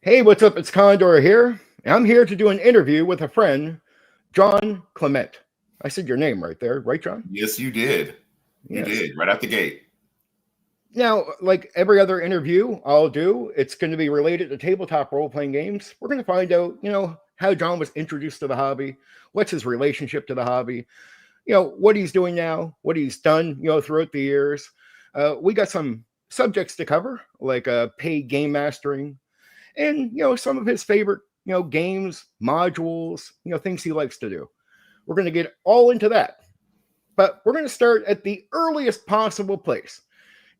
Hey, what's up? It's Condor here. I'm here to do an interview with a friend, John Klement. I said your name right there, right, John? Yes, you did. You Yes. did right out the gate. Now, like every other interview I'll do, it's going to be related to tabletop role playing games. We're going to find out, how John was introduced to the hobby, what's his relationship to the hobby, what he's doing now, what he's done, throughout the years. We got some subjects to cover, like paid game mastering, and some of his favorite games, modules, things he likes to do. We're going to get all into that, but we're going to start at the earliest possible place,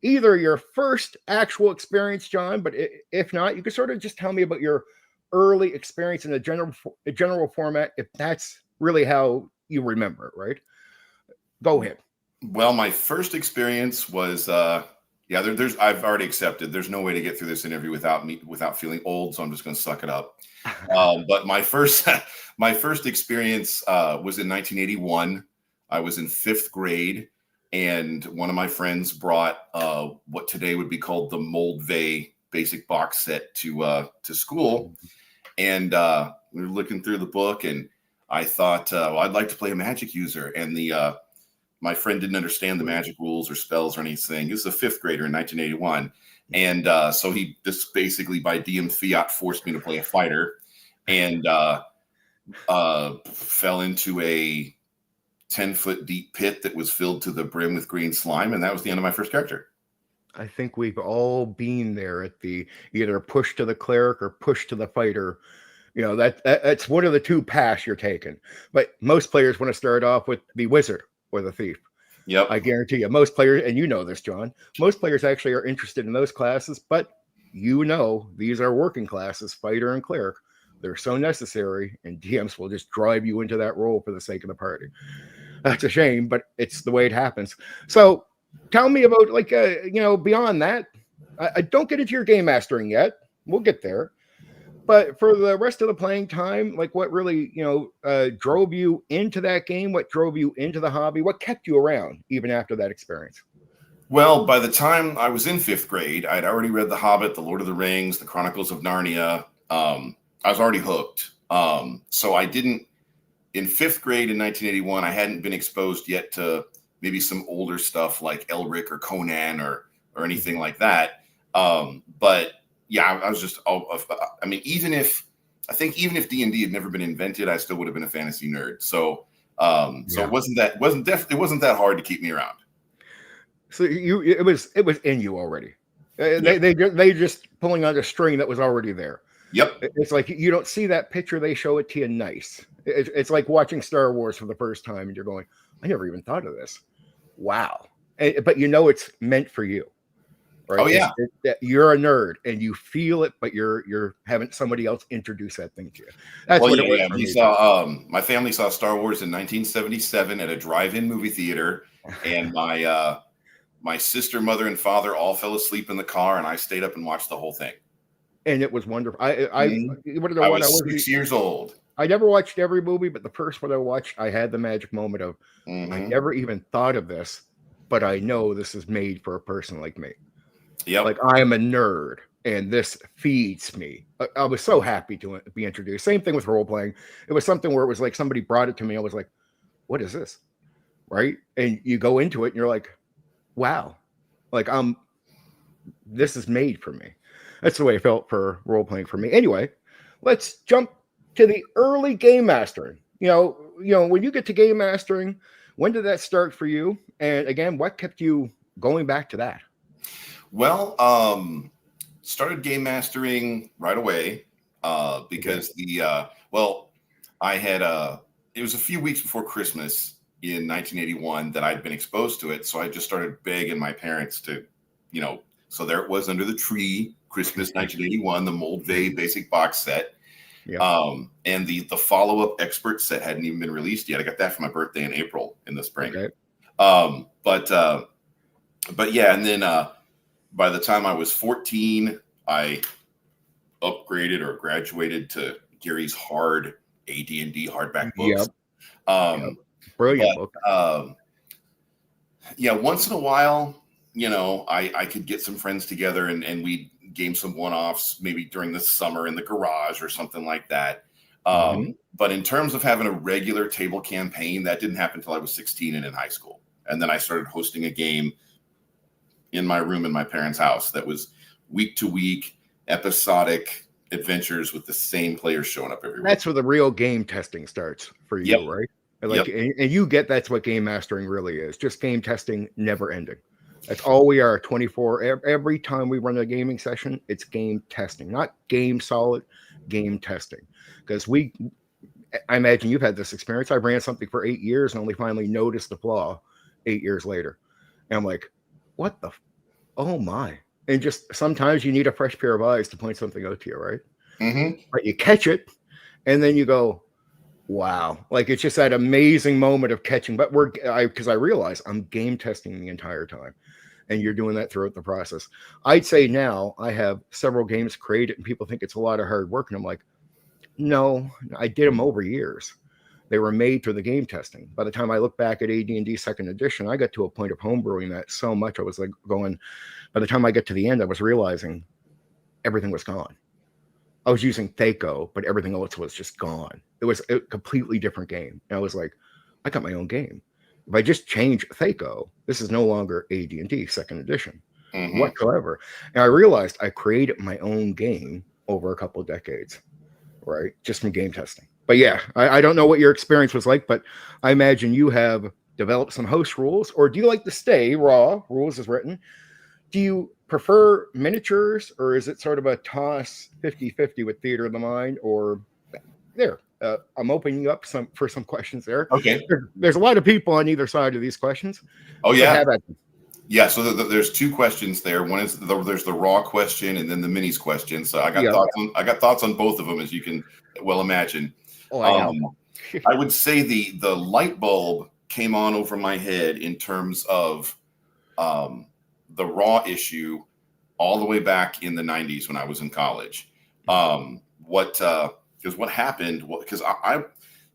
either your first actual experience, John, but if not, you can sort of just tell me about your early experience in a general format, if that's really how you remember it. Right, go ahead. Well, my first experience was there's I've already accepted. There's no way to get through this interview without feeling old, so I'm just going to suck it up. But my first my first experience was in 1981. I was in 5th grade, and one of my friends brought what today would be called the Moldvay basic box set to school, and we were looking through the book, and I thought, well, I'd like to play a magic user, and my friend didn't understand the magic rules or spells or anything. He was a 5th grader in 1981. And so he just basically by DM fiat forced me to play a fighter, and fell into a 10-foot deep pit that was filled to the brim with green slime. And that was the end of my first character. I think we've all been there at the either push to the cleric or push to the fighter. That's one of the two paths you're taking. But most players want to start off with the wizard or the thief. Yep. I guarantee you, most players, and you know this, John, most players actually are interested in those classes, but these are working classes, fighter and cleric. They're so necessary, and DMs will just drive you into that role for the sake of the party. That's a shame, but it's the way it happens. So tell me about, beyond that, I don't get into your game mastering yet. We'll get there. But for the rest of the playing time, like what really, drove you into that game? What drove you into the hobby? What kept you around even after that experience? Well, by the time I was in 5th grade, I'd already read The Hobbit, The Lord of the Rings, The Chronicles of Narnia. I was already hooked. So I didn't, in 5th grade in 1981, I hadn't been exposed yet to maybe some older stuff like Elric or Conan or anything like that. But yeah, I was just, I mean, even if D&D had never been invented, I still would have been a fantasy nerd. So, it wasn't that hard to keep me around. So it was in you already. They just pulling on a string that was already there. Yep. It's like you don't see that picture, they show it to you nice. It's like watching Star Wars for the first time and you're going, I never even thought of this. Wow. But it's meant for you. Right? Oh yeah, you're a nerd and you feel it, but you're having somebody else introduce that thing to you. That's what it was for me. My family saw Star Wars in 1977 at a drive-in movie theater, and my sister, mother, and father all fell asleep in the car, and I stayed up and watched the whole thing. And it was wonderful. I was 6 years old. I never watched every movie, but the first one I watched, I had the magic moment of I never even thought of this, but I know this is made for a person like me. Yep. Like I am a nerd and this feeds me. I was so happy to be introduced. Same thing with role playing. It was something where it was like somebody brought it to me. I was like, what is this? Right. And you go into it and you're like, wow, like this is made for me. That's the way it felt for role playing for me. Anyway, let's jump to the early game mastering. When you get to game mastering, when did that start for you? And again, what kept you going back to that? Well, started game mastering right away because I had it was a few weeks before Christmas in 1981 that I'd been exposed to it. So I just started begging my parents to, so there it was under the tree, Christmas 1981, the Moldvay basic box set. Yep. And the follow-up expert set hadn't even been released yet. I got that for my birthday in April in the spring. Okay. But yeah, and then by the time I was 14, I upgraded or graduated to Gary's hard AD&D hardback books. Yep. Brilliant book. Once in a while, I could get some friends together and game some one-offs maybe during the summer in the garage or something like that. But in terms of having a regular table campaign, that didn't happen until I was 16 and in high school. And then I started hosting a game in my room in my parents' house that was week to week, episodic adventures with the same players showing up every week. That's where the real game testing starts for you, right? Like, and you get that's what game mastering really is. Just game testing, never ending. That's all we are. 24. Every time we run a gaming session, it's game testing, not game solid, game testing. Because I imagine you've had this experience. I ran something for 8 years and only finally noticed the flaw 8 years later. And I'm like, what the? Oh my. And just sometimes you need a fresh pair of eyes to point something out to you, right? But you catch it and then you go, wow. Like it's just that amazing moment of catching. But because I realize I'm game testing the entire time. And you're doing that throughout the process. I'd say now I have several games created and people think it's a lot of hard work. And I'm like, no, I did them over years. They were made for the game testing. By the time I look back at AD&D second edition, I got to a point of homebrewing that so much. I was like going, by the time I get to the end, I was realizing everything was gone. I was using Thaco, but everything else was just gone. It was a completely different game. And I was like, I got my own game. If I just change Thaco, this is no longer AD&D second edition whatsoever. And I realized I created my own game over a couple of decades, right? Just from game testing. But yeah, I don't know what your experience was like, but I imagine you have developed some host rules, or do you like to stay raw, rules as written? Do you prefer miniatures, or is it sort of a toss 50-50 with theater of the mind? Or there, I'm opening up for some questions there. Okay. There's a lot of people on either side of these questions. Oh, yeah. Yeah, so there's two questions there. One is there's the raw question and then the minis question. So I got thoughts on both of them, as you can well imagine. Oh, I know. I would say the light bulb came on over my head in terms of the raw issue all the way back in the 90s when I was in college. Because what happened, because I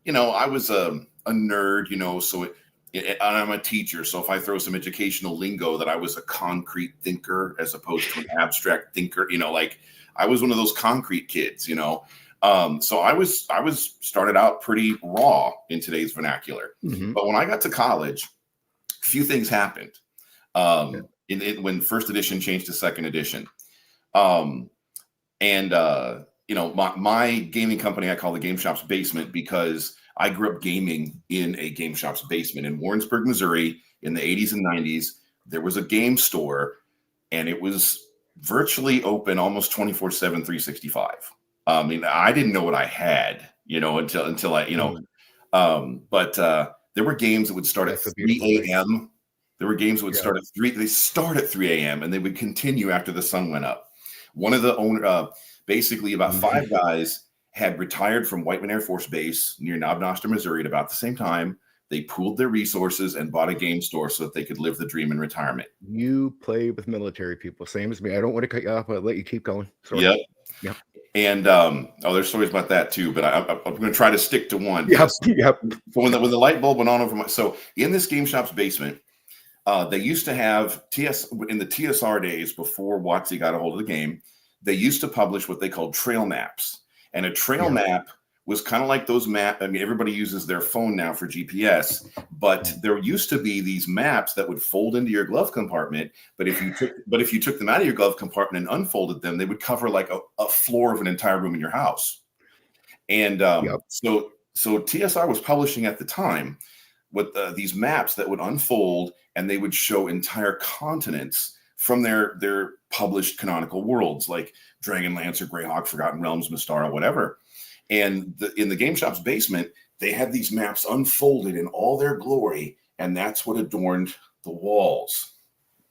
was a nerd, so and I'm a teacher. So if I throw some educational lingo that I was a concrete thinker as opposed to an abstract thinker, like I was one of those concrete kids, So I was started out pretty raw in today's vernacular. But when I got to college, a few things happened when first edition changed to second edition. My gaming company, I call the Game Shop's basement because I grew up gaming in a Game Shop's basement in Warrensburg, Missouri in the 80s and 90s. There was a game store and it was virtually open almost 24/7, 365. I didn't know what I had, until I, but there were games that would start at 3 a.m. There were games that would start at 3. They start at 3 a.m. and they would continue after the sun went up. One of the owner, basically about 5 guys had retired from Whiteman Air Force Base near Knob Noster, Missouri at about the same time. They pooled their resources and bought a game store so that they could live the dream in retirement. You play with military people, same as me. I don't want to cut you off, but I'll let you keep going. Sorry. Yep. And there's stories about that too, but I'm going to try to stick to one. Yep. So when the light bulb went on over so in this Game Shop's basement, they used to have in the TSR days before WotC got a hold of the game. They used to publish what they called trail maps, and a trail map was kind of like those maps. I mean, everybody uses their phone now for GPS, but there used to be these maps that would fold into your glove compartment. But if you took them out of your glove compartment and unfolded them, they would cover like a floor of an entire room in your house. And so TSR was publishing at the time with these maps that would unfold and they would show entire continents from their published canonical worlds like Dragonlance, Greyhawk, Forgotten Realms, Mystara, whatever. And in the Game Shop's basement, they had these maps unfolded in all their glory, and that's what adorned the walls.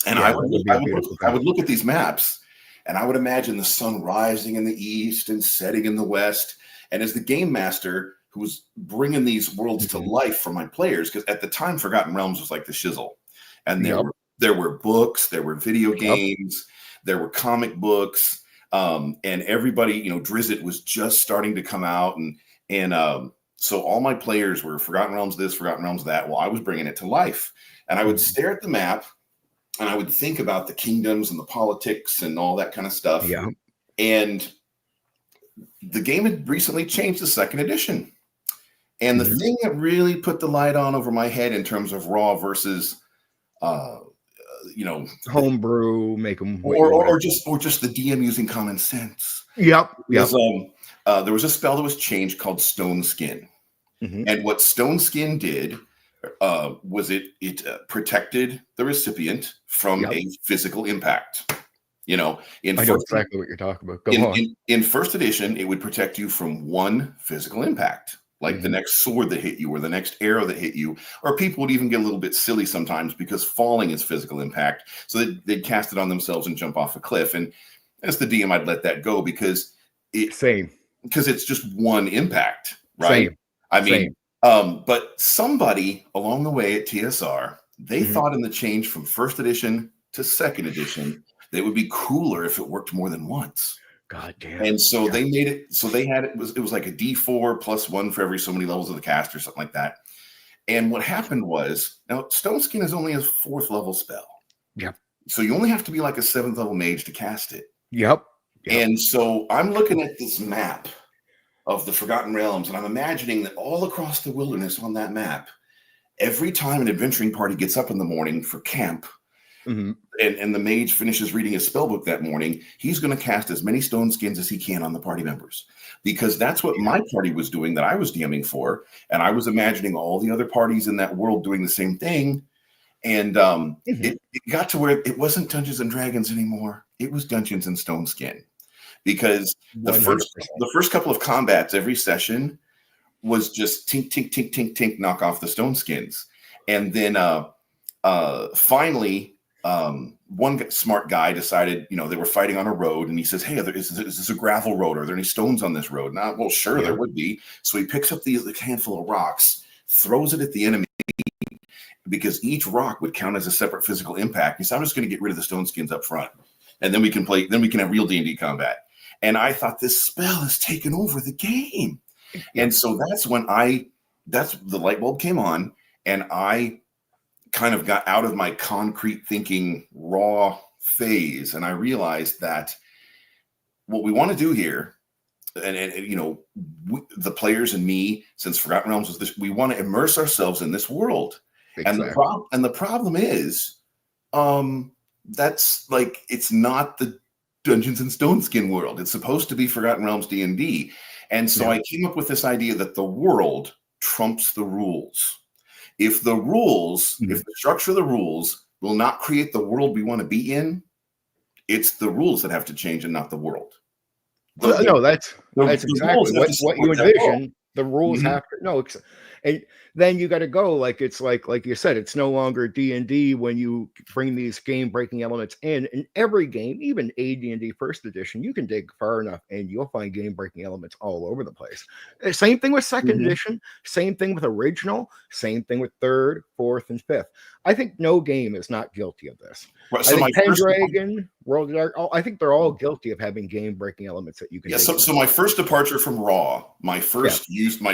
And I would look at these maps, and I would imagine the sun rising in the east and setting in the west. And as the game master who was bringing these worlds to life for my players, because at the time, Forgotten Realms was like the shizzle. And there were books, there were video games, there were comic books. And everybody, Drizzt was just starting to come out. And so all my players were Forgotten Realms this, Forgotten Realms that. Well, I was bringing it to life. And I would stare at the map and I would think about the kingdoms and the politics and all that kind of stuff. Yeah. And the game had recently changed to second edition. And the thing that really put the light on over my head in terms of raw versus, homebrew, make them, or just the DM using common sense. Yep. There was a spell that was changed called Stone Skin, and what Stone Skin did was it protected the recipient from a physical impact. I know exactly what you're talking about. Go on. In first edition, it would protect you from one physical impact, like the next sword that hit you or the next arrow that hit you, or people would even get a little bit silly sometimes because falling is physical impact. So they'd cast it on themselves and jump off a cliff. And as the DM, I'd let that go because it's just one impact, right? But somebody along the way at TSR, they thought in the change from first edition to second edition, that it would be cooler if it worked more than once. God damn. And so they made it so they had it was like a D4 plus 1 for every so many levels of the cast or something like that. And what happened was, now Stone Skin is only a 4th level spell. Yep. So you only have to be like a 7th level mage to cast it. Yep. And so I'm looking at this map of the Forgotten Realms, and I'm imagining that all across the wilderness on that map, every time an adventuring party gets up in the morning for camp, and the mage finishes reading his spell book that morning, he's going to cast as many stone skins as he can on the party members, because that's what my party was doing that I was DMing for. And I was imagining all the other parties in that world doing the same thing. And it got to where it wasn't Dungeons and Dragons anymore. It was Dungeons and Stone Skin, because the first couple of combats every session was just tink, tink, tink, tink, tink, knock off the stone skins. And then finally, one smart guy decided, they were fighting on a road, and he says, "Hey, is this a gravel road? Are there any stones on this road?" "Nah, well, sure, there would be." So he picks up these handful of rocks, throws it at the enemy, because each rock would count as a separate physical impact. He said, "I'm just going to get rid of the stone skins up front, and then we can have real D&D combat." And I thought, this spell has taken over the game. And so that's when the light bulb came on, and I kind of got out of my concrete thinking raw phase, and I realized that what we want to do here, and the players and me, since Forgotten Realms was this, we want to immerse ourselves in this world. Exactly. And the problem is, that's like, it's not the Dungeons and Stone Skin world. It's supposed to be Forgotten Realms D&D. And so I came up with this idea that the world trumps the rules. If the rules, if the structure of the rules will not create the world we want to be in, it's the rules that have to change and not the world. That's exactly what you envision. The rules have to and then you got to go like you said, it's no longer D&D when you bring these game breaking elements in every game. Even AD&D first edition, you can dig far enough and you'll find game breaking elements all over the place. Same thing with second edition, same thing with original, same thing with third, fourth, and fifth. I think no game is not guilty of this. Right, so I think Pendragon, World of Dark, I think they're all guilty of having game breaking elements that you can. So my first departure from Raw, my first use of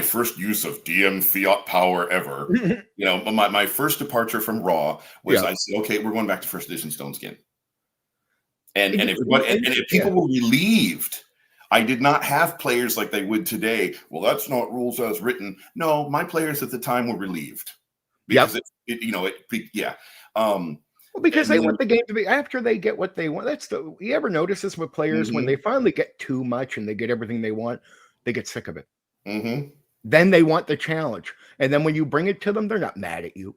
DM fiat power ever. My first departure from Raw was I said, okay, we're going back to first edition Stone Skin. And if people were relieved, I did not have players like they would today. Well, that's not rules as written. No, my players at the time were relieved because because they want the game to be, after they get what they want. You ever notice this with players when they finally get too much and they get everything they want, they get sick of it. Then they want the challenge. And then when you bring it to them, they're not mad at you.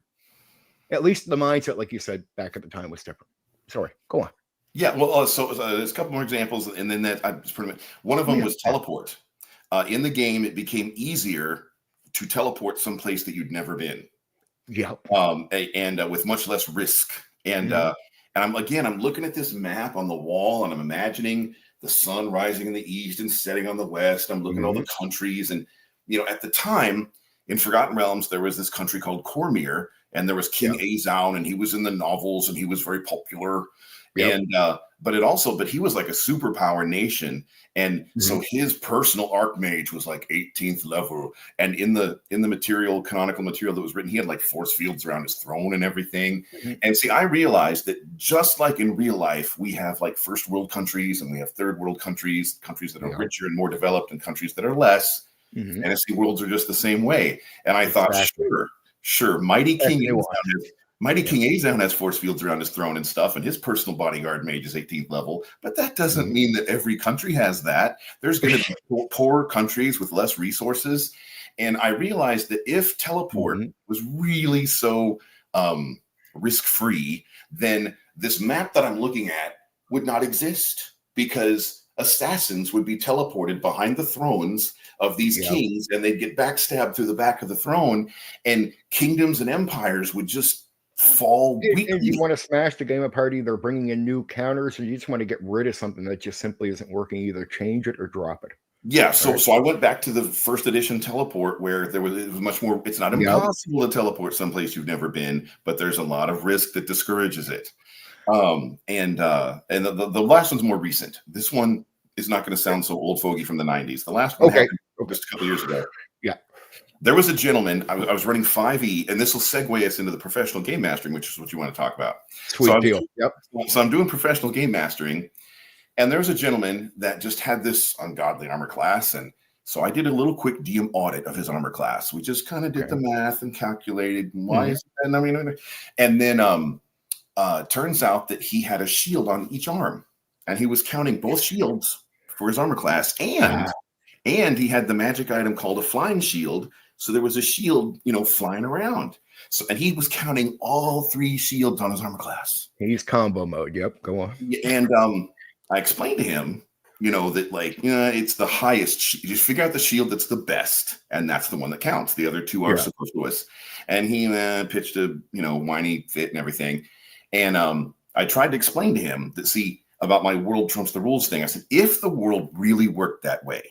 At least the mindset, like you said, back at the time was different. Sorry, go on. Yeah, well, so there's a couple more examples, and then one of them was teleport. In the game, it became easier to teleport someplace that you'd never been. Yeah. And with much less risk. And I'm looking at this map on the wall, and I'm imagining the sun rising in the east and setting on the west. I'm looking at all the countries, and at the time in Forgotten Realms, there was this country called Cormyr, and there was King Azaun, and he was in the novels, and he was very popular. Yep. But he was like a superpower nation, and so his personal archmage was like 18th level, and in the canonical material that was written, he had like force fields around his throne and everything. And see, I realized that just like in real life, we have like first world countries and we have third world countries that are richer and more developed, and countries that are less. Fantasy worlds are just the same way. And I thought, sure, Mighty King Azon has force fields around his throne and stuff, and his personal bodyguard mage is 18th level. But that doesn't mean that every country has that. There's going to be poorer countries with less resources. And I realized that if teleport was really so risk-free, then this map that I'm looking at would not exist, because assassins would be teleported behind the thrones of these kings, and they'd get backstabbed through the back of the throne, and kingdoms and empires would just fall weakly. And you want to smash the game apart, either bringing in new counters, or you just want to get rid of something that just simply isn't working, either change it or drop it. Yeah, so I went back to the first edition teleport, where it was much more. It's not impossible to teleport someplace you've never been, but there's a lot of risk that discourages it. And the last one's more recent. This one is not going to sound so old fogey from the 90s. The last one happened just a couple years ago. Yeah. There was a gentleman, I was running 5e, and this will segue us into the professional game mastering, which is what you want to talk about. Sweet deal. So I'm doing professional game mastering, and there was a gentleman that just had this ungodly armor class. And so I did a little quick DM audit of his armor class. We just kind of did the math and calculated why is that? I mean, and then turns out that he had a shield on each arm, and he was counting both shields for his armor class, and he had the magic item called a flying shield. So there was a shield, flying around. So, and he was counting all 3 shields on his armor class. He's combo mode. Yep. Go on. And I explained to him, that it's the highest. You just figure out the shield that's the best, and that's the one that counts. The other 2 are superfluous. And he pitched a, whiny fit and everything. And I tried to explain to him that, about my world trumps the rules thing. I said, if the world really worked that way,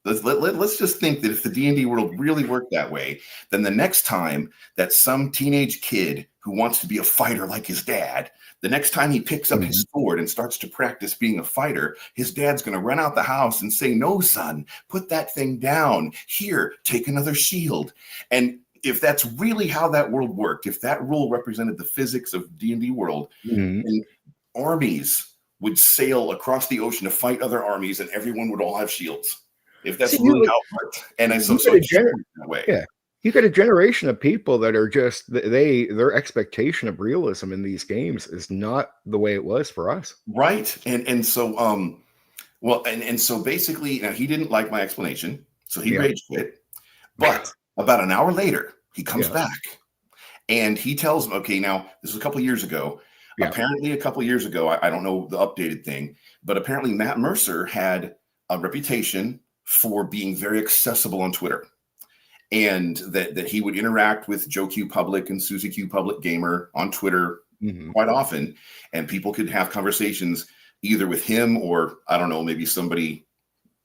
let's just think that if the D&D world really worked that way, then the next time that some teenage kid who wants to be a fighter like his dad, the next time he picks up his sword and starts to practice being a fighter, his dad's going to run out the house and say, no, son, put that thing down. Here, take another shield. And if that's really how that world worked, if that rule represented the physics of D&D world, then armies would sail across the ocean to fight other armies, and everyone would all have shields. If that's really how it worked. And so that way. Yeah. You got a generation of people that are just their expectation of realism in these games is not the way it was for us. Right. And so so basically, he didn't like my explanation, so he rage quit. But about an hour later, he comes back and he tells me, okay, now this was a couple of years ago. Apparently a couple of years ago, I don't know the updated thing, but apparently Matt Mercer had a reputation for being very accessible on Twitter, and that he would interact with Joe Q Public and Susie Q Public Gamer on Twitter quite often, and people could have conversations either with him or, I don't know, maybe somebody,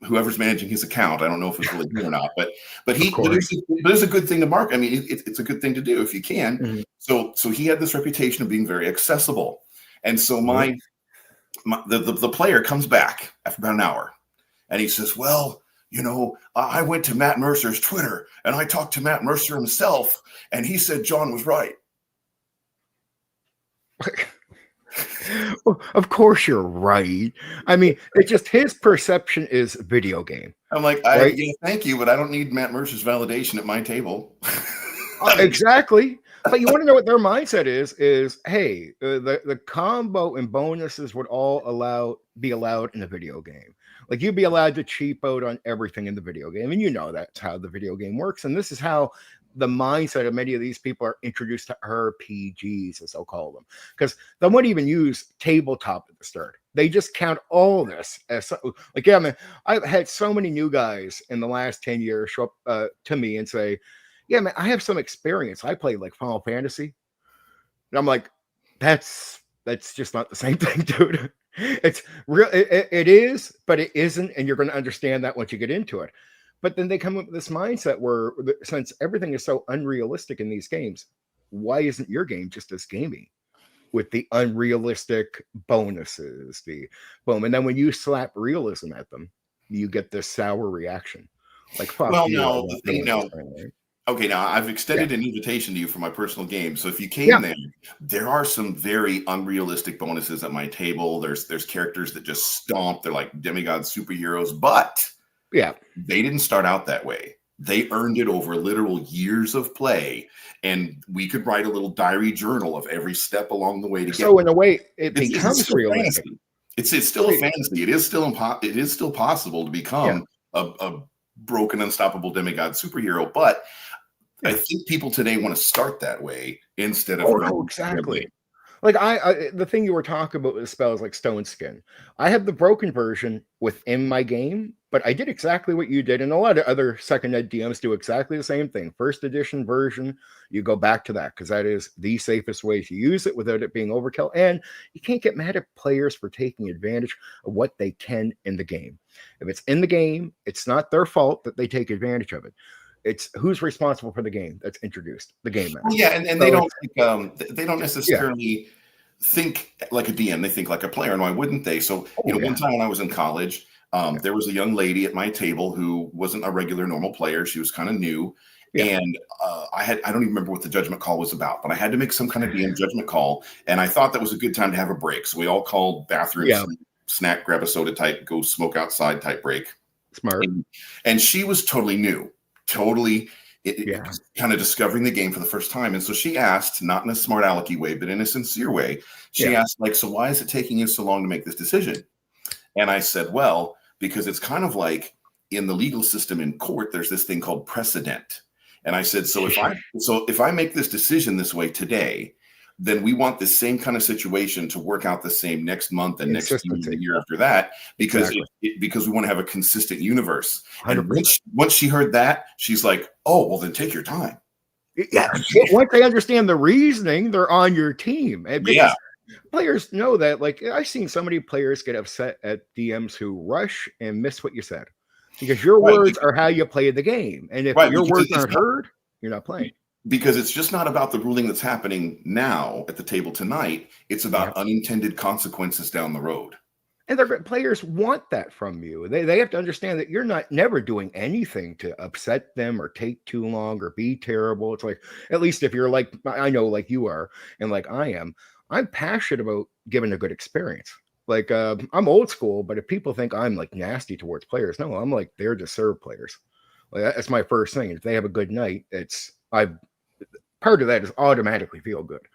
whoever's managing his account. I don't know if it's really him or not, but it's a good thing to mark. I mean, it's a good thing to do if you can. So he had this reputation of being very accessible, and so the player comes back after about an hour, and he says, well, I went to Matt Mercer's Twitter and I talked to Matt Mercer himself, and he said John was right. Well, of course you're right. I mean, it's just his perception is video game. I'm like, thank you, but I don't need Matt Mercer's validation at my table. Exactly. But you want to know what their mindset is, hey, the combo and bonuses would all be allowed in a video game. Like, you'd be allowed to cheap out on everything in the video game. And that's how the video game works. And this is how the mindset of many of these people are introduced to RPGs, as they'll call them. Because they won't even use tabletop at the start. They just count all this as man, I've had so many new guys in the last 10 years show up to me and say, yeah, man, I have some experience. I played like Final Fantasy. And I'm like, that's just not the same thing, dude. It's real. It is, but it isn't. And you're going to understand that once you get into it. But then they come up with this mindset where, since everything is so unrealistic in these games, why isn't your game just as gamey? with the unrealistic bonuses, the boom, and then when you slap realism at them, you get this sour reaction. Like fuck Well, you, I no, the want thing this now. thing, right? Okay, now I've Yeah, extended an invitation to you for my personal game. So if you came yeah, there, there are some very unrealistic bonuses at my table. There's characters that just stomp. They're like demigod superheroes, but yeah. they didn't start out that way. They earned it over literal years of play, and we could write a little diary journal of every step along the way to get. So in a way, it It's becomes still realistic. fantasy. It's still a Right. fantasy. It is still possible to Yeah, become a broken, unstoppable demigod superhero, but I yeah. think people today want to start that way instead of Oh no, going the way. exactly. Like the thing you were talking about with spells like Stone Skin. I have the broken version within my game, but I did exactly what you did, and a lot of other second ed DMs do exactly the same thing. First edition version, you go back to that because that is the safest way to use it without it being overkill. And you can't get mad at players for taking advantage of what they can in the game. If it's in the game, it's not their fault that they take advantage of it. It's who's responsible for the game that's introduced, the game Well, master. yeah, and they So don't it's think, they don't yeah. necessarily think like a DM. They think like a player, and why wouldn't they? So, Oh one yeah. time when I was in college, Yeah. there was a young lady at my table who wasn't a regular normal player. She was kind of new, Yeah. and I don't even remember what the judgment call was about, but I had to make some kind of DM judgment call, and I thought that was a good time to have a break. So we all called bathrooms, Yeah. snack, grab a soda type, go smoke outside type break. Smart. And she was totally new, totally Yeah. kind of discovering the game for the first time. And so she asked, not in a smart alecky way, but in a sincere way, she Yeah. asked, like, so why is it taking you so long to make this decision? And I said, well, because it's kind of like in the legal system in court, there's this thing called precedent. And I said, so if I make this decision this way today, then we want the same kind of situation to work out the same next month and next year and the Consistency. year after that, because Exactly. because we want to have a consistent universe. And 100%. once she heard that, she's like, oh, well, then take your time. Yeah. Once they understand the reasoning, they're on your team. And Yeah, because players know that, like, I've seen so many players get upset at DMs who rush and miss what you said because your right, words are how you play the game. And if right. your Because words it's aren't not heard, you're not playing. because it's just not about the ruling that's happening now at the table tonight. It's Yeah. about unintended consequences down the road. And their players want that from you. They have to understand that you're not never doing anything to upset them or take too long or be terrible. It's like, at least if you're like I know like you are and like I am, I'm passionate about giving a good experience. Like I'm old school, but if people think I'm like nasty towards players, no, I'm like there to serve players. Like that's my first thing. If they have a good night, it's I part of that is automatically feel good,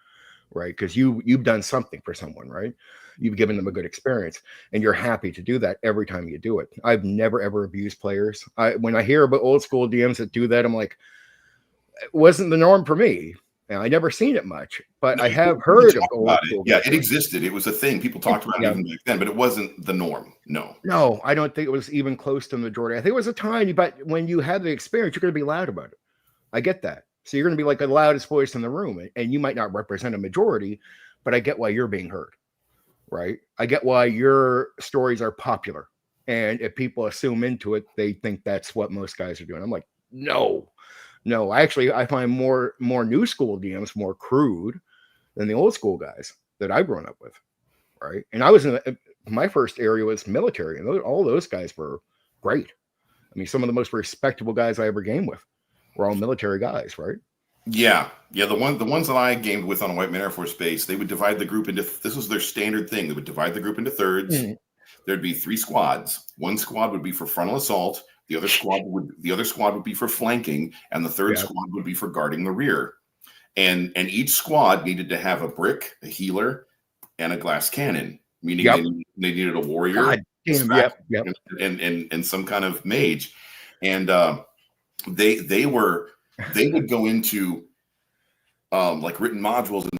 right? Because you've done something for someone, right? You've given them a good experience, and you're happy to do that every time you do it. I've never ever abused players. When I hear about old school DMs that do that, I'm like, it wasn't the norm for me. And I never seen it much, but No, I have people heard of talk old about it. school Yeah, guys it doing it. existed. It was a thing. People talked about it Yeah, even back then, but it wasn't the norm. No. no, I don't think it was even close to the majority. I think it was a tiny, but when you have the experience, you're going to be loud about it. I get that. So you're going to be like the loudest voice in the room, and you might not represent a majority, but I get why you're being heard. Right? I get why your stories are popular. And if people assume into it, they think that's what most guys are doing. I'm like, no, no. I find more new school DMs more crude than the old school guys that I've grown up with. Right? And I was my first area was military, and all those guys were great. I mean, some of the most respectable guys I ever gamed with were all military guys, right? Yeah, yeah. The ones that I gamed with on a White Man Air Force base, they would divide the group into. This was their standard thing. They would divide the group into thirds. Mhm. There'd be 3 squads. One squad would be for frontal assault. The other squad would be for flanking, and the third Yeah. squad would be for guarding the rear. And each squad needed to have a brick, a healer, and a glass cannon, meaning Yep. they needed a warrior, God damn. Yep. Yep. and some kind of mage. And they would go into like written modules and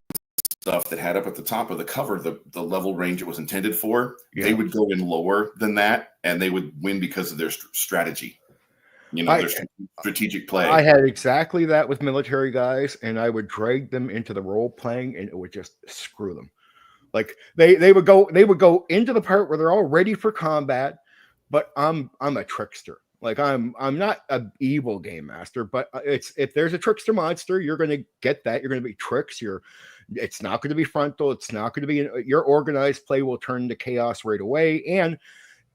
stuff that had up at the top of the cover the level range it was intended for. They Yeah. would go in lower than that, and they would win because of their strategy. I Their strategic I play. had exactly that with military guys, and I would drag them into the role playing, and it would just screw them. Like they would go into the part where they're all ready for combat, but I'm a trickster. Like I'm not an evil game master, but it's if there's a trickster monster, you're gonna get that. You're gonna be tricks. It's not going to be frontal. It's not going to be your organized play will turn into chaos right away. And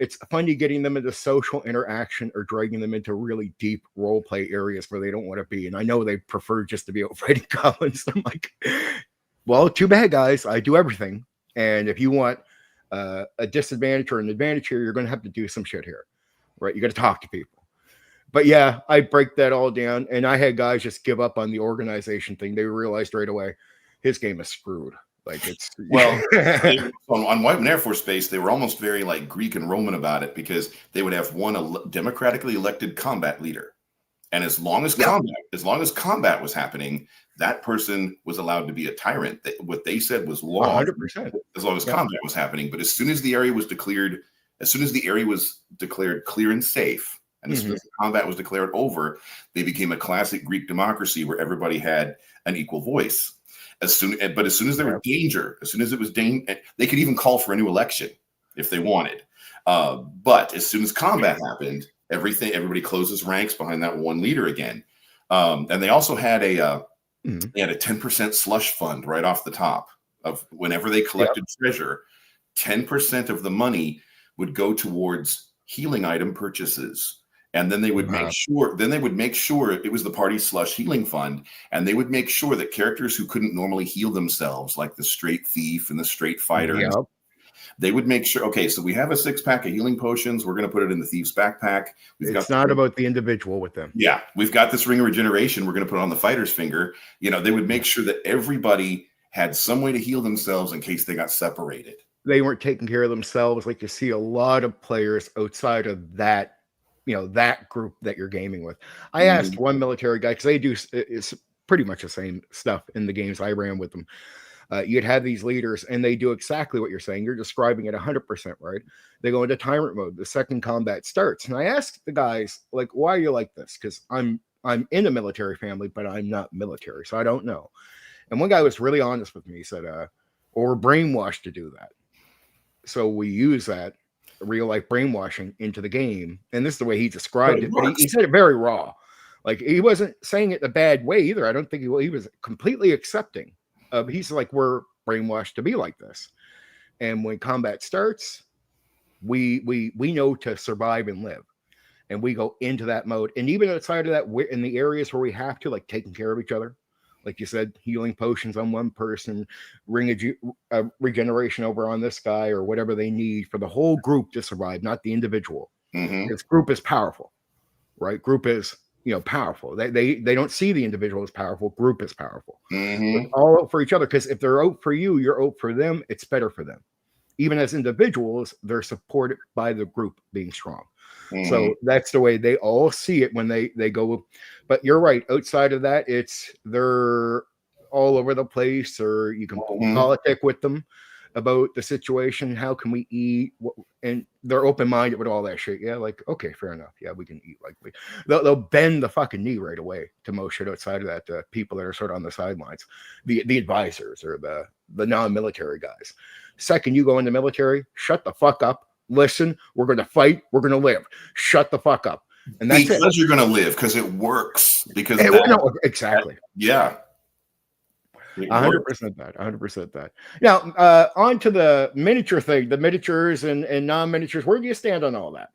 it's funny getting them into social interaction or dragging them into really deep role play areas where they don't want to be. And I know they prefer just to be out fighting goblins. I'm like, well, too bad, guys. I do everything. And if you want a disadvantage or an advantage here, you're going to have to do some shit here, right? You got to talk to people. But yeah, I break that all down. And I had guys just give up on the organization thing. They realized right away his game is screwed. Like it's well on Whiteman Air Force Base, they were almost very like Greek and Roman about it because they would have one democratically elected combat leader, and as long as combat was happening, that person was allowed to be a tyrant. What they said was law, 100%. As long as combat was happening. But as soon as the area was declared, clear and safe, and as soon as the combat was declared over, they became a classic Greek democracy where everybody had an equal voice. As soon as there was danger, as soon as it was danger, they could even call for a new election if they wanted. But as soon as combat happened, everybody closes ranks behind that one leader again. And they also had a 10% slush fund right off the top of whenever they collected treasure. 10% of the money would go towards healing item purchases. And then they would make sure. It was the party slush healing fund, and they would make sure that characters who couldn't normally heal themselves, like the straight thief and the straight fighter, they would make sure. Okay, so we have a 6-pack of healing potions. We're going to put it in the thief's backpack. It's not about the individual with them. Yeah, we've got this ring of regeneration. We're going to put it on the fighter's finger. They would make sure that everybody had some way to heal themselves in case they got separated. They weren't taking care of themselves, like you see a lot of players outside of that. That group that you're gaming with. I asked one military guy, because they do, it's pretty much the same stuff in the games I ran with them. You'd have these leaders and they do exactly what you're saying. You're describing it 100%, right? They go into tyrant mode. The second combat starts. And I asked the guys, like, why are you like this? Because I'm in a military family, but I'm not military. So I don't know. And one guy was really honest with me. He said, we're brainwashed to do that. So we use that real life brainwashing into the game, and this is the way he described it, but he said it very raw. Like he wasn't saying it in a bad way either. I don't think he was completely accepting. He's like, we're brainwashed to be like this, and when combat starts, we know to survive and live, and we go into that mode. And even outside of that, we're in the areas where we have to, like, taking care of each other. Like you said, healing potions on one person, ring a regeneration over on this guy, or whatever they need for the whole group to survive, not the individual. Because group is powerful, right? Group is, powerful. They don't see the individual as powerful. Group is powerful. All out for each other, because if they're out for you, you're out for them. It's better for them. Even as individuals, they're supported by the group being strong. So that's the way they all see it when they go. But you're right. Outside of that, they're all over the place, or you can politic with them about the situation. How can we eat? And they're open-minded with all that shit. Yeah, like, okay, fair enough. Yeah, we can eat. Like, they'll bend the fucking knee right away to most shit outside of that. People that are sort of on the sidelines, the advisors or the non-military guys. Second, you go in the military, shut the fuck up. Listen, we're going to fight. We're going to live. Shut the fuck up. And that's because you're going to live, because it works. Because exactly. Yeah. 100% that. 100% that. Now, on to the miniature thing, the miniatures and non-miniatures. Where do you stand on all that?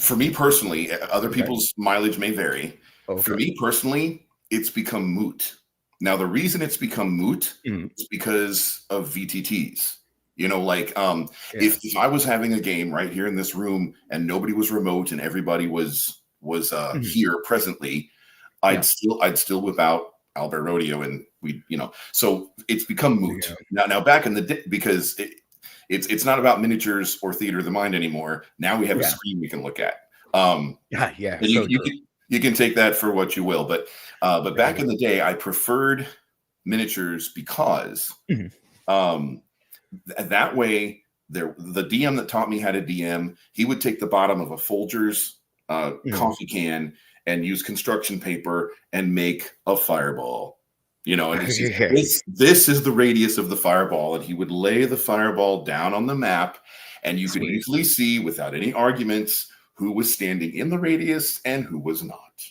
For me personally, other people's mileage may vary. Okay. For me personally, it's become moot. Now, the reason it's become moot is because of VTTs. If I was having a game right here in this room and nobody was remote and everybody was here presently, I'd still whip out Albert Rodeo, and so it's become moot. Now back in the day, because it's not about miniatures or theater of the mind anymore. Now we have a screen we can look at. You can take that for what you will, but back in the day, I preferred miniatures because that way, the DM that taught me how to DM, he would take the bottom of a Folgers coffee can and use construction paper and make a fireball. And this is the radius of the fireball, and he would lay the fireball down on the map, and you could easily see, without any arguments, who was standing in the radius and who was not.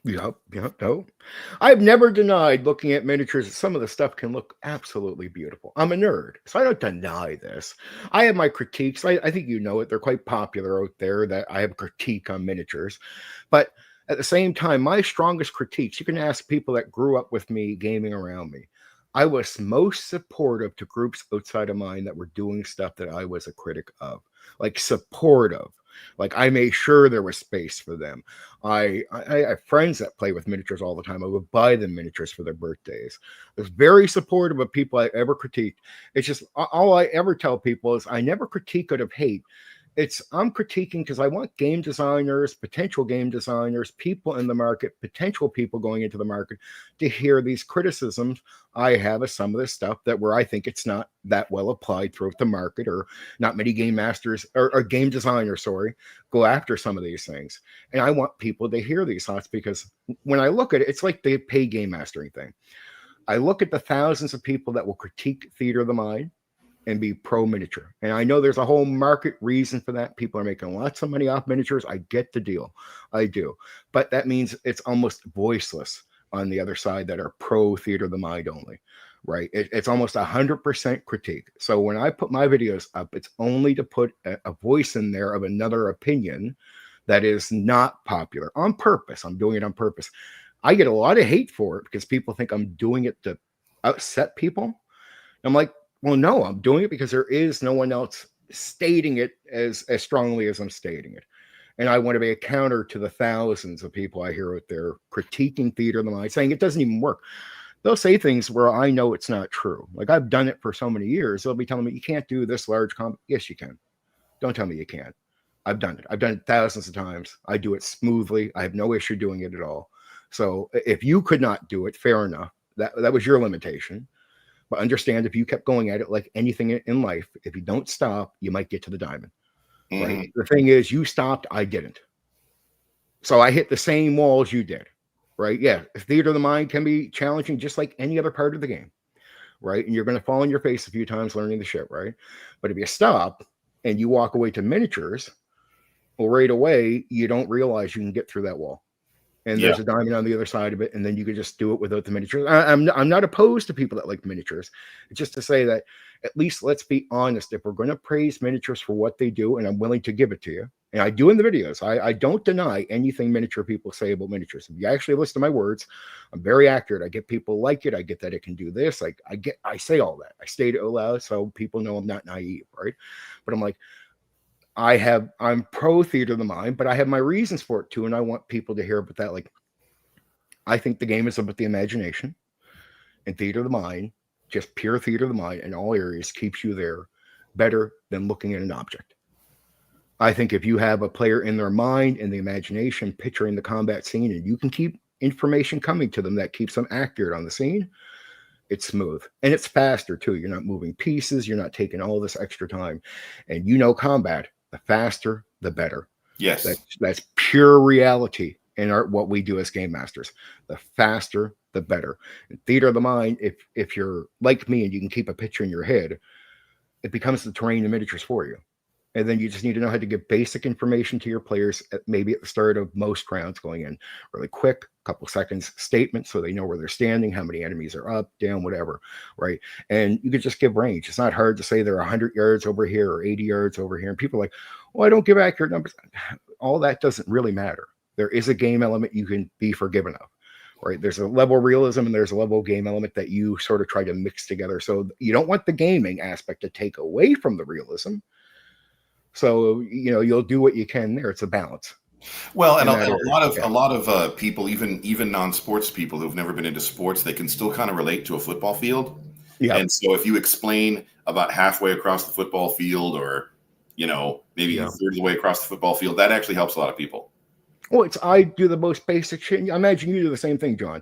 Yep, yep, no. I've never denied looking at miniatures. Some of the stuff can look absolutely beautiful. I'm a nerd, so I don't deny this. I have my critiques. I think you know it. They're quite popular out there that I have a critique on miniatures. But at the same time, my strongest critiques, you can ask people that grew up with me, gaming around me. I was most supportive to groups outside of mine that were doing stuff that I was a critic of, like supportive. Like I made sure there was space for them. I have friends that play with miniatures all the time. I would buy them miniatures for their birthdays. I was very supportive of people I ever critiqued. It's just all I ever tell people is I never critique out of hate. I'm critiquing because I want game designers, potential game designers, people in the market, potential people going into the market to hear these criticisms I have of some of this stuff that where I think it's not that well applied throughout the market, or not many game masters or game designers, sorry, go after some of these things. And I want people to hear these thoughts because when I look at it, it's like the pay game mastering thing. I look at the thousands of people that will critique theater of the mind and be pro miniature. And I know there's a whole market reason for that. People are making lots of money off miniatures. I get the deal. I do. But that means it's almost voiceless on the other side that are pro theater of the mind only, right? It's almost 100% critique. So when I put my videos up, it's only to put a voice in there of another opinion that is not popular on purpose. I'm doing it on purpose. I get a lot of hate for it because people think I'm doing it to upset people. I'm like, well, no, I'm doing it because there is no one else stating it as strongly as I'm stating it. And I want to be a counter to the thousands of people I hear out there critiquing theater of the mind, saying it doesn't even work. They'll say things where I know it's not true. Like I've done it for so many years. They'll be telling me, you can't do this large comp. Yes, you can. Don't tell me you can't. I've done it. I've done it thousands of times. I do it smoothly. I have no issue doing it at all. So if you could not do it, fair enough. That was your limitation. But understand if you kept going at it like anything in life, if you don't stop, you might get to the diamond. Right. Mm-hmm. The thing is, you stopped, I didn't. So I hit the same walls you did. Right. Yeah. Theater of the mind can be challenging just like any other part of the game. Right. And you're going to fall on your face a few times learning the shit. Right. But if you stop and you walk away to miniatures, well, right away, you don't realize you can get through that wall. And there's a diamond on the other side of it, and then you can just do it without the miniatures. I'm not opposed to people that like miniatures. It's just to say that at least let's be honest. If we're going to praise miniatures for what they do, and I'm willing to give it to you, and I do in the videos, I don't deny anything miniature people say about miniatures. If you actually listen to my words, I'm very accurate. I get people like it. I get that it can do this. Like I say all that. I state it aloud so people know I'm not naive, right? But I'm like, I'm pro theater of the mind, but I have my reasons for it too. And I want people to hear about that. Like, I think the game is about the imagination, and theater of the mind, just pure theater of the mind in all areas, keeps you there better than looking at an object. I think if you have a player in their mind and the imagination picturing the combat scene, and you can keep information coming to them that keeps them accurate on the scene, it's smooth and it's faster too. You're not moving pieces. You're not taking all this extra time. And combat, the faster, the better. Yes. That's pure reality in what we do as game masters. The faster, the better. In theater of the mind, if you're like me and you can keep a picture in your head, it becomes the terrain of miniatures for you. And then you just need to know how to give basic information to your players maybe at the start of most rounds, going in really quick, couple seconds statement so they know where they're standing, how many enemies are up, down, whatever, right? And you could just give range. It's not hard to say they're 100 yards over here or 80 yards over here. And people are like, well, I don't give accurate numbers. All that doesn't really matter. There is a game element you can be forgiven of. Right. There's a level of realism and there's a level of game element that you sort of try to mix together. So you don't want the gaming aspect to take away from the realism. So, you'll do what you can there. It's a balance. Well, and a lot of people, even non-sports people who've never been into sports, they can still kind of relate to a football field. Yeah. And so if you explain about halfway across the football field, or, maybe a third of the way across the football field, that actually helps a lot of people. Well, I do the most basic shit. I imagine you do the same thing, John.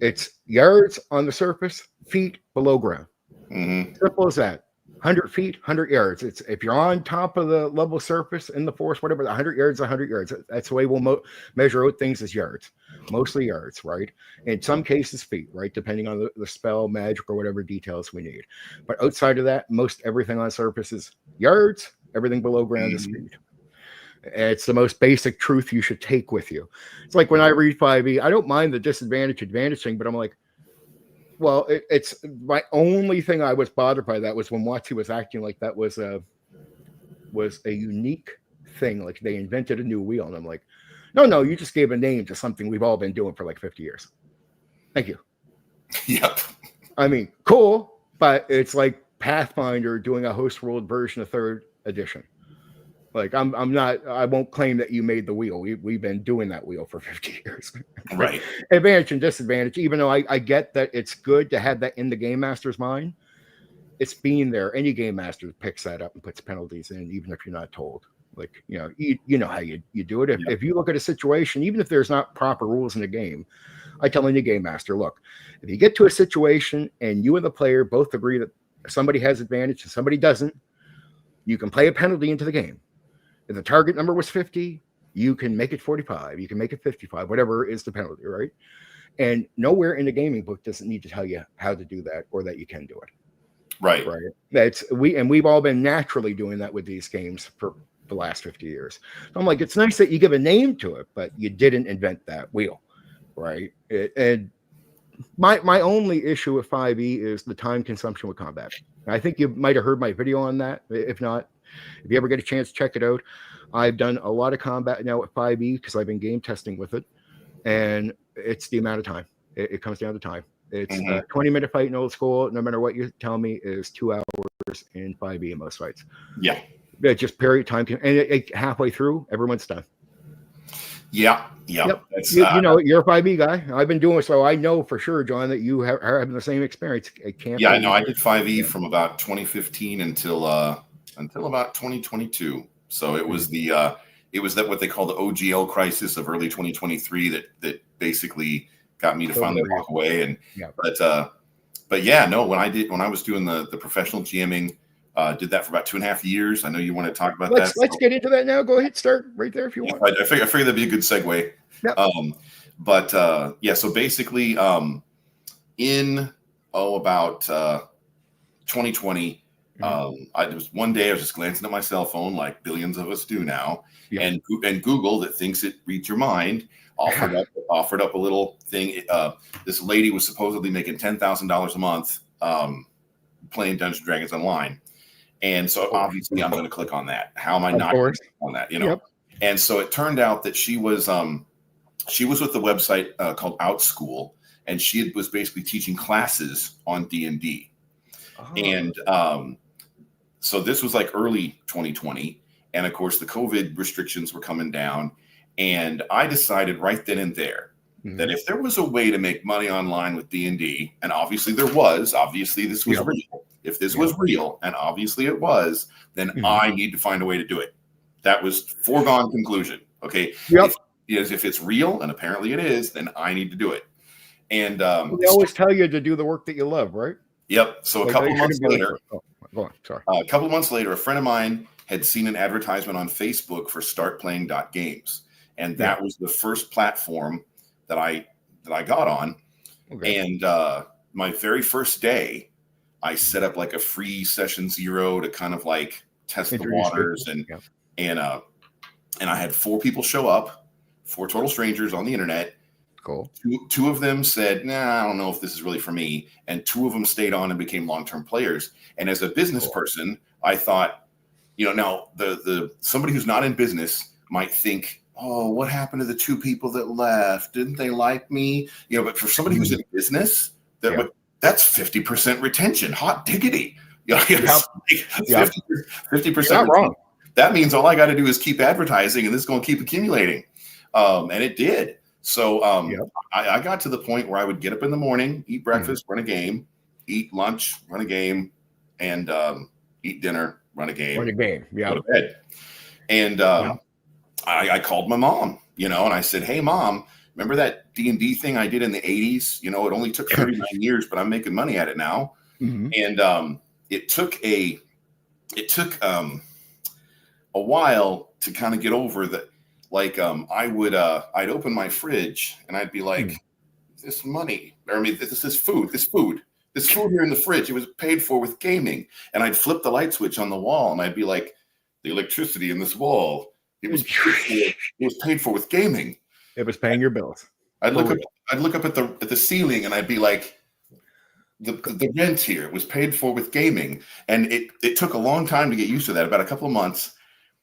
It's yards on the surface, feet below ground. Mm-hmm. Simple as that. 100 feet, 100 yards. It's if you're on top of the level surface in the forest, whatever, 100 yards, 100 yards. That's the way we'll measure out things as yards, mostly yards, right? In some cases, feet, right? Depending on the spell, magic, or whatever details we need. But outside of that, most everything on surface is yards. Everything below ground is feet. It's the most basic truth you should take with you. It's like when I read 5e, I don't mind the disadvantage advantage thing, but I'm like, well, it's my only thing I was bothered by that was when Watsi was acting like that was a unique thing, like they invented a new wheel, and I'm like, no, you just gave a name to something we've all been doing for like 50 years. Thank you. Yep. I mean, cool, but it's like Pathfinder doing a host world version of 3rd edition. Like I'm not, I won't claim that you made the wheel. We've been doing that wheel for 50 years. Right. Advantage and disadvantage, even though I get that it's good to have that in the game master's mind, it's being there. Any game master picks that up and puts penalties in, even if you're not told. Like, you know how you do it. If you look at a situation, even if there's not proper rules in the game, I tell any game master, look, if you get to a situation and you and the player both agree that somebody has advantage and somebody doesn't, you can play a penalty into the game. If the target number was 50, you can make it 45. You can make it 55, whatever is the penalty, right? And nowhere in the gaming book does it need to tell you how to do that or that you can do it. Right. We've all been naturally doing that with these games for the last 50 years. So I'm like, it's nice that you give a name to it, but you didn't invent that wheel, right? And my only issue with 5e is the time consumption with combat. I think you might have heard my video on that. If not, if you ever get a chance, check it out. I've done a lot of combat now with 5e because I've been game testing with it, and it's the amount of time. It comes down to time. It's a 20-minute fight in old school. No matter what you tell me, is 2 hours in 5e in most fights. Yeah. It's just period time, and halfway through, everyone's done. Yeah. Yep. You're a 5e guy. I've been doing it, so I know for sure, John, that you are having the same experience. It can't. Yeah, I know. I did 5e from about 2015 until about 2022. So it was that what they call the OGL crisis of early 2023 that basically got me to finally walk away. And but yeah, no, when I was doing the professional GMing, did that for about 2.5 years. I know you want to talk about that. Let's get into that now. Go ahead, start right there if you want. I figure that'd be a good segue. Yep. So basically, in about 2020, one day I was just glancing at my cell phone, like billions of us do now, and Google, that thinks it reads your mind, offered up a little thing. This lady was supposedly making $10,000 a month playing Dungeons and Dragons online. And so obviously I'm going to click on that. How am I not going to click on that? Yep. And so it turned out that she was with the website called OutSchool, and she was basically teaching classes on D&D. And so this was like early 2020. And of course the COVID restrictions were coming down. And I decided right then and there that if there was a way to make money online with D&D, and obviously this was real. If this was real, and obviously it was, then I need to find a way to do it. That was foregone conclusion. Okay. Yep. If it's real, and apparently it is, then I need to do it. And they always tell you to do the work that you love, right? Yep. So a couple of months later, a friend of mine had seen an advertisement on Facebook for startplaying.games. And that was the first platform that I got on. Okay. And my very first day, I set up like a free session 0 to kind of like test the waters, and I had 4 people show up, 4 total strangers on the internet. Cool. Two of them said, "Nah, I don't know if this is really for me," and 2 of them stayed on and became long-term players. And as a business person, I thought, now the somebody who's not in business might think, "Oh, what happened to the 2 people that left? Didn't they like me?" But for somebody who's in business, that's 50% retention. Hot diggity. 50%. Not wrong. That means all I got to do is keep advertising, and this is going to keep accumulating. And it did. So I got to the point where I would get up in the morning, eat breakfast, run a game, eat lunch, run a game, and eat dinner, run a game, go to bed. And I called my mom, and I said, "Hey, Mom, remember that D&D thing I did in the 80s? It only took 39 years, but I'm making money at it now." And it took a while to kind of get over that. Like, I'd open my fridge and I'd be like, this money, this is food, this food here in the fridge, it was paid for with gaming. And I'd flip the light switch on the wall and I'd be like, the electricity in this wall It was paid for with gaming. It was paying your bills. I'd look up at the ceiling and I'd be like, the rent here was paid for with gaming. And it took a long time to get used to that, about a couple of months,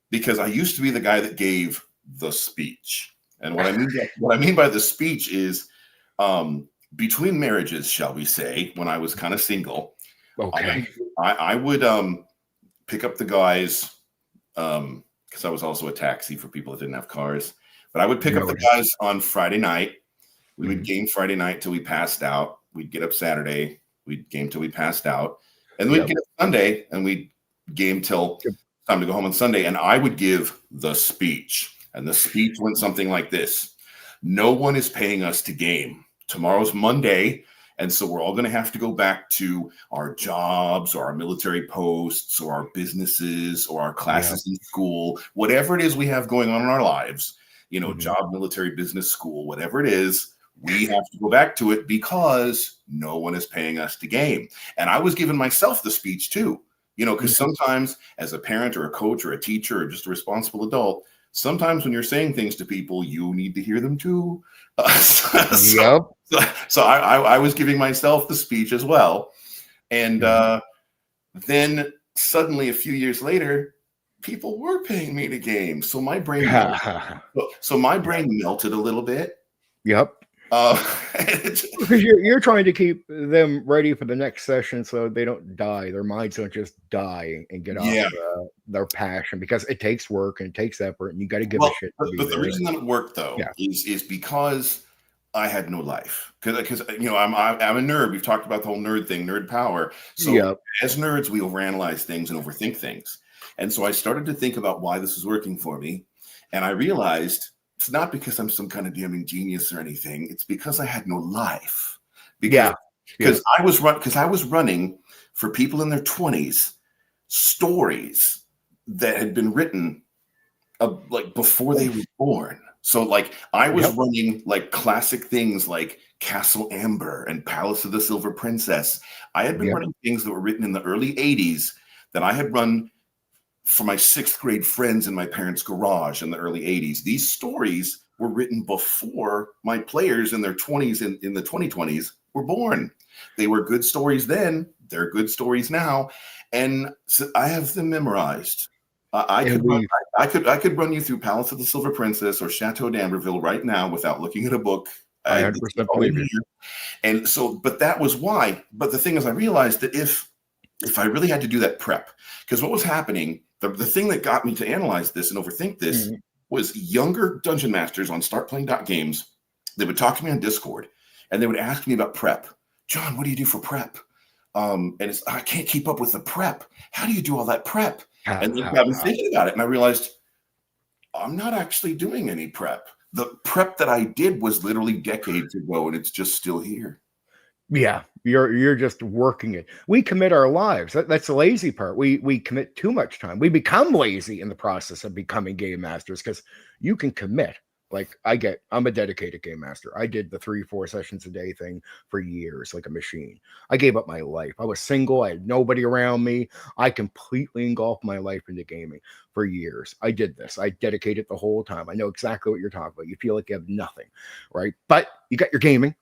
because I used to be the guy that gave the speech. And what I mean by the speech is, between marriages, shall we say, when I was kind of single, Okay. I would pick up the guys, because I was also a taxi for people that didn't have cars. But I would pick up the guys on Friday night. We would game Friday night till we passed out. We'd get up Saturday. We'd game till we passed out. And we'd get up Sunday and we'd game till time to go home on Sunday. And I would give the speech. And the speech went something like this: no one is paying us to game. Tomorrow's Monday. And so we're all going to have to go back to our jobs or our military posts or our businesses or our classes in school, whatever it is we have going on in our lives, job, military, business, school, whatever it is, we have to go back to it because no one is paying us to game. And I was giving myself the speech too, because sometimes as a parent or a coach or a teacher or just a responsible adult, sometimes when you're saying things to people, you need to hear them too. So I was giving myself the speech as well. And then suddenly a few years later, people were paying me to game. So my brain melted a little bit. Yep. Because you're trying to keep them ready for the next session so they don't die. Their minds don't just die and get off their passion, because it takes work and it takes effort and you got to give a shit. But the reason that it worked though is because I had no life. Because I'm a nerd. We've talked about the whole nerd thing, nerd power. So as nerds, we overanalyze things and overthink things. And so I started to think about why this was working for me. And I realized it's not because I'm some kind of damning genius or anything. It's because I had no life. Because I was running for people in their 20s stories that had been written like before they were born. So like I was running like classic things like Castle Amber and Palace of the Silver Princess. I had been running things that were written in the early 80s that I had run for my 6th grade friends in my parents' garage in the early 80s. These stories were written before my players in their 20s in the 2020s were born. They were good stories then. They're good stories now. And so I have them memorized. I could run you through Palace of the Silver Princess or Chateau d'Amberville right now without looking at a book. I 100% believe you. And so, but that was why. But the thing is, I realized that if I really had to do that prep, because what was happening, the thing that got me to analyze this and overthink this was younger dungeon masters on startplaying.games. They would talk to me on Discord and they would ask me about prep. John, what do you do for prep? And I can't keep up with the prep. How do you do all that prep? And then I was thinking about it and I realized I'm not actually doing any prep. The prep that I did was literally decades ago and it's just still here. Yeah, you're just working it. We commit our lives. That's the lazy part. We commit too much time. We become lazy in the process of becoming game masters because you can commit. Like I'm a dedicated game master. I did the 3-4 sessions a day thing for years, like a machine. I gave up my life. I was single. I had nobody around me. I completely engulfed my life into gaming for years. I did this. I dedicated the whole time. I know exactly what you're talking about. You feel like you have nothing, right? But you got your gaming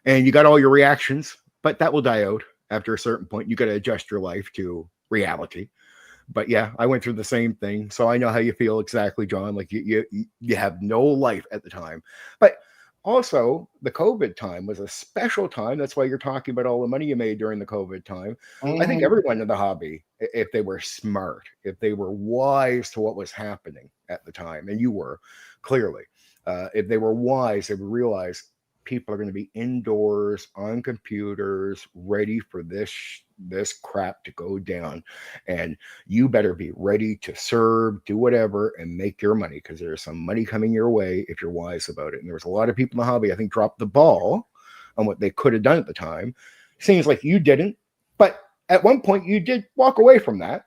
and you got all your reactions, but that will die out after a certain point. You got to adjust your life to reality. But yeah, I went through the same thing. So I know how you feel exactly, John. Like you have no life at the time. But also the COVID time was a special time. That's why you're talking about all the money you made during the COVID time. I think everyone in the hobby, if they were smart, if they were wise to what was happening at the time, and you were clearly, if they were wise, they would realize people are going to be indoors on computers ready for this crap to go down, and you better be ready to serve, do whatever, and make your money, because there's some money coming your way if you're wise about it. And there was a lot of people in the hobby, I think, dropped the ball on what they could have done at the time. Seems like you didn't, but at one point you did walk away from that.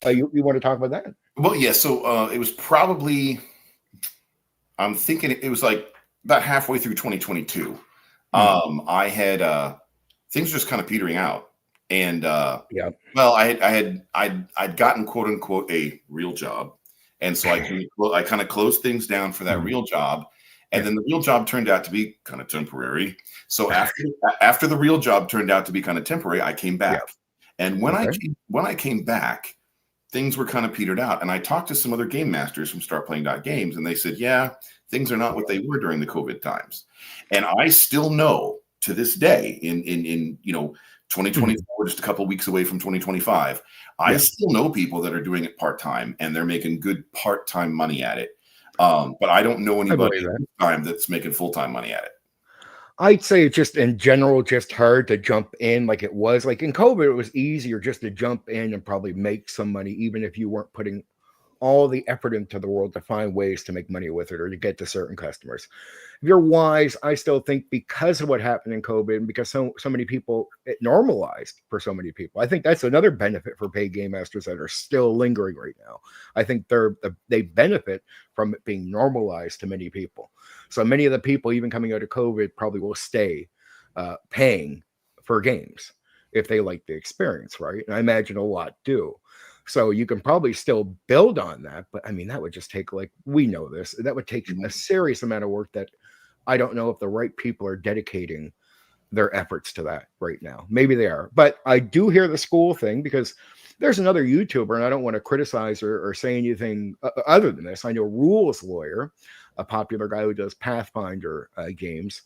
You want to talk about that? Well, yeah. So it was probably, I'm thinking it was like about halfway through 2022. I had things were just kind of petering out. And well, I'd gotten quote unquote a real job, And so I kind of closed things down for that real job. And then the real job turned out to be kind of temporary. So after the real job turned out to be kind of temporary, I came back. And when I came back, things were kind of petered out. And I talked to some other game masters from StartPlaying.games, and they said, yeah, things are not what they were during the COVID times. And I still know to this day in 2024, just a couple of weeks away from 2025, I still know people that are doing it part-time, and they're making good part-time money at it. But I don't know anybody full-time that's making full-time money at it. I'd say it's just in general, just hard to jump in like it was. Like in COVID, it was easier just to jump in and probably make some money, even if you weren't putting all the effort into the world to find ways to make money with it or to get to certain customers. If you're wise, I still think because of what happened in COVID and because so many people, it normalized for so many people. I think that's another benefit for paid game masters that are still lingering right now. I think they benefit from it being normalized to many people. So many of the people, even coming out of COVID, probably will stay paying for games if they like the experience, right? And I imagine a lot do. So you can probably still build on that, but I mean, that would just take, like, we know this, that would take a serious amount of work that I don't know if the right people are dedicating their efforts to that right now. Maybe they are, but I do hear the school thing because there's another YouTuber, and I don't want to criticize or say anything other than this. I know Rules Lawyer, a popular guy who does Pathfinder games.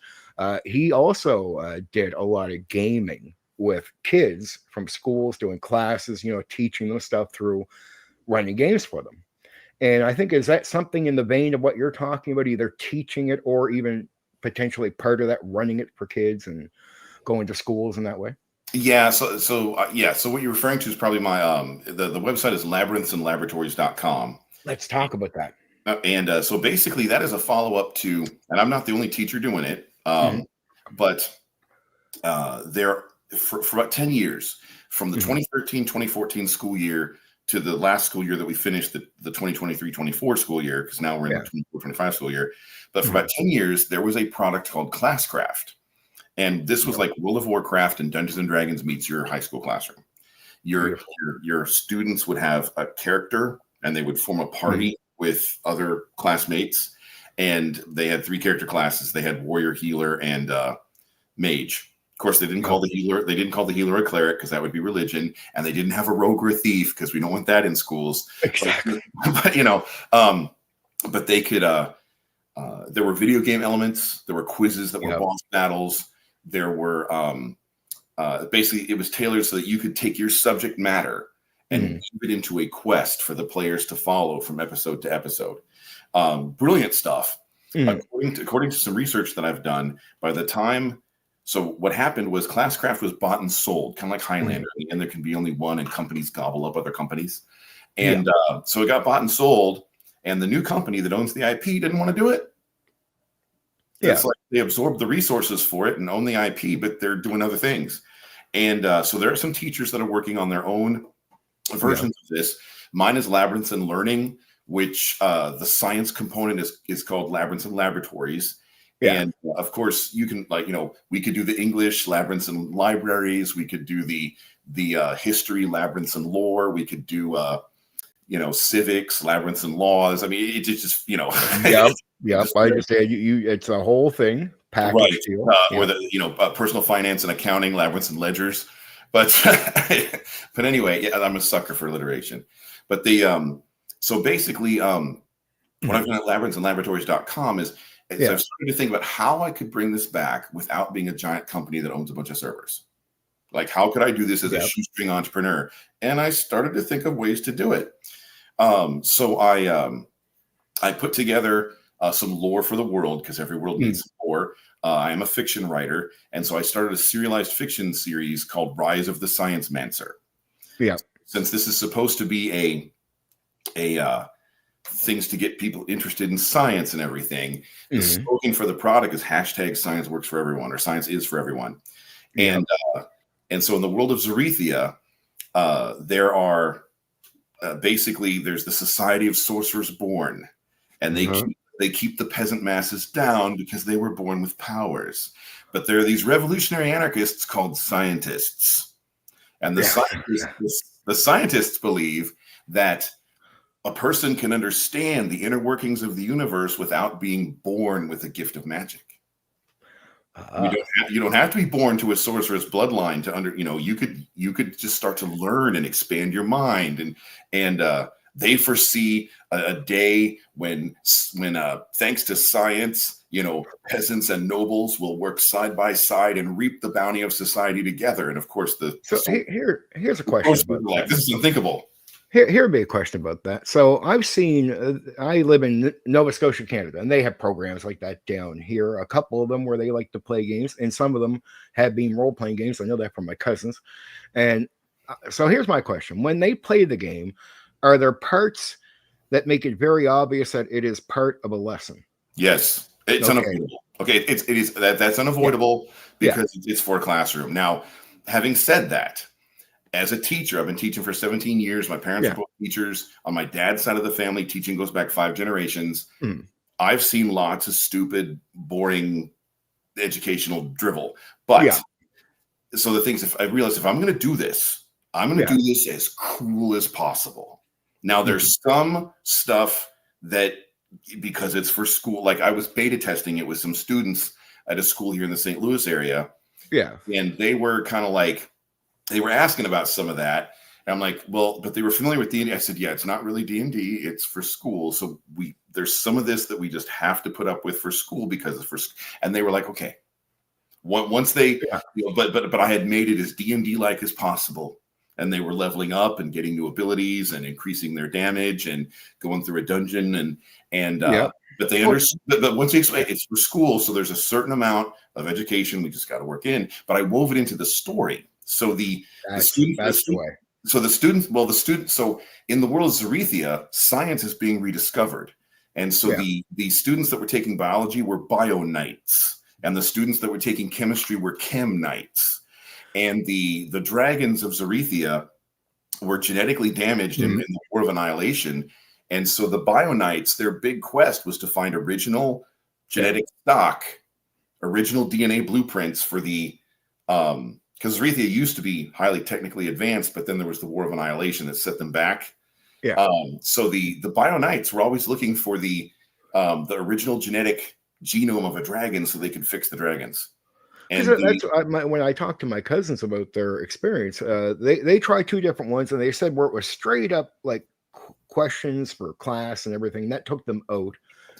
He also did a lot of gaming with kids from schools, doing classes, teaching them stuff through running games for them. And I think, is that something in the vein of what you're talking about, either teaching it or even potentially part of that, running it for kids and going to schools in that way? Yeah. So what you're referring to is probably my, the website is labyrinthsandlaboratories.com. Let's talk about that. And so basically that is a follow-up to, and I'm not the only teacher doing it, but there, for about 10 years, from the 2013-2014 school year to the last school year that we finished, the 2023-24 school year, because now we're in the 24-25 school year. But for about 10 years, there was a product called Classcraft. And this was like World of Warcraft and Dungeons and Dragons meets your high school classroom. Your students would have a character, and they would form a party with other classmates. And they had 3 character classes. They had warrior, healer, and mage. Of course, they didn't call the healer a cleric because that would be religion, and they didn't have a rogue or a thief because we don't want that in schools. Exactly. But they could. There were video game elements. There were quizzes that were boss battles. There were basically, it was tailored so that you could take your subject matter and keep it into a quest for the players to follow from episode to episode. Brilliant stuff. According to some research that I've done, by the time. So what happened was Classcraft was bought and sold, kind of like Highlander, and there can be only one, and companies gobble up other companies. And so it got bought and sold, and the new company that owns the IP didn't want to do it. It's like they absorbed the resources for it and own the IP, but they're doing other things. And so there are some teachers that are working on their own versions of this. Mine is Labyrinths and Learning, which the science component is called Labyrinths and Laboratories. And of course, you can, we could do the English Labyrinths and Libraries. We could do the history Labyrinths and Lore. We could do, civics, Labyrinths and Laws. I mean, it's just, I understand you. It's a whole thing package deal. Or personal finance and accounting, Labyrinths and Ledgers. But anyway, I'm a sucker for alliteration. But so basically, what I've done at labyrinthsandlaboratories.com is. So I've started to think about how I could bring this back without being a giant company that owns a bunch of servers. Like, how could I do this as a shoestring entrepreneur? And I started to think of ways to do it. So I put together some lore for the world, because every world needs lore. I am a fiction writer, and so I started a serialized fiction series called Rise of the Science Mancer. Yeah. Since this is supposed to be a things to get people interested in science and everything. The slogan for the product is #Science Works for Everyone, or Science is for Everyone. And so in the world of Zarethia, there are basically there's the Society of Sorcerers Born, and they keep the peasant masses down because they were born with powers. But there are these revolutionary anarchists called scientists, and the scientists believe that a person can understand the inner workings of the universe without being born with a gift of magic. You don't have to be born to a sorceress bloodline to you could just start to learn and expand your mind, and they foresee a day when thanks to science, peasants and nobles will work side by side and reap the bounty of society together. And of course, here's a question about that. This is unthinkable. Here'd be a question about that. So I've seen, I live in Nova Scotia, Canada, and they have programs like that down here. A couple of them where they like to play games, and some of them have been role playing games. I know that from my cousins. And so here's my question: when they play the game, are there parts that make it very obvious that it is part of a lesson? Yes, it's unavoidable. Okay, that's unavoidable because it's for a classroom. Now, having said that, as a teacher, I've been teaching for 17 years. My parents are both teachers. On my dad's side of the family, teaching goes back 5 generations. I've seen lots of stupid, boring educational drivel. But so the things, if I realize if I'm going to do this, I'm going to do this as cool as possible. Now, there's some stuff that, because it's for school, like I was beta testing it with some students at a school here in the St. Louis area. Yeah. And they were kind of like, they were asking about some of that. And I'm like, well, but they were familiar with D&D. I said, yeah, it's not really D&D. It's for school. So there's some of this that we just have to put up with for school because it's for, and they were like, okay. Once they, but I had made it as D&D like as possible. And they were leveling up and getting new abilities and increasing their damage and going through a dungeon but they understood. But once you explain, it's for school, so there's a certain amount of education we just got to work in. But I wove it into the story. So the students, so in the world of Zarethia, science is being rediscovered. And so the students that were taking biology were bio knights, and the students that were taking chemistry were chem knights. And the dragons of Zarethia were genetically damaged in the War of Annihilation. And so the bio knights, their big quest was to find original genetic stock, original DNA blueprints for the because Zarethia used to be highly technically advanced, but then there was the War of Annihilation that set them back. So the Bio Knights were always looking for the original genetic genome of a dragon so they could fix the dragons. And when I talked to my cousins about their experience, they tried 2 different ones, and they said where it was straight up like questions for class and everything that took them out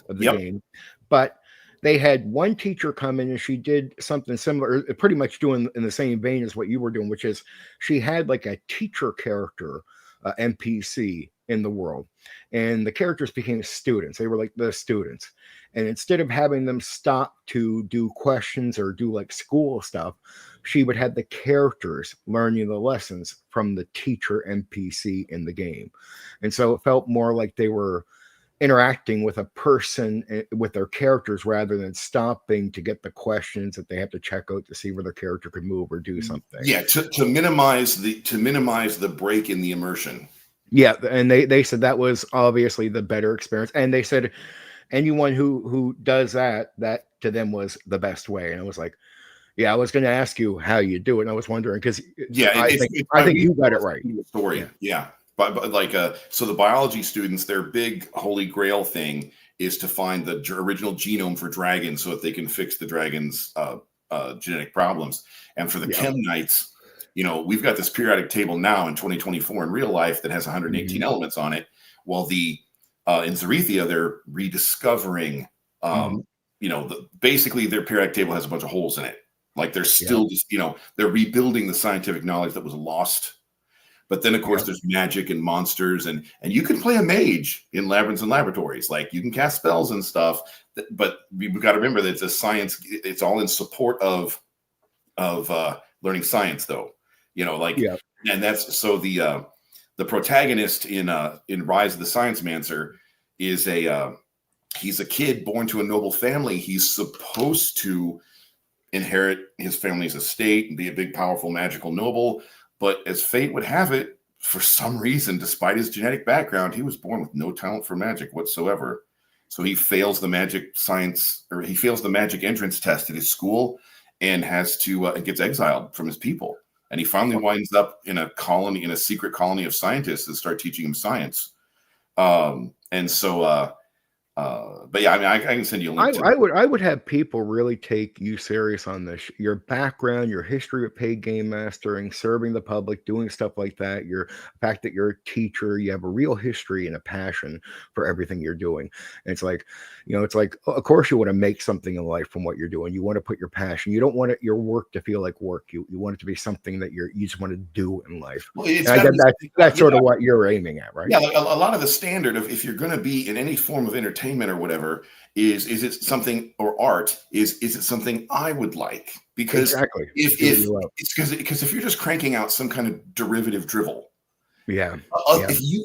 of the game, but they had one teacher come in and she did something similar, pretty much doing in the same vein as what you were doing, which is she had like a teacher character, NPC in the world. And the characters became students. They were like the students. And instead of having them stop to do questions or do like school stuff, she would have the characters learning the lessons from the teacher NPC in the game. And so it felt more like they were interacting with a person with their characters rather than stopping to get the questions that they have to check out to see where their character could move or do something. To minimize the break in the immersion. And they said that was obviously the better experience. And they said anyone who does that to them was the best way. And I was like, I was going to ask you how you do it. And I was wondering because I think you got it right. Story. But like, so the biology students, their big holy grail thing is to find the original genome for dragons so that they can fix the dragons' genetic problems. And for the Chem Knights, we've got this periodic table now in 2024 in real life that has 118 elements on it. While in Zarethia, they're rediscovering, basically their periodic table has a bunch of holes in it. Like they're still just, they're rebuilding the scientific knowledge that was lost. But then, of course, there's magic and monsters, and you can play a mage in labyrinths and laboratories. Like you can cast spells and stuff. But we've got to remember that it's a science. It's all in support of learning science, though. And that's so the protagonist in Rise of the Science Mancer is he's a kid born to a noble family. He's supposed to inherit his family's estate and be a big, powerful, magical noble. But as fate would have it, for some reason, despite his genetic background, he was born with no talent for magic whatsoever. So he fails the magic entrance test at his school and has to gets exiled from his people. And he finally winds up in a secret colony of scientists that start teaching him science. And so, but yeah, I mean, I can send you a link to. I would have people really take you serious on this. Your background, your history with paid game mastering, serving the public, doing stuff like that. Your fact that you're a teacher, you have a real history and a passion for everything you're doing. And it's like, it's like, of course you want to make something in life from what you're doing. You want to put your passion. You don't want your work to feel like work. You want it to be something that you just want to do in life. Well, it's And I guess that's sort of what you're aiming at, right? Yeah, like a lot of the standard of if you're going to be in any form of entertainment or whatever is it something, or art is it something I would like? Because exactly. if it's because if you're just cranking out some kind of derivative drivel, if you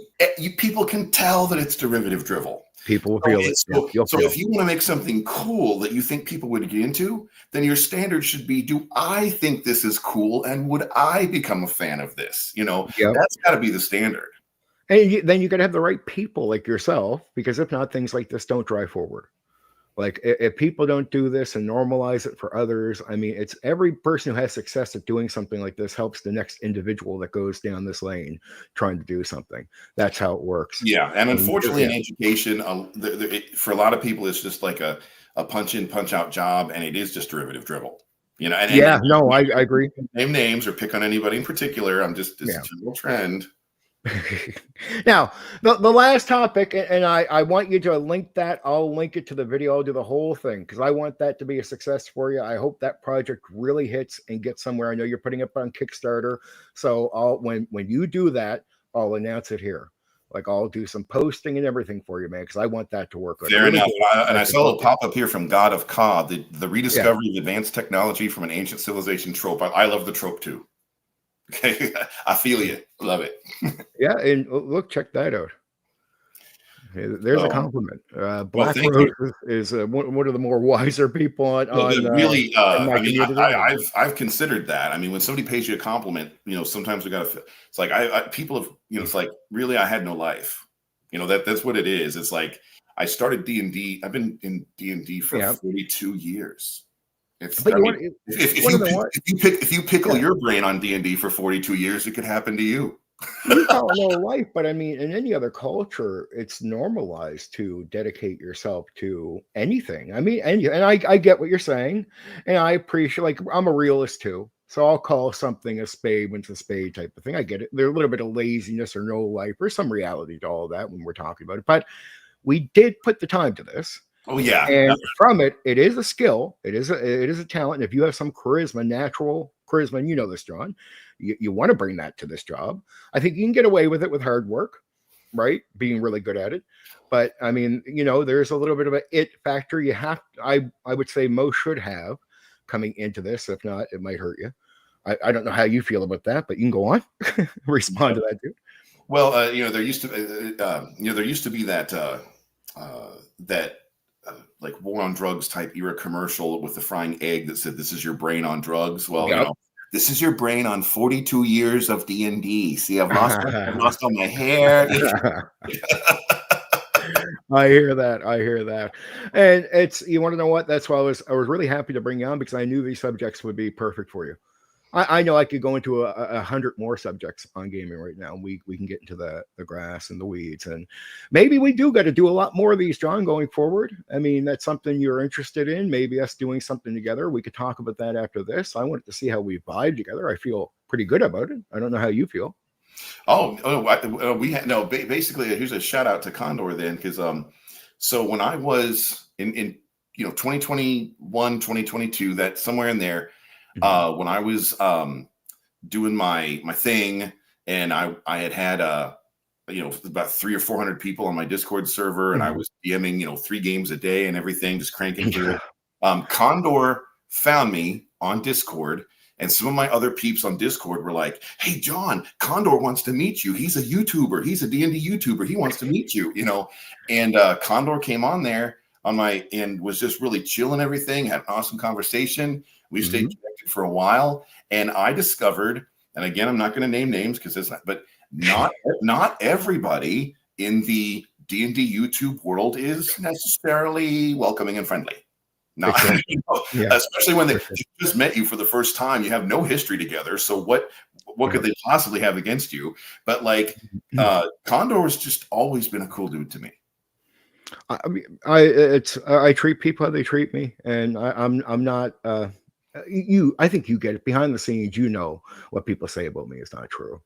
people can tell that it's derivative drivel. People will feel it. So if you want to make something cool that you think people would get into, then your standard should be, do I think this is cool? And would I become a fan of this? That's got to be the standard. And then you got to have the right people like yourself, because if not, things like this don't drive forward. Like if people don't do this and normalize it for others, I mean, it's every person who has success at doing something like this helps the next individual that goes down this lane trying to do something. That's how it works. Yeah, and unfortunately, in education, for a lot of people, it's just like a punch in, punch out job, and it is just derivative drivel. And I agree. Name names or pick on anybody in particular. I'm just this general trend. Now, the last topic, and I want you to link that. I'll link it to the video. I'll do the whole thing because I want that to be a success for you. I hope that project really hits and gets somewhere. I know you're putting it on Kickstarter, so when you do that, I'll announce it here. Like I'll do some posting and everything for you, man, because I want that to work. Fair enough. And I saw a pop up here from God of Ka, the rediscovery of advanced technology from an ancient civilization trope. I love the trope too. Okay, I feel you. Love it. Yeah, and look, check that out. There's a compliment. Black Rose is one of the more wiser people on really. I mean, I've considered that. I mean, when somebody pays you a compliment, sometimes we got to. It's like people have. It's like really, I had no life. That's what it is. It's like I started D&D. I've been in D&D for 42 years. If you pickle your brain on D&D for 42 years, it could happen to you. You call it no life, but I mean, in any other culture, it's normalized to dedicate yourself to anything. I mean, and I get what you're saying, and I appreciate. Like, I'm a realist too, so I'll call something a spade when it's a spade type of thing. I get it. There's a little bit of laziness or no life or some reality to all of that when we're talking about it, but we did put the time to this. Oh yeah, and from it is a skill. It is a talent. And if you have some charisma, natural charisma, and you know this, John, you want to bring that to this job. I think you can get away with it with hard work, right? Being really good at it. But I mean, there's a little bit of an it factor. You have, I would say most should have coming into this. If not, it might hurt you. I don't know how you feel about that, but you can go on, respond to that, dude. Well, there used to be that like war on drugs type era commercial with the frying egg that said, "This is your brain on drugs." Well, this is your brain on 42 years of D&D. See, I've lost all my hair. I hear that. And you want to know what? That's why I was really happy to bring you on, because I knew these subjects would be perfect for you. I know I could go into 100 more subjects on gaming right now. We can get into the grass and the weeds, and maybe we do got to do a lot more of these, John, going forward. I mean, that's something you're interested in. Maybe us doing something together. We could talk about that after this. I wanted to see how we vibe together. I feel pretty good about it. I don't know how you feel. Basically, here's a shout out to Condor then, because so when I was in 2021, 2022, that somewhere in there. When I was doing my thing, and I had about 300 or 400 people on my Discord server, and I was DMing 3 games a day and everything, just cranking through it. Condor found me on Discord, and some of my other peeps on Discord were like, "Hey, John, Condor wants to meet you. He's a YouTuber. He's a D&D YouTuber. He wants to meet you." And Condor came on there and was just really chilling everything, had an awesome conversation. We stayed connected for a while, and I discovered, and again, I'm not going to name names because it's not everybody in the D&D YouTube world is necessarily welcoming and friendly. No, especially when they just met you for the first time. You have no history together. So what what could they possibly have against you? But like, Condor has just always been a cool dude to me. I mean, I treat people how they treat me, and I'm not. I think you get it behind the scenes. You know what people say about me is not true.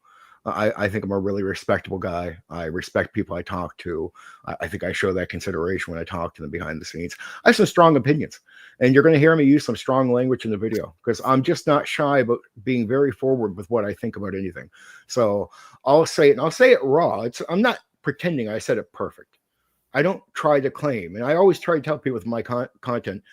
I think I'm a really respectable guy. I respect people I talk to. I think I show that consideration when I talk to them behind the scenes. I have some strong opinions, and you're going to hear me use some strong language in the video because I'm just not shy about being very forward with what I think about anything. So I'll say it, and I'll say it raw. I'm not pretending I said it perfect. I don't try to claim, and I always try to tell people with my content,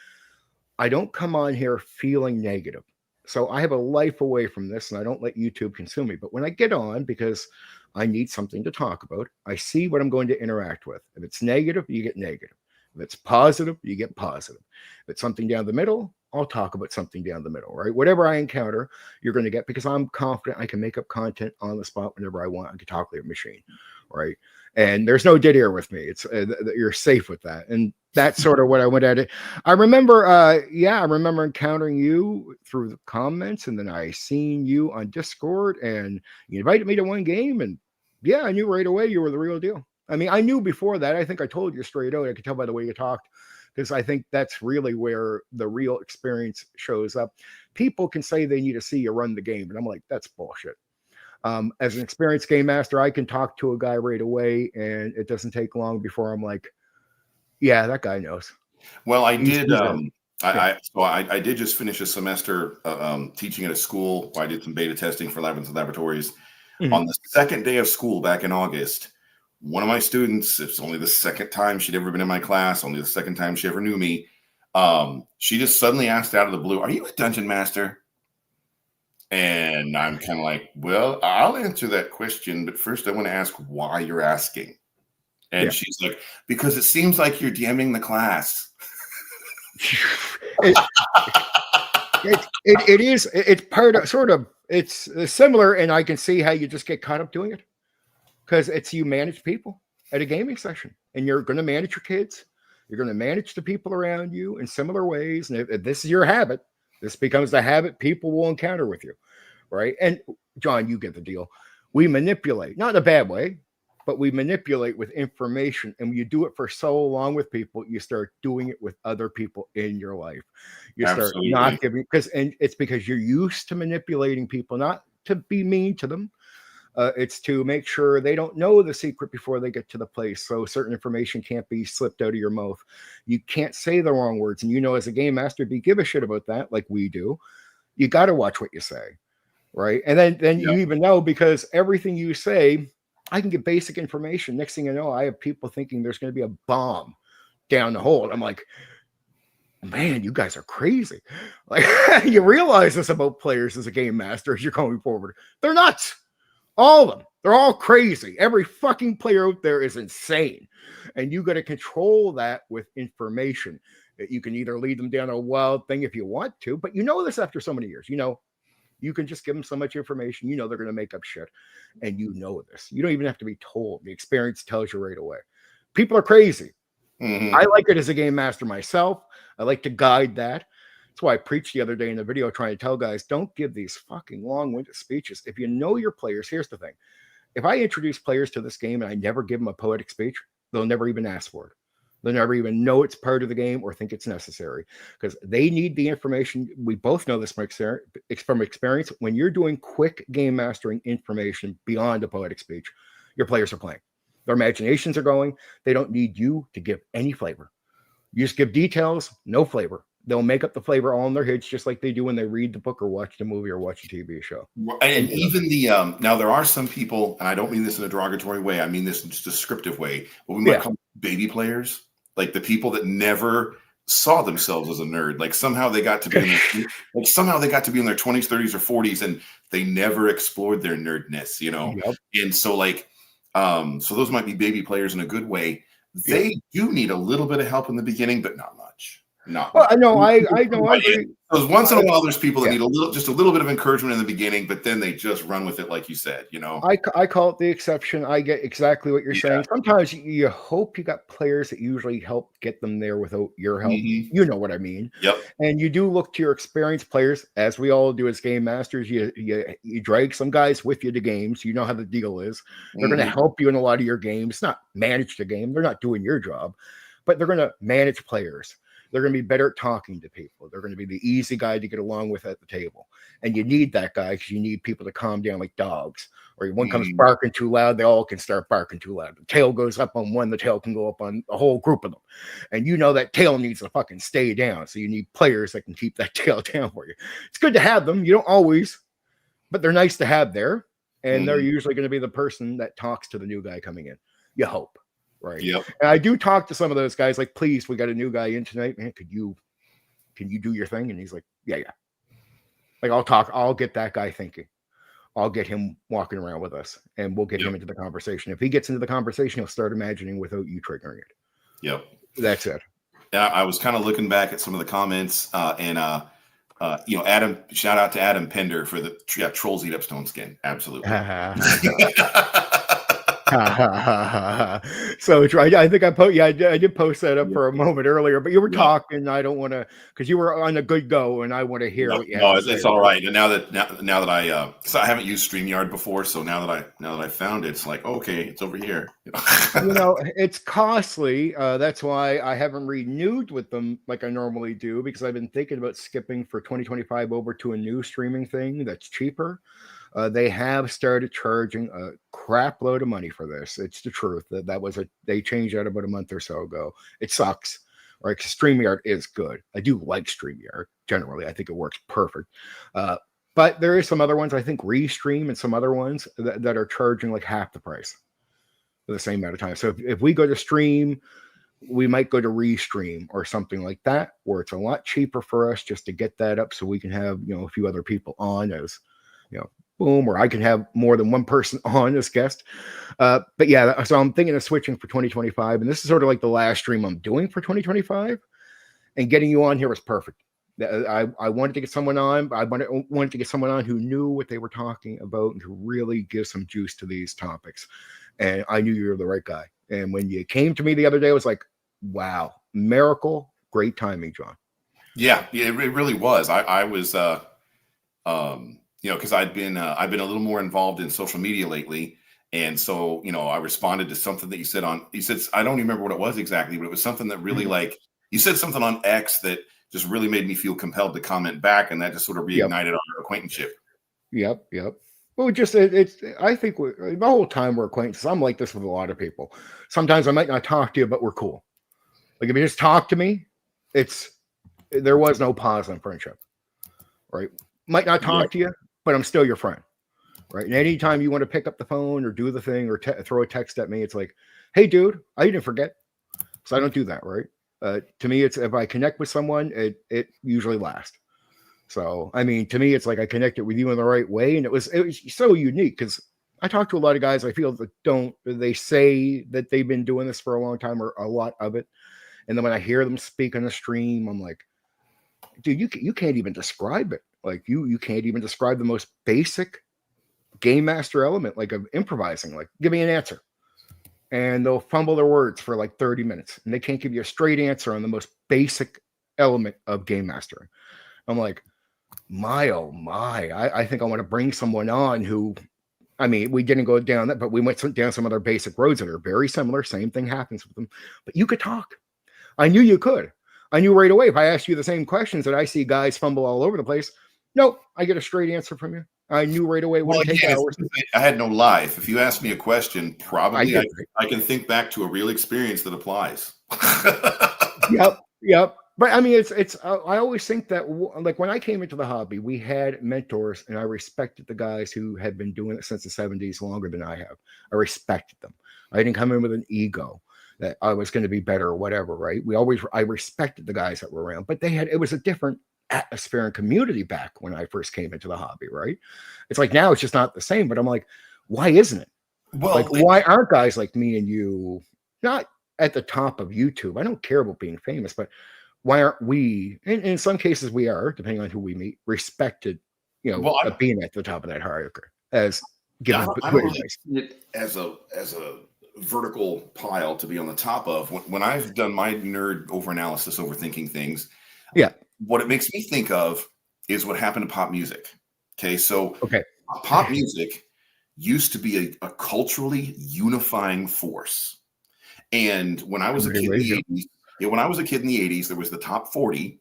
I don't come on here feeling negative. So I have a life away from this, and I don't let YouTube consume me. But when I get on, because I need something to talk about, I see what I'm going to interact with. If it's negative, you get negative. If it's positive, you get positive. If it's something down the middle, I'll talk about something down the middle, right? Whatever I encounter, you're going to get, because I'm confident I can make up content on the spot whenever I want. I can talk like a machine, right? And there's no dead air with me. It's you're safe with that. And that's sort of what I went at it. I remember, I remember encountering you through the comments, and then I seen you on Discord, and you invited me to one game, and yeah, I knew right away you were the real deal. I mean, I knew before that. I think I told you straight out. I could tell by the way you talked, because I think that's really where the real experience shows up. People can say they need to see you run the game, and I'm like, that's bullshit. As an experienced game master, I can talk to a guy right away, and it doesn't take long before I'm like, yeah, that guy knows. Well, I did. I did just finish a semester teaching at a school. I did some beta testing for laboratories. Mm-hmm. On the second day of school back in August, one of my students, it's only the second time she'd ever been in my class, only the second time she ever knew me. She just suddenly asked out of the blue, "Are you a dungeon master?" And I'm kind of like, well, I'll answer that question, but first I want to ask why you're asking. And she's like, because it seems like you're DMing the class. It is. It's part of sort of. It's similar, and I can see how you just get caught up doing it because it's you manage people at a gaming session, and you're going to manage your kids. You're going to manage the people around you in similar ways, and if this is your habit, this becomes the habit people will encounter with you, right? And John, you get the deal. We manipulate, not in a bad way, but we manipulate with information. And when you do it for so long with people, you start doing it with other people in your life. You start not giving, and it's because you're used to manipulating people, not to be mean to them. It's to make sure they don't know the secret before they get to the place. So certain information can't be slipped out of your mouth. You can't say the wrong words. And as a game master, if you give a shit about that, like we do, you got to watch what you say, right? And then you even know, because everything you say, I can get basic information. Next thing you know, I have people thinking there's going to be a bomb down the hole. I'm like, man, you guys are crazy. Like, you realize this about players as a game master as you're going forward. They're nuts. All of them. They're all crazy. Every fucking player out there is insane. And you got to control that with information. You can either lead them down a wild thing if you want to, but this after so many years. You can just give them so much information. They're going to make up shit. And this. You don't even have to be told. The experience tells you right away. People are crazy. Mm-hmm. I like it as a game master myself. I like to guide that. That's why I preached the other day in the video trying to tell guys, don't give these fucking long-winded speeches. If you know your players, here's the thing. If I introduce players to this game and I never give them a poetic speech, they'll never even ask for it. They'll never even know it's part of the game or think it's necessary, because they need the information. We both know this from experience. When you're doing quick game mastering information beyond a poetic speech, your players are playing. Their imaginations are going. They don't need you to give any flavor. You just give details, no flavor. They'll make up the flavor all in their heads, just like they do when they read the book or watch the movie or watch a TV show. And even the now there are some people, and I don't mean this in a derogatory way, I mean this in just a descriptive way, what we might call baby players, like the people that never saw themselves as a nerd. Like somehow they got to be in their, in their 20s, 30s, or 40s, and they never explored their nerdness, Yep. And so so those might be baby players in a good way. They do need a little bit of help in the beginning, but not much. not Well, much. I know, I agree. Because once in a while, there's people that Yeah. need just a little bit of encouragement in the beginning, but then they just run with it, like you said. I call it the exception. I get exactly what you're Yeah. saying. Sometimes you hope you got players that usually help get them there without your help. Mhm. You know what I mean? Yep. And you do look to your experienced players, as we all do as game masters. You drag some guys with you to games. You know how the deal is. They're going to Mhm. help you in a lot of your games, not manage the game. They're not doing your job, but they're going to manage players. They're going to be better at talking to people. They're going to be the easy guy to get along with at the table. And you need that guy because you need people to calm down like dogs. Or one comes Mhm. barking too loud, they all can start barking too loud. The tail goes up on one, the tail can go up on a whole group of them. And you know that tail needs to fucking stay down. So you need players that can keep that tail down for you. It's good to have them. You don't always, but they're nice to have there. And they're Mhm. usually going to be the person that talks to the new guy coming in. You hope. Right. Yep. And I do talk to some of those guys like, please, we got a new guy in tonight, man. Can you do your thing? And he's like, yeah. Like I'll get that guy thinking. I'll get him walking around with us and we'll get him into the conversation. If he gets into the conversation, he'll start imagining without you triggering it. Yep. That's it. I was kind of looking back at some of the comments and Adam, shout out to Adam Pender for the trolls eat up stone skin. Absolutely. So I think I did post that up for a moment earlier, but you were talking. I don't want to, because you were on a good go, and I want to hear what you have to say. It's all right. And now that I haven't used StreamYard before, so now that I found it, it's like, okay, it's over here. It's costly. That's why I haven't renewed with them like I normally do, because I've been thinking about skipping for 2025 over to a new streaming thing that's cheaper. They have started charging a crap load of money for this. It's the truth. They changed that about a month or so ago. It sucks, right? Because StreamYard is good. I do like StreamYard generally. I think it works perfect. But there is some other ones, I think Restream and some other ones that are charging like half the price for the same amount of time. So if we go to stream, we might go to Restream or something like that, where it's a lot cheaper for us just to get that up so we can have, a few other people on as, boom, or I can have more than one person on as guest. But yeah, so I'm thinking of switching for 2025. And this is sort of like the last stream I'm doing for 2025. And getting you on here was perfect. I wanted to get someone on. I wanted to get someone on who knew what they were talking about and to really give some juice to these topics. And I knew you were the right guy. And when you came to me the other day, I was like, wow, miracle, great timing, John. Yeah, it really was. I was because I've been a little more involved in social media lately. And so, I responded to something that you said I don't remember what it was exactly, but it was something that really you said something on X that just really made me feel compelled to comment back. And that just sort of reignited our acquaintanceship. Yep. Well, I think the whole time we're acquaintances, I'm like this with a lot of people. Sometimes I might not talk to you, but we're cool. Like if you just talk to me, there was no pause on friendship, right? Might not talk to you, but I'm still your friend, right? And anytime you want to pick up the phone or do the thing or throw a text at me, it's like, hey, dude, I didn't forget. So I don't do that, right? To me, it's if I connect with someone, it usually lasts. So, I mean, to me, it's like I connected with you in the right way. And it was so unique because I talk to a lot of guys I feel that they say that they've been doing this for a long time or a lot of it. And then when I hear them speak on the stream, I'm like, dude, you can't even describe it. Like you can't even describe the most basic game master element, like of improvising. Like, give me an answer. And they'll fumble their words for like 30 minutes and they can't give you a straight answer on the most basic element of game mastering. I'm like, oh my, I think I want to bring someone on who, I mean, we didn't go down that, but we went down some other basic roads that are very similar. Same thing happens with them, but you could talk. I knew you could. I knew right away if I asked you the same questions that I see guys fumble all over the place. Nope, I get a straight answer from you. I knew right away what it takes hours. I had no life. If you ask me a question, probably I can think back to a real experience that applies. Yep. But I mean, it's. I always think that like when I came into the hobby, we had mentors, and I respected the guys who had been doing it since the 70s longer than I have. I respected them. I didn't come in with an ego that I was going to be better or whatever. Right? I respected the guys that were around, but it was a different atmosphere and community back when I first came into the hobby. Right? It's like now it's just not the same. But I'm like, why isn't it? Well, like why aren't guys like me and you not at the top of YouTube? I don't care about being famous, but why aren't we, in some cases we are, depending on who we meet, respected, Well, being at the top of that hierarchy as yeah, given I good don't really advice. see it as a vertical pile to be on the top of. When I've done my nerd overanalysis, overthinking things, Yeah. what it makes me think of is what happened to pop music. Okay, so Okay. pop music used to be a culturally unifying force. And when I was a kid in the 80s, yeah, when I was a kid in the 80s, there was the top 40,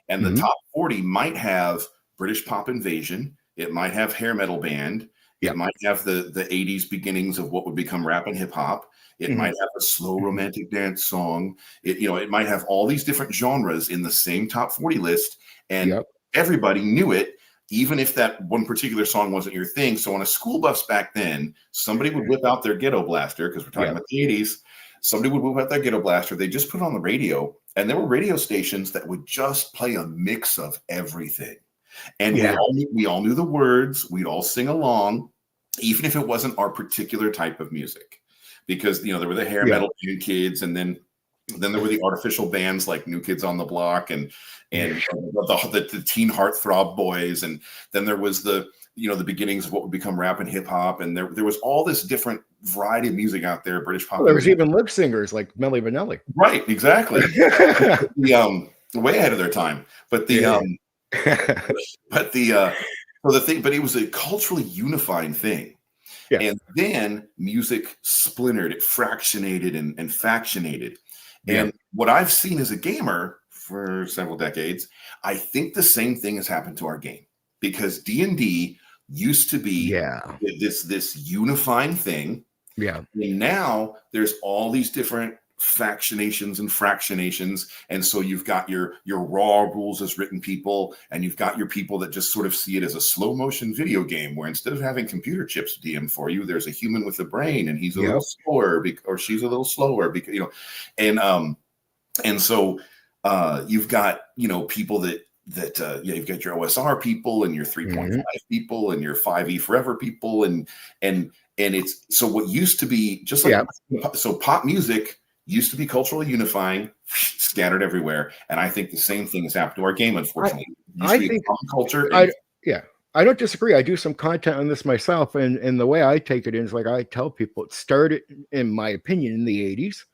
and the Mhm. top 40 might have British Pop Invasion, it might have hair metal band, it Yep. might have the 80s beginnings of what would become rap and hip hop, it might have a slow romantic dance song, it might have all these different genres in the same top 40 list, and Yep. everybody knew it, even if that one particular song wasn't your thing. So on a school bus back then, somebody would whip out their ghetto blaster, because we're talking Yep. about the 80s. Somebody would whip out their ghetto blaster. They just put it on the radio, and there were radio stations that would just play a mix of everything. And Yeah. we all knew the words. We'd all sing along, even if it wasn't our particular type of music, because there were the hair Yeah. metal kids, and then there were the artificial bands like New Kids on the Block and the teen heartthrob boys, and then there was the beginnings of what would become rap and hip hop, and there was all this different variety of music out there. British pop. Well, there was even lip singers like Melly Vanilli. Right, exactly. Way ahead of their time, but but it was a culturally unifying thing. Yeah. And then music splintered, it fractionated and factionated. Yeah. And what I've seen as a gamer for several decades, I think the same thing has happened to our game, because D&D used to be this unifying thing. Yeah. And now there's all these different factionations and fractionations, and so you've got your raw rules as written people, and you've got your people that just sort of see it as a slow motion video game, where instead of having computer chips DM for you, there's a human with a brain, and he's a little slower or she's a little slower, because and so you've got people that you've got your OSR people and your 3.5 people and your 5e forever people, and it's so what used to be just like so pop music used to be culturally unifying, scattered everywhere, and I think the same thing has happened to our game, unfortunately. I think culture. I don't disagree. I do some content on this myself, and the way I take it is, like I tell people, it started, in my opinion, in the 80s,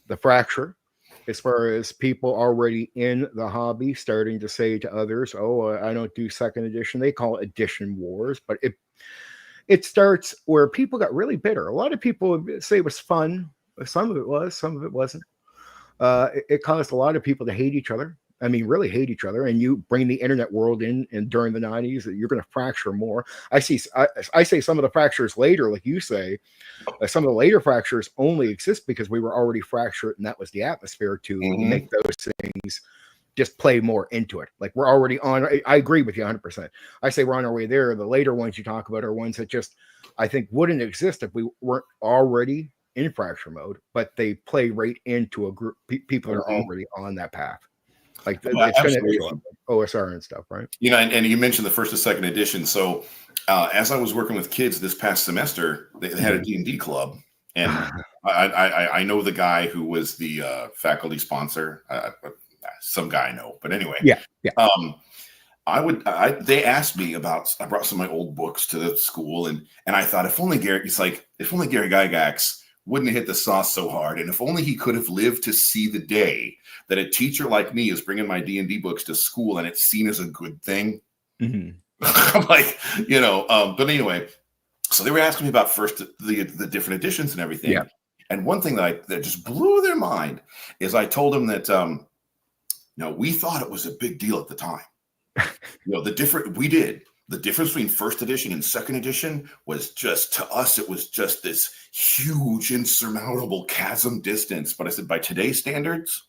the fracture, as far as people already in the hobby starting to say to others, oh, I don't do second edition. They call it edition wars, but it starts where people got really bitter. A lot of people say it was fun. Some of it was, some of it wasn't. It caused a lot of people to hate each other. I mean, really hate each other. And you bring the internet world in, and during the 90s, you're going to fracture more. I say some of the fractures later, like you say, some of the later fractures only exist because we were already fractured, and that was the atmosphere to make those things just play more into it. Like we're already on. I agree with you 100%. I say we're on our way there. The later ones you talk about are ones that just, I think, wouldn't exist if we weren't already in fracture mode, but they play right into a group people that are already on that path. Like it's going to OSR and stuff, right? And you mentioned the first and second edition. So as I was working with kids this past semester, they had a D&D club, and I know the guy who was the faculty sponsor. Some guy I know, but anyway, they asked me about. I brought some of my old books to the school, and I thought, if only Gary Gygax wouldn't have hit the sauce so hard, and if only he could have lived to see the day that a teacher like me is bringing my D&D books to school, and it's seen as a good thing. I'm like, but anyway, so they were asking me about first the different editions and everything. Yeah. And one thing that just blew their mind is I told them that we thought it was a big deal at the time. The difference between first edition and second edition was just, to us, it was just this huge insurmountable chasm distance. But I said, by today's standards,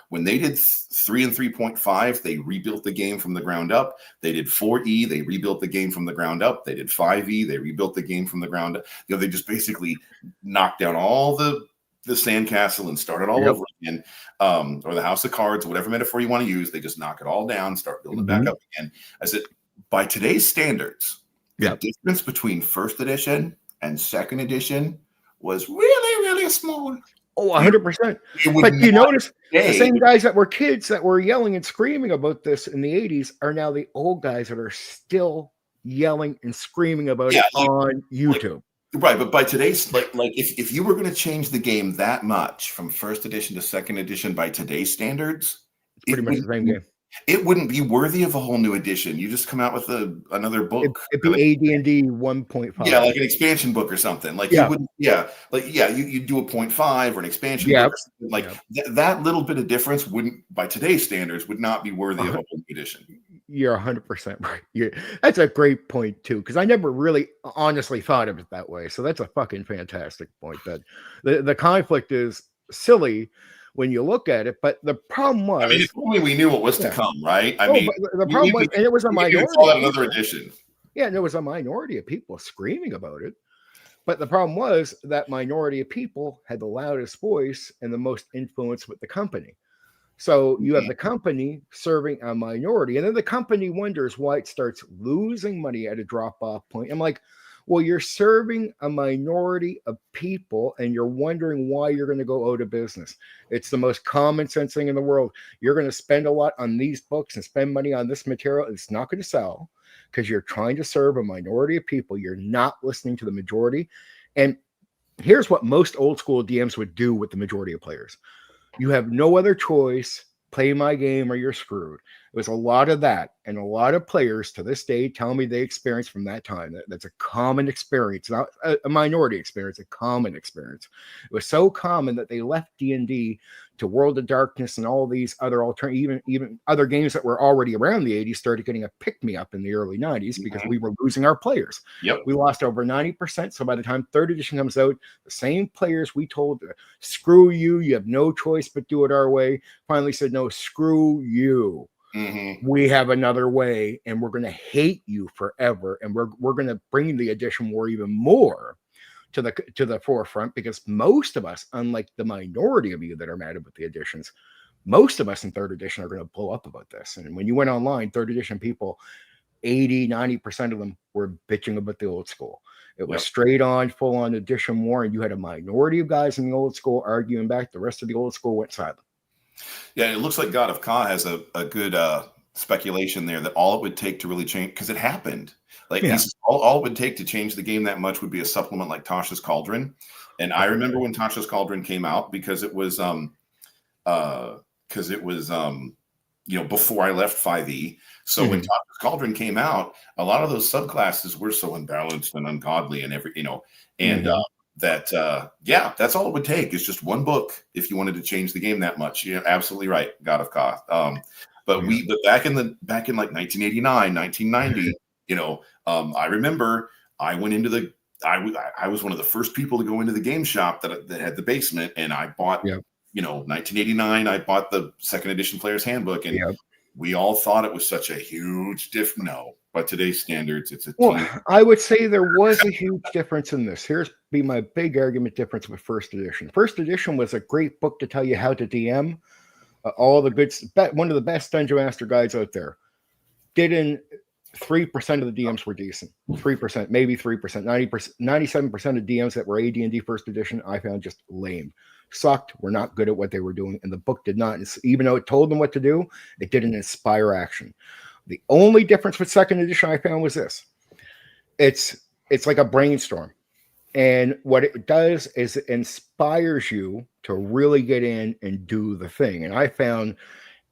when they did 3 and 3.5, they rebuilt the game from the ground up. They did 4E, they rebuilt the game from the ground up. They did 5E, they rebuilt the game from the ground up. They just basically knocked down all the sandcastle and started all over again, or the house of cards, whatever metaphor you want to use. They just knock it all down, start building it back up again. I said, by today's standards, the difference between first edition and second edition was really, really small. Oh, 100%. It would But you not notice the stay. same guys that were kids that were yelling and screaming about this in the 80s are now the old guys that are still yelling and screaming about Yeah, it on like YouTube. right, but by today's like if you were going to change the game that much from first edition to second edition by today's standards, It's pretty much the same game. it wouldn't be worthy of a whole new edition. You just come out with another book. It'd be AD&D 1.5. Yeah, like an expansion book or something. Like you Yeah. wouldn't, yeah, like yeah, you do a 0.5 or an expansion Yep. book or something. Like that little bit of difference wouldn't, by today's standards, would not be worthy of a whole edition. You're 100% right. That's a great point too, because I never really honestly thought of it that way. So that's a fucking fantastic point. That the conflict is silly when you look at it, but the problem was, I mean, if only we knew what was to come, right? I oh, mean, but the problem was, and it was a we minority. could call that another edition. Yeah, and there was a minority of people screaming about it. But the problem was that minority of people had the loudest voice and the most influence with the company. So you have the company serving a minority, and then the company wonders why it starts losing money at a drop-off point. I'm like, well, you're serving a minority of people, and you're wondering why you're going to go out of business. It's the most common sense thing in the world. You're going to spend a lot on these books and spend money on this material. It's not going to sell because you're trying to serve a minority of people. You're not listening to the majority. And here's what most old school DMs would do with the majority of players. You have no other choice. Play my game or you're screwed. It was a lot of that. And a lot of players to this day tell me they experienced from that time. That's a common experience, not a minority experience, a common experience. It was so common that they left D&D to World of Darkness and all these other even other games that were already around the 80s started getting a pick-me-up in the early 90s because we were losing our players. Yep. We lost over 90%. So by the time third edition comes out, the same players we told, screw you, you have no choice but do it our way, finally said, no, screw you. We have another way, and we're going to hate you forever, and we're going to bring the edition war even more to the forefront, because most of us, unlike the minority of you that are mad about the editions, most of us in third edition are going to blow up about this. And when you went online, third edition people, 80-90% of them were bitching about the old school. It was straight on, full on edition war, and you had a minority of guys in the old school arguing back. The rest of the old school went silent. Yeah, it looks like God of Ka has a good speculation there that all it would take to really change, because it happened. Like all it would take to change the game that much would be a supplement like Tasha's Cauldron. And I remember when Tasha's Cauldron came out, because it was before I left 5e. So when Tasha's Cauldron came out, a lot of those subclasses were so unbalanced and ungodly and that's all it would take is just one book if you wanted to change the game that much. You're absolutely right, God of Ka. But back in like 1989, 1990, I remember I went into I was one of the first people to go into the game shop that had the basement, and I bought 1989. I bought the second edition Player's Handbook, and we all thought it was such a huge difference. No, by today's standards, it's I would say there was a huge difference in this. Here's be my big argument difference with first edition. First edition was a great book to tell you how to DM. All the good, one of the best Dungeon Master guides out there. 3% of the DMs were decent. 3%, maybe 3%. 90%, 97% of DMs that were AD&D first edition, I found just lame. Sucked, were not good at what they were doing, and the book did not, even though it told them what to do, it didn't inspire action. The only difference with second edition I found was this. It's like a brainstorm. And what it does is it inspires you to really get in and do the thing. And I found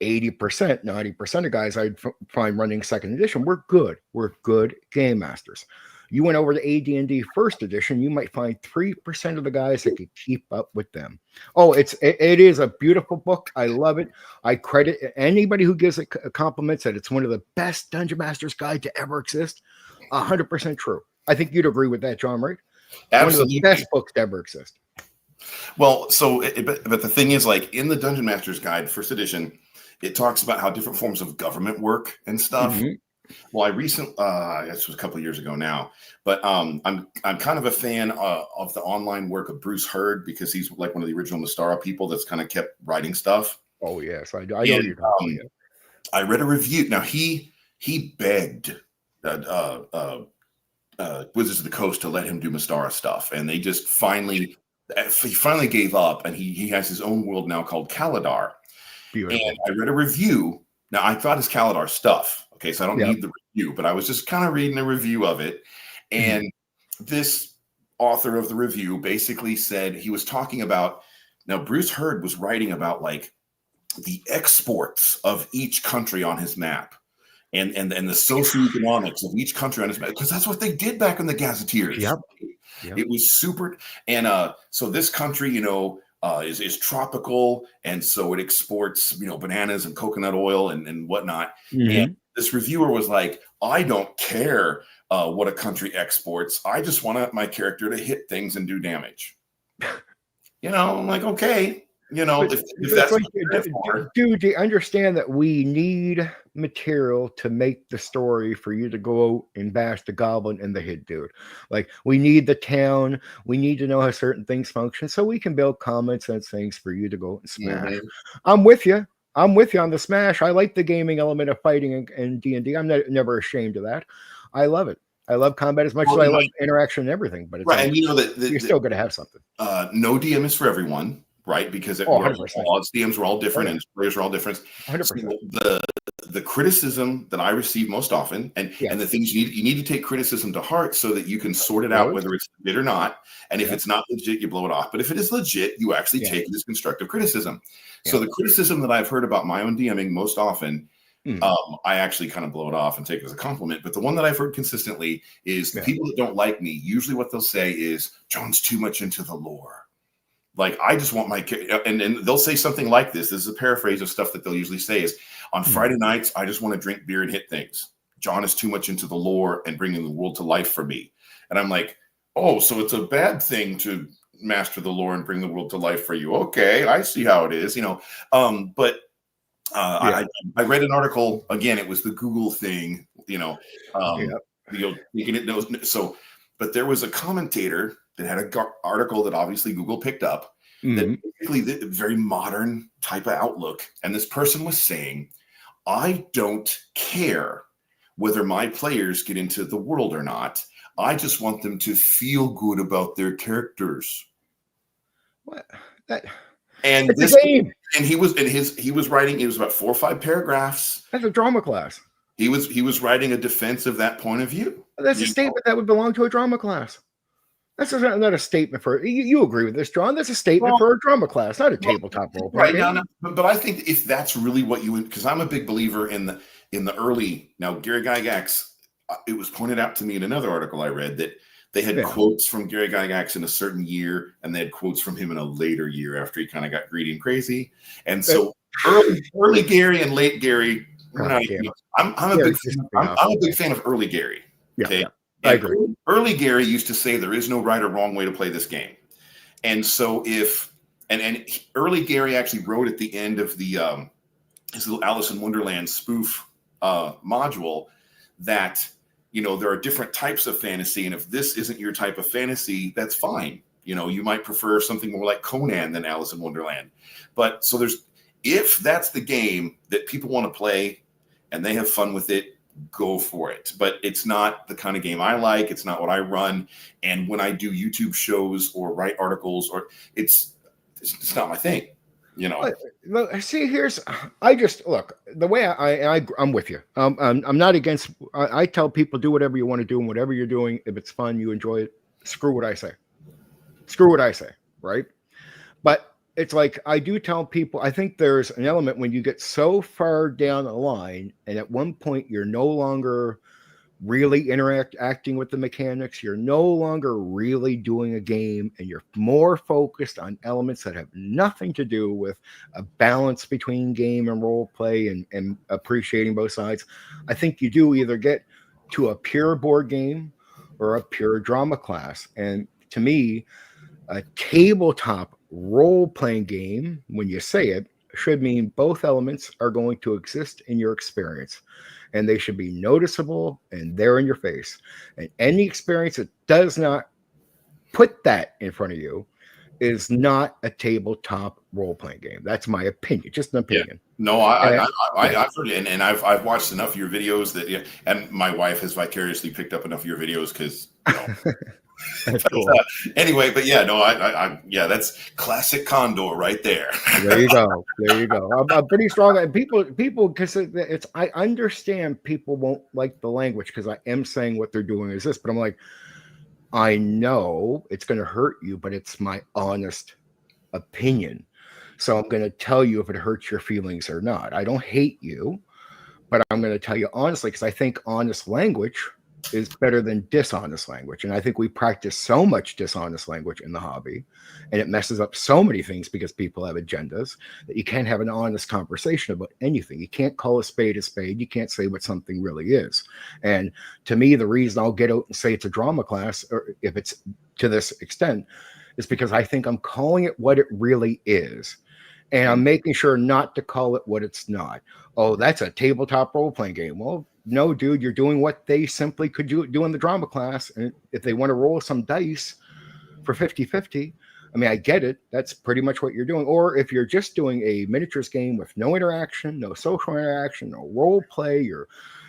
80%, 90% of guys I'd find running second edition were good. We're good game masters. You went over to AD&D first edition, you might find 3% of the guys that could keep up with them. Oh, it is a beautiful book. I love it. I credit anybody who gives it compliments that it's one of the best Dungeon Master's guide to ever exist. 100% true. I think you'd agree with that, John, right? Absolutely. One of the best books to ever exist. Well, but the thing is, like in the Dungeon Master's Guide, first edition, it talks about how different forms of government work and stuff. Well, this was a couple of years ago now, but I'm kind of a fan of the online work of Bruce Hurd, because he's like one of the original Mystara people that's kind of kept writing stuff. Oh yes, I know you're talking about. I read a review. Now he begged Wizards of the Coast to let him do Mystara stuff, and they just finally he finally gave up, and he has his own world now called Kaladar. Beautiful. And I read a review. Now, I thought it's Kaladar stuff. Okay, so I don't Yep. need the review, but I was just kind of reading a review of it. And this author of the review basically said he was talking about, now Bruce Hurd was writing about like the exports of each country on his map and the socioeconomics of each country on his map, because that's what they did back in the Gazetteers. Yep. It was super. And so this country, you know, is tropical, and so it exports, you know, bananas and coconut oil and whatnot. And this reviewer was like, I don't care what a country exports. I just want my character to hit things and do damage. You know, I'm like, okay, you know, if that's like, for. dude, do you understand that we need material to make the story for you to go and bash the goblin and the hit dude? Like, we need the town, we need to know how certain things function so we can build common sense things for you to go and smash. I'm with you on the smash. I like the gaming element of fighting in D&D. I'm never ashamed of that. I love it. I love combat as much as I love interaction and everything, but it's right. And you know that you're still going to have something. No DM is for everyone, right? Because all DMs were all different, and players were all different. 100%. So the criticism that I receive most often, and the things you need to take criticism to heart so that you can sort it out whether it's legit or not. And if it's not legit, you blow it off. But if it is legit, you actually take it as constructive criticism. So the criticism that I've heard about my own DMing most often, I actually kind of blow it off and take it as a compliment. But the one that I've heard consistently is the people that don't like me, usually what they'll say is, John's too much into the lore. Like, I just want my character, and they'll say something like this. This is a paraphrase of stuff that they'll usually say is, on Friday nights, I just want to drink beer and hit things. John is too much into the lore and bringing the world to life for me. And I'm like, oh, so it's a bad thing to master the lore and bring the world to life for you. Okay, I see how it is, you know. I read an article, again, it was the Google thing, you know, but there was a commentator that had an article that obviously Google picked up, that basically the very modern type of outlook. And this person was saying, I don't care whether my players get into the world or not. I just want them to feel good about their characters. What? And it's a game. And he was writing, it was about 4 or 5 paragraphs. That's a drama class. He was writing a defense of that point of view. That's a statement that would belong to a drama class. That's not a statement for you agree with this, John? That's a statement for a drama class, not a tabletop role. Right now, but I think if that's really what you, because I'm a big believer in the early, now Gary Gygax, it was pointed out to me in another article I read that they had quotes from Gary Gygax in a certain year, and they had quotes from him in a later year after he kind of got greedy and crazy. And so early Gary and late Gary, I'm a big fan of early Gary. Okay. I agree. Early Gary used to say there is no right or wrong way to play this game. And so and early Gary actually wrote at the end of the his little Alice in Wonderland spoof module that, you know, there are different types of fantasy, and if this isn't your type of fantasy, that's fine. You know, you might prefer something more like Conan than Alice in Wonderland. But so if that's the game that people want to play and they have fun with it, go for it. But it's not the kind of game I like. It's not what I run. And when I do YouTube shows or write articles, or it's not my thing, you know. Look, see, look, the way I'm with you. I'm not against. I tell people, do whatever you want to do, and whatever you're doing, if it's fun, you enjoy it. Screw what I say. Right? But it's like, I do tell people, I think there's an element when you get so far down the line, and at one point you're no longer really acting with the mechanics, you're no longer really doing a game, and you're more focused on elements that have nothing to do with a balance between game and role play and appreciating both sides. I think you do either get to a pure board game or a pure drama class. And to me, a tabletop role-playing game, when you say it, should mean both elements are going to exist in your experience, and they should be noticeable and there in your face. And any experience that does not put that in front of you is not a tabletop role-playing game. That's my opinion, just an opinion. No, I've heard it, and I've watched enough of your videos and my wife has vicariously picked up enough of your videos because, you know, That's But, cool. anyway, but yeah, no, yeah, that's classic Condor right there. There you go. There you go. I'm pretty strong. And people, because it's, I understand people won't like the language because I am saying what they're doing is this, but I'm like, I know it's going to hurt you, but it's my honest opinion. So I'm going to tell you if it hurts your feelings or not. I don't hate you, but I'm going to tell you honestly because I think honest language is better than dishonest language. And I think we practice so much dishonest language in the hobby, and it messes up so many things because people have agendas that you can't have an honest conversation about anything. You can't call a spade a spade. You can't say what something really is. And to me, the reason I'll get out and say it's a drama class, or if it's to this extent, is because I think I'm calling it what it really is. And I'm making sure not to call it what it's not. Oh, that's a tabletop role-playing game. Well, no, dude, you're doing what they simply could do in the drama class. And if they want to roll some dice for 50-50, I mean, I get it. That's pretty much what you're doing. Or if you're just doing a miniatures game with no interaction, no social interaction, no role play, you're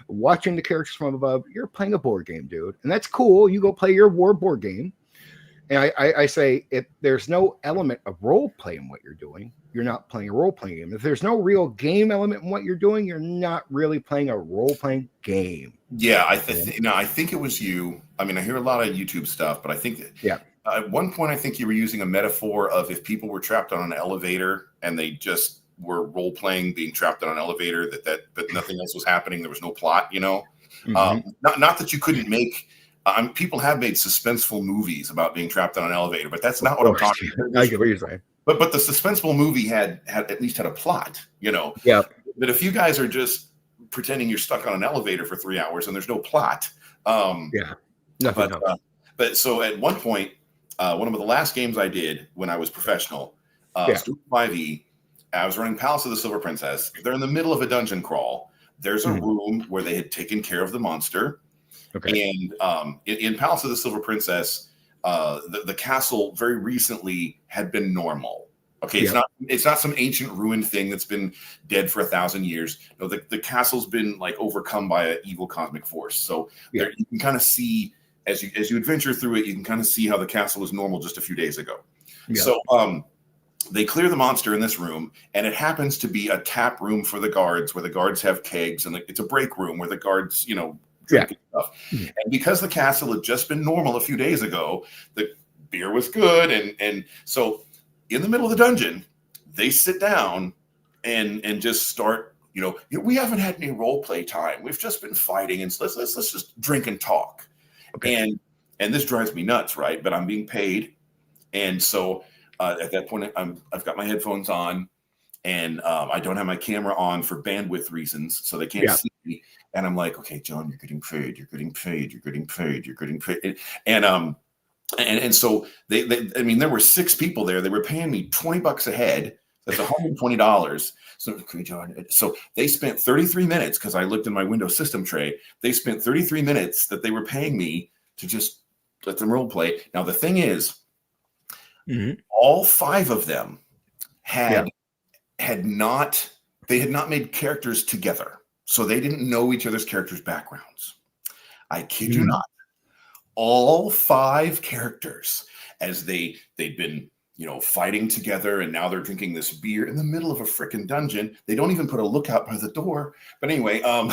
watching the characters from above, you're playing a board game, dude. And that's cool. You go play your war board game. And I say, if there's no element of role play in what you're doing, you're not playing a role playing game. If there's no real game element in what you're doing, you're not really playing a role playing game. Yeah, I think it was you. I mean, I hear a lot of YouTube stuff, but I think that at one point, I think you were using a metaphor of if people were trapped on an elevator and they just were role playing being trapped on an elevator, that nothing else was happening. There was no plot, you know. Not that you couldn't make. People have made suspenseful movies about being trapped on an elevator, but that's not what I'm talking about. I get what you're saying. But the suspenseful movie had at least had a plot, you know. Yeah. But if you guys are just pretending you're stuck on an elevator for 3 hours and there's no plot, nothing. But so at one point, one of the last games I did when I was professional, 5e, I was running Palace of the Silver Princess. They're in the middle of a dungeon crawl. There's a room where they had taken care of the monster. Okay. And in Palace of the Silver Princess, the castle very recently had been normal. Okay, it's not some ancient ruined thing that's been dead for 1,000 years. No, the castle's been like overcome by an evil cosmic force. So there, you can kind of see as you adventure through it, you can kind of see how the castle was normal just a few days ago. Yeah. So they clear the monster in this room, and it happens to be a tap room for the guards, where the guards have kegs, and it's a break room where the guards, you know, drinking stuff. And because the castle had just been normal a few days ago, the beer was good, and so in the middle of the dungeon, they sit down and just start, you know, we haven't had any role play time. We've just been fighting, and so let's just drink and talk. Okay. And this drives me nuts, right? But I'm being paid, and so at that point, I've got my headphones on, and I don't have my camera on for bandwidth reasons, so they can't see me. And I'm like, okay, John, you're getting paid. You're getting paid. You're getting paid. You're getting paid. And so they I mean, there were 6 people there. They were paying me $20 a head. That's $120. So, okay, John. So they spent 33 minutes, because I looked in my Windows system tray. They spent 33 minutes that they were paying me to just let them role play. Now, the thing is, all 5 of them had not made characters together. So they didn't know each other's characters' backgrounds. I kid you not. All 5 characters, as they'd been, you know, fighting together, and now they're drinking this beer in the middle of a freaking dungeon. They don't even put a lookout by the door. But anyway, I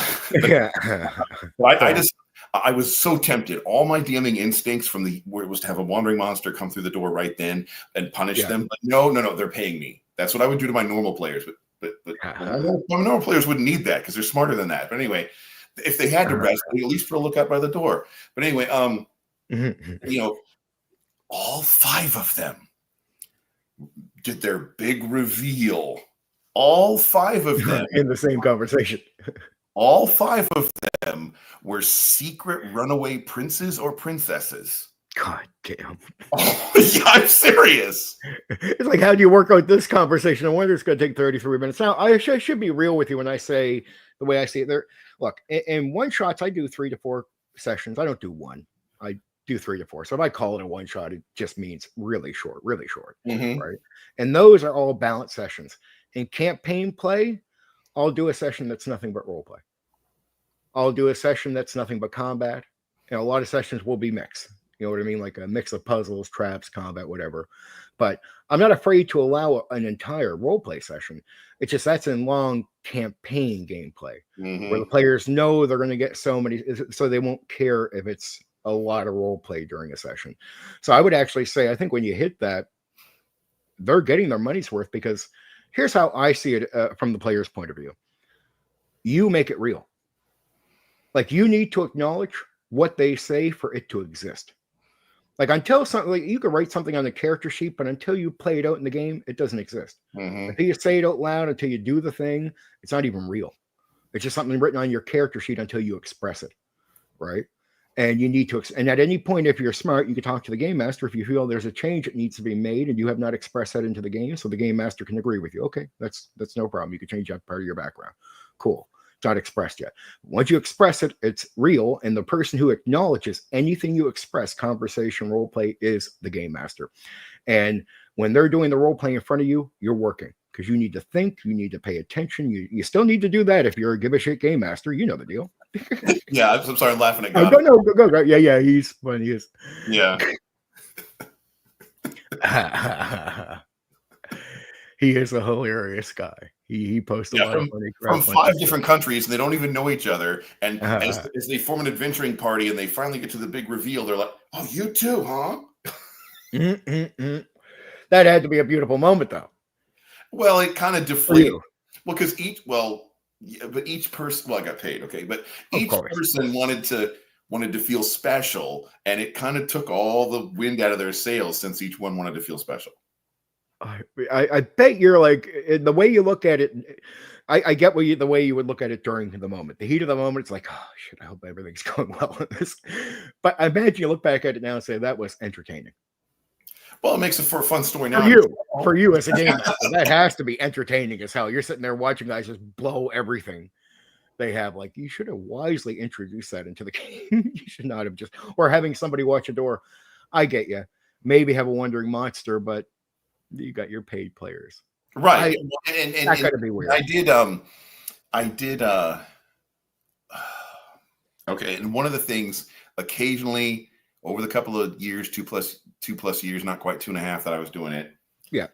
was so tempted. All my DMing instincts where it was to have a wandering monster come through the door right then and punish them. But no, they're paying me. That's what I would do to my normal players. But my normal players wouldn't need that, because they're smarter than that. But anyway, if they had to rest, they at least put a lookout by the door. But anyway, you know, all 5 of them did their big reveal. All 5 of them in the same conversation. All 5 of them were secret runaway princes or princesses. God damn. Oh, yeah, I'm serious. It's like, how do you work out this conversation? I wonder it's going to take 33 minutes. Now, I should be real with you when I say the way I see it. There, look, in one shots, I do 3 to 4 sessions. I don't do one. I do 3 to 4. So if I call it a one shot, it just means really short, right? And those are all balanced sessions. In campaign play, I'll do a session that's nothing but role play. I'll do a session that's nothing but combat. And a lot of sessions will be mixed. You know what I mean? Like a mix of puzzles, traps, combat, whatever. But I'm not afraid to allow an entire role play session. It's just that's in long campaign gameplay where the players know they're going to get so many, so they won't care if it's a lot of role play during a session. So I would actually say, I think when you hit that, they're getting their money's worth, because here's how I see it from the player's point of view. You make it real. Like, you need to acknowledge what they say for it to exist. Like, until something, like, you can write something on the character sheet, but until you play it out in the game, it doesn't exist. Until you say it out loud, until you do the thing, it's not even real. It's just something written on your character sheet until you express it, right? And you need to, and at any point, if you're smart, you can talk to the game master if you feel there's a change that needs to be made and you have not expressed that into the game, so the game master can agree with you. Okay, that's no problem. You can change that part of your background. Cool. It's not expressed yet. Once you express it, it's real, and the person who acknowledges anything you express, conversation, role play, is the game master. And when they're doing the role play in front of you, you're working, because you need to think, you need to pay attention. You still need to do that if you're a give a shit game master. You know the deal. Yeah, I'm sorry, I'm laughing at God. No, go. Yeah, he's funny. He is. Yeah. He is a hilarious guy. He posts a lot of funny crap from 5 different countries, and they don't even know each other. And as they form an adventuring party and they finally get to the big reveal, they're like, "Oh, you too, huh?" That had to be a beautiful moment, though. Well, it kind of deflated. Well, because each person. Well, I got paid, okay, but each person wanted to feel special, and it kind of took all the wind out of their sails, since each one wanted to feel special. I bet you're like, in the way you look at it, I get the way you would look at it during the moment. The heat of the moment, it's like, oh shit, I hope everything's going well in this. But I imagine you look back at it now and say that was entertaining. Well, it makes it for a fun story now. For you as a game master, that has to be entertaining as hell. You're sitting there watching guys just blow everything they have. Like, you should have wisely introduced that into the game. You should not have just, or having somebody watch a door. I get you. Maybe have a wandering monster, but you got your paid players, right? And that gotta be weird. I did. Okay, and one of the things, occasionally over the couple of years, two plus years, not quite 2.5 that I was doing it. Yeah.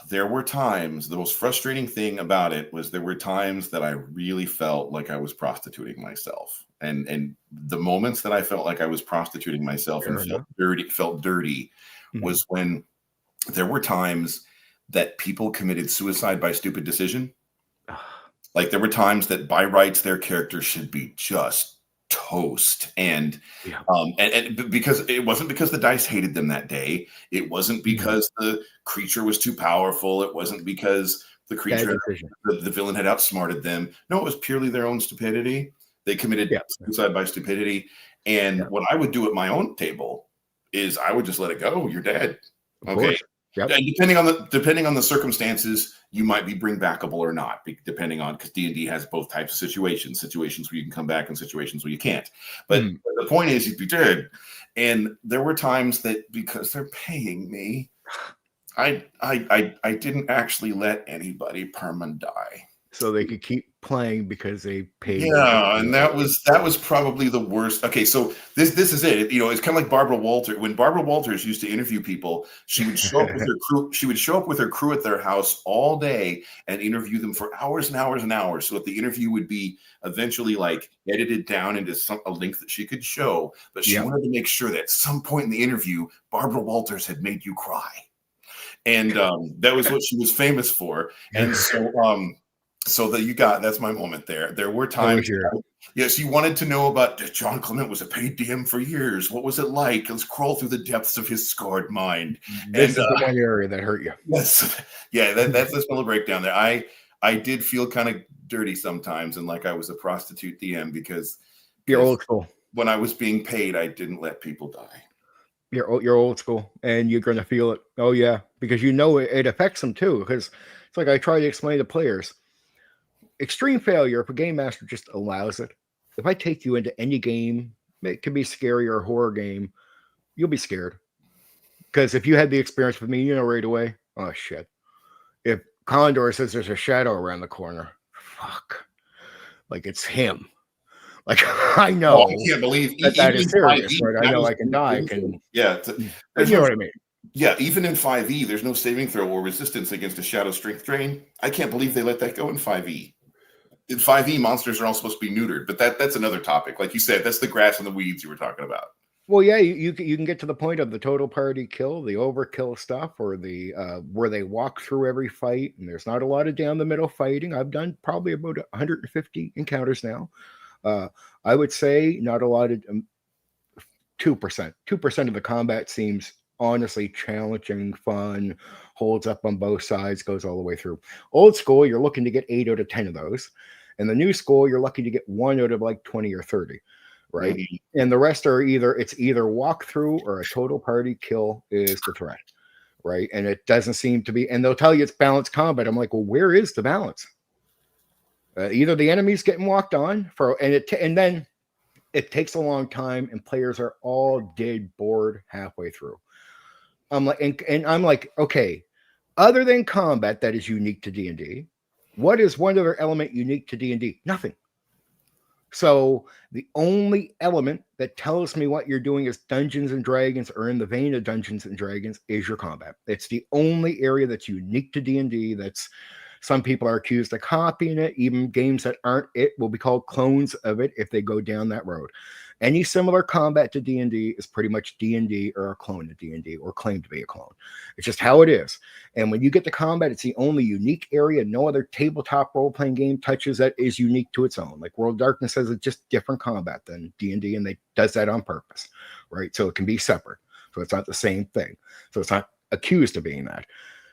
There were times, the most frustrating thing about it was there were times that I really felt like I was prostituting myself. And the moments that I felt like I was prostituting myself and felt dirty was when there were times that people committed suicide by stupid decision. Like, there were times that by rights their character should be just toast, and because it wasn't because the dice hated them that day, it wasn't because the creature was too powerful, it wasn't because the creature, the villain, had outsmarted them. No, it was purely their own stupidity. They committed suicide by stupidity. And what I would do at my own table is I would just let it go. You're dead. Okay. Yep. And depending on the circumstances, you might be bring backable or not, depending on, because D&D has both types of situations where you can come back and situations where you can't. But the point is, you'd be dead. And there were times that, because they're paying me, I didn't actually let anybody perma die. So they could keep playing because they paid. Yeah, and that was probably the worst. Okay, so this is it. You know, it's kind of like Barbara Walters. When Barbara Walters used to interview people, she would show up with her crew. She would show up with her crew at their house all day and interview them for hours and hours and hours. So that the interview would be eventually like edited down into a link that she could show. But she wanted to make sure that at some point in the interview, Barbara Walters had made you cry, and that was what she was famous for. And so that's my moment there. There were times, yes, you wanted to know about John Klement was a paid DM for years. What was it like? Let's crawl through the depths of his scarred mind. This is the one area that hurt you. Yes, yeah, that's a little breakdown there. I did feel kind of dirty sometimes, and like I was a prostitute DM because you're old school. When I was being paid, I didn't let people die. You're old school, and you're going to feel it. Oh yeah, because you know it affects them too. Because it's like I try to explain to players. Extreme failure, if a game master just allows it, if I take you into any game, it could be scary or a horror game, you'll be scared. Because if you had the experience with me, you know right away, oh shit. If Condor says there's a shadow around the corner, fuck. Like it's him. Like, I Oh, know I can't believe that even is in serious, 5e, but I that know was I can die. Can yeah. but There's you know no what I mean? yeah. Even in 5e, there's no saving throw or resistance against a shadow strength drain. I can't believe they let that go in 5e. In 5e, monsters are all supposed to be neutered, but that's another topic. Like you said, that's the grass and the weeds you were talking about. Well, yeah, you can get to the point of the total party kill, the overkill stuff, or the where they walk through every fight, and there's not a lot of down the middle fighting. I've done probably about 150 encounters now. Uh, I would say not a lot of 2%. 2% of the combat seems honestly challenging, fun, holds up on both sides, goes all the way through. Old school, you're looking to get 8 out of 10 of those. And the new school, you're lucky to get 1 out of like 20 or 30, right? Mm-hmm. And the rest are either walk through or a total party kill is the threat, right? And it doesn't seem to be, and they'll tell you it's balanced combat. I'm like, well, where is the balance? Either the enemy's getting walked on and then it takes a long time and players are all dead bored halfway through. I'm like, and I'm like, okay, other than combat that is unique to D&D, what is one other element unique to D&D? Nothing. So the only element that tells me what you're doing is Dungeons and Dragons or in the vein of Dungeons and Dragons is your combat. It's the only area that's unique to D&D. That's some people are accused of copying it. Even games that aren't it will be called clones of it if they go down that road. Any similar combat to D&D is pretty much D&D or a clone of D&D or claimed to be a clone. It's just how it is. And when you get to combat, it's the only unique area. No other tabletop role-playing game touches that is unique to its own. Like World of Darkness has a just different combat than D&D, and they does that on purpose, right? So it can be separate. So it's not the same thing. So it's not accused of being that.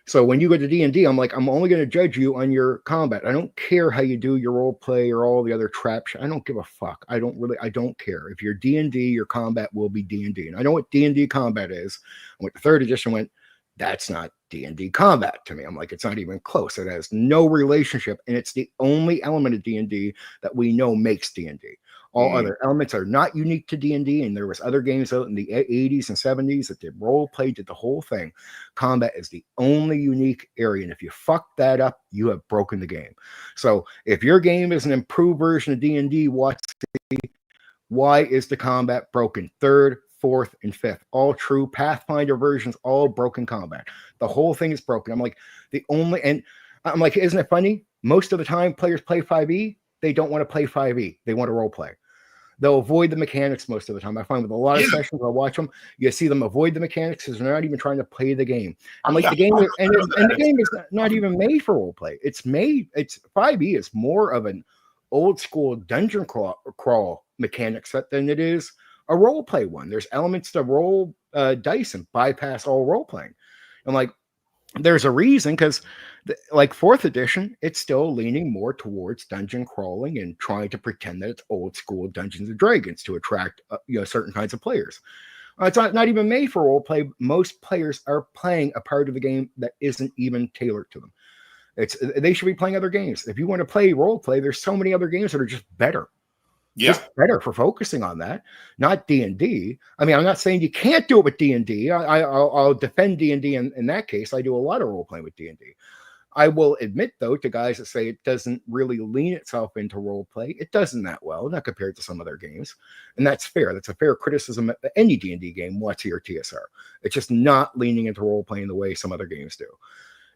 So when you go to D&D, I'm like, I'm only going to judge you on your combat. I don't care how you do your role play or all the other traps. I don't give a fuck. I don't care. If you're D&D, your combat will be D&D. And I know what D&D combat is. And with the third edition went, that's not D&D combat to me. I'm like, it's not even close. It has no relationship. And it's the only element of D&D that we know makes D&D. All other elements are not unique to D&D, and there was other games out in the 80s and 70s that did role play, did the whole thing. Combat is the only unique area, and if you fuck that up, you have broken the game. So if your game is an improved version of D&D, why is the combat broken? Third, fourth, and fifth, all true Pathfinder versions, all broken combat. The whole thing is broken. I'm like, isn't it funny? Most of the time, players play 5e. They don't want to play 5e. They want to role play. They'll avoid the mechanics most of the time. I find with a lot of sessions, I watch them, you see them avoid the mechanics because they're not even trying to play the game. I'm like, the game, the game is not even made for role play. It's 5e is more of an old school dungeon crawl mechanic set than it is a role play one. There's elements to roll dice and bypass all role playing. I'm like, there's a reason because like fourth edition, it's still leaning more towards dungeon crawling and trying to pretend that it's old school Dungeons and Dragons to attract certain kinds of players. It's not even made for role play. Most players are playing a part of the game that isn't even tailored to them. They should be playing other games. If you want to play role play, there's so many other games that are just better. Just better for focusing on that, not D&D. I mean, I'm not saying you can't do it with D&D. I'll defend D&D in that case. I do a lot of role playing with D&D. I will admit, though, to guys that say it doesn't really lean itself into role play, it doesn't that well, not compared to some other games. And that's fair. That's a fair criticism of any D&D game, WotC or TSR. It's just not leaning into role playing the way some other games do.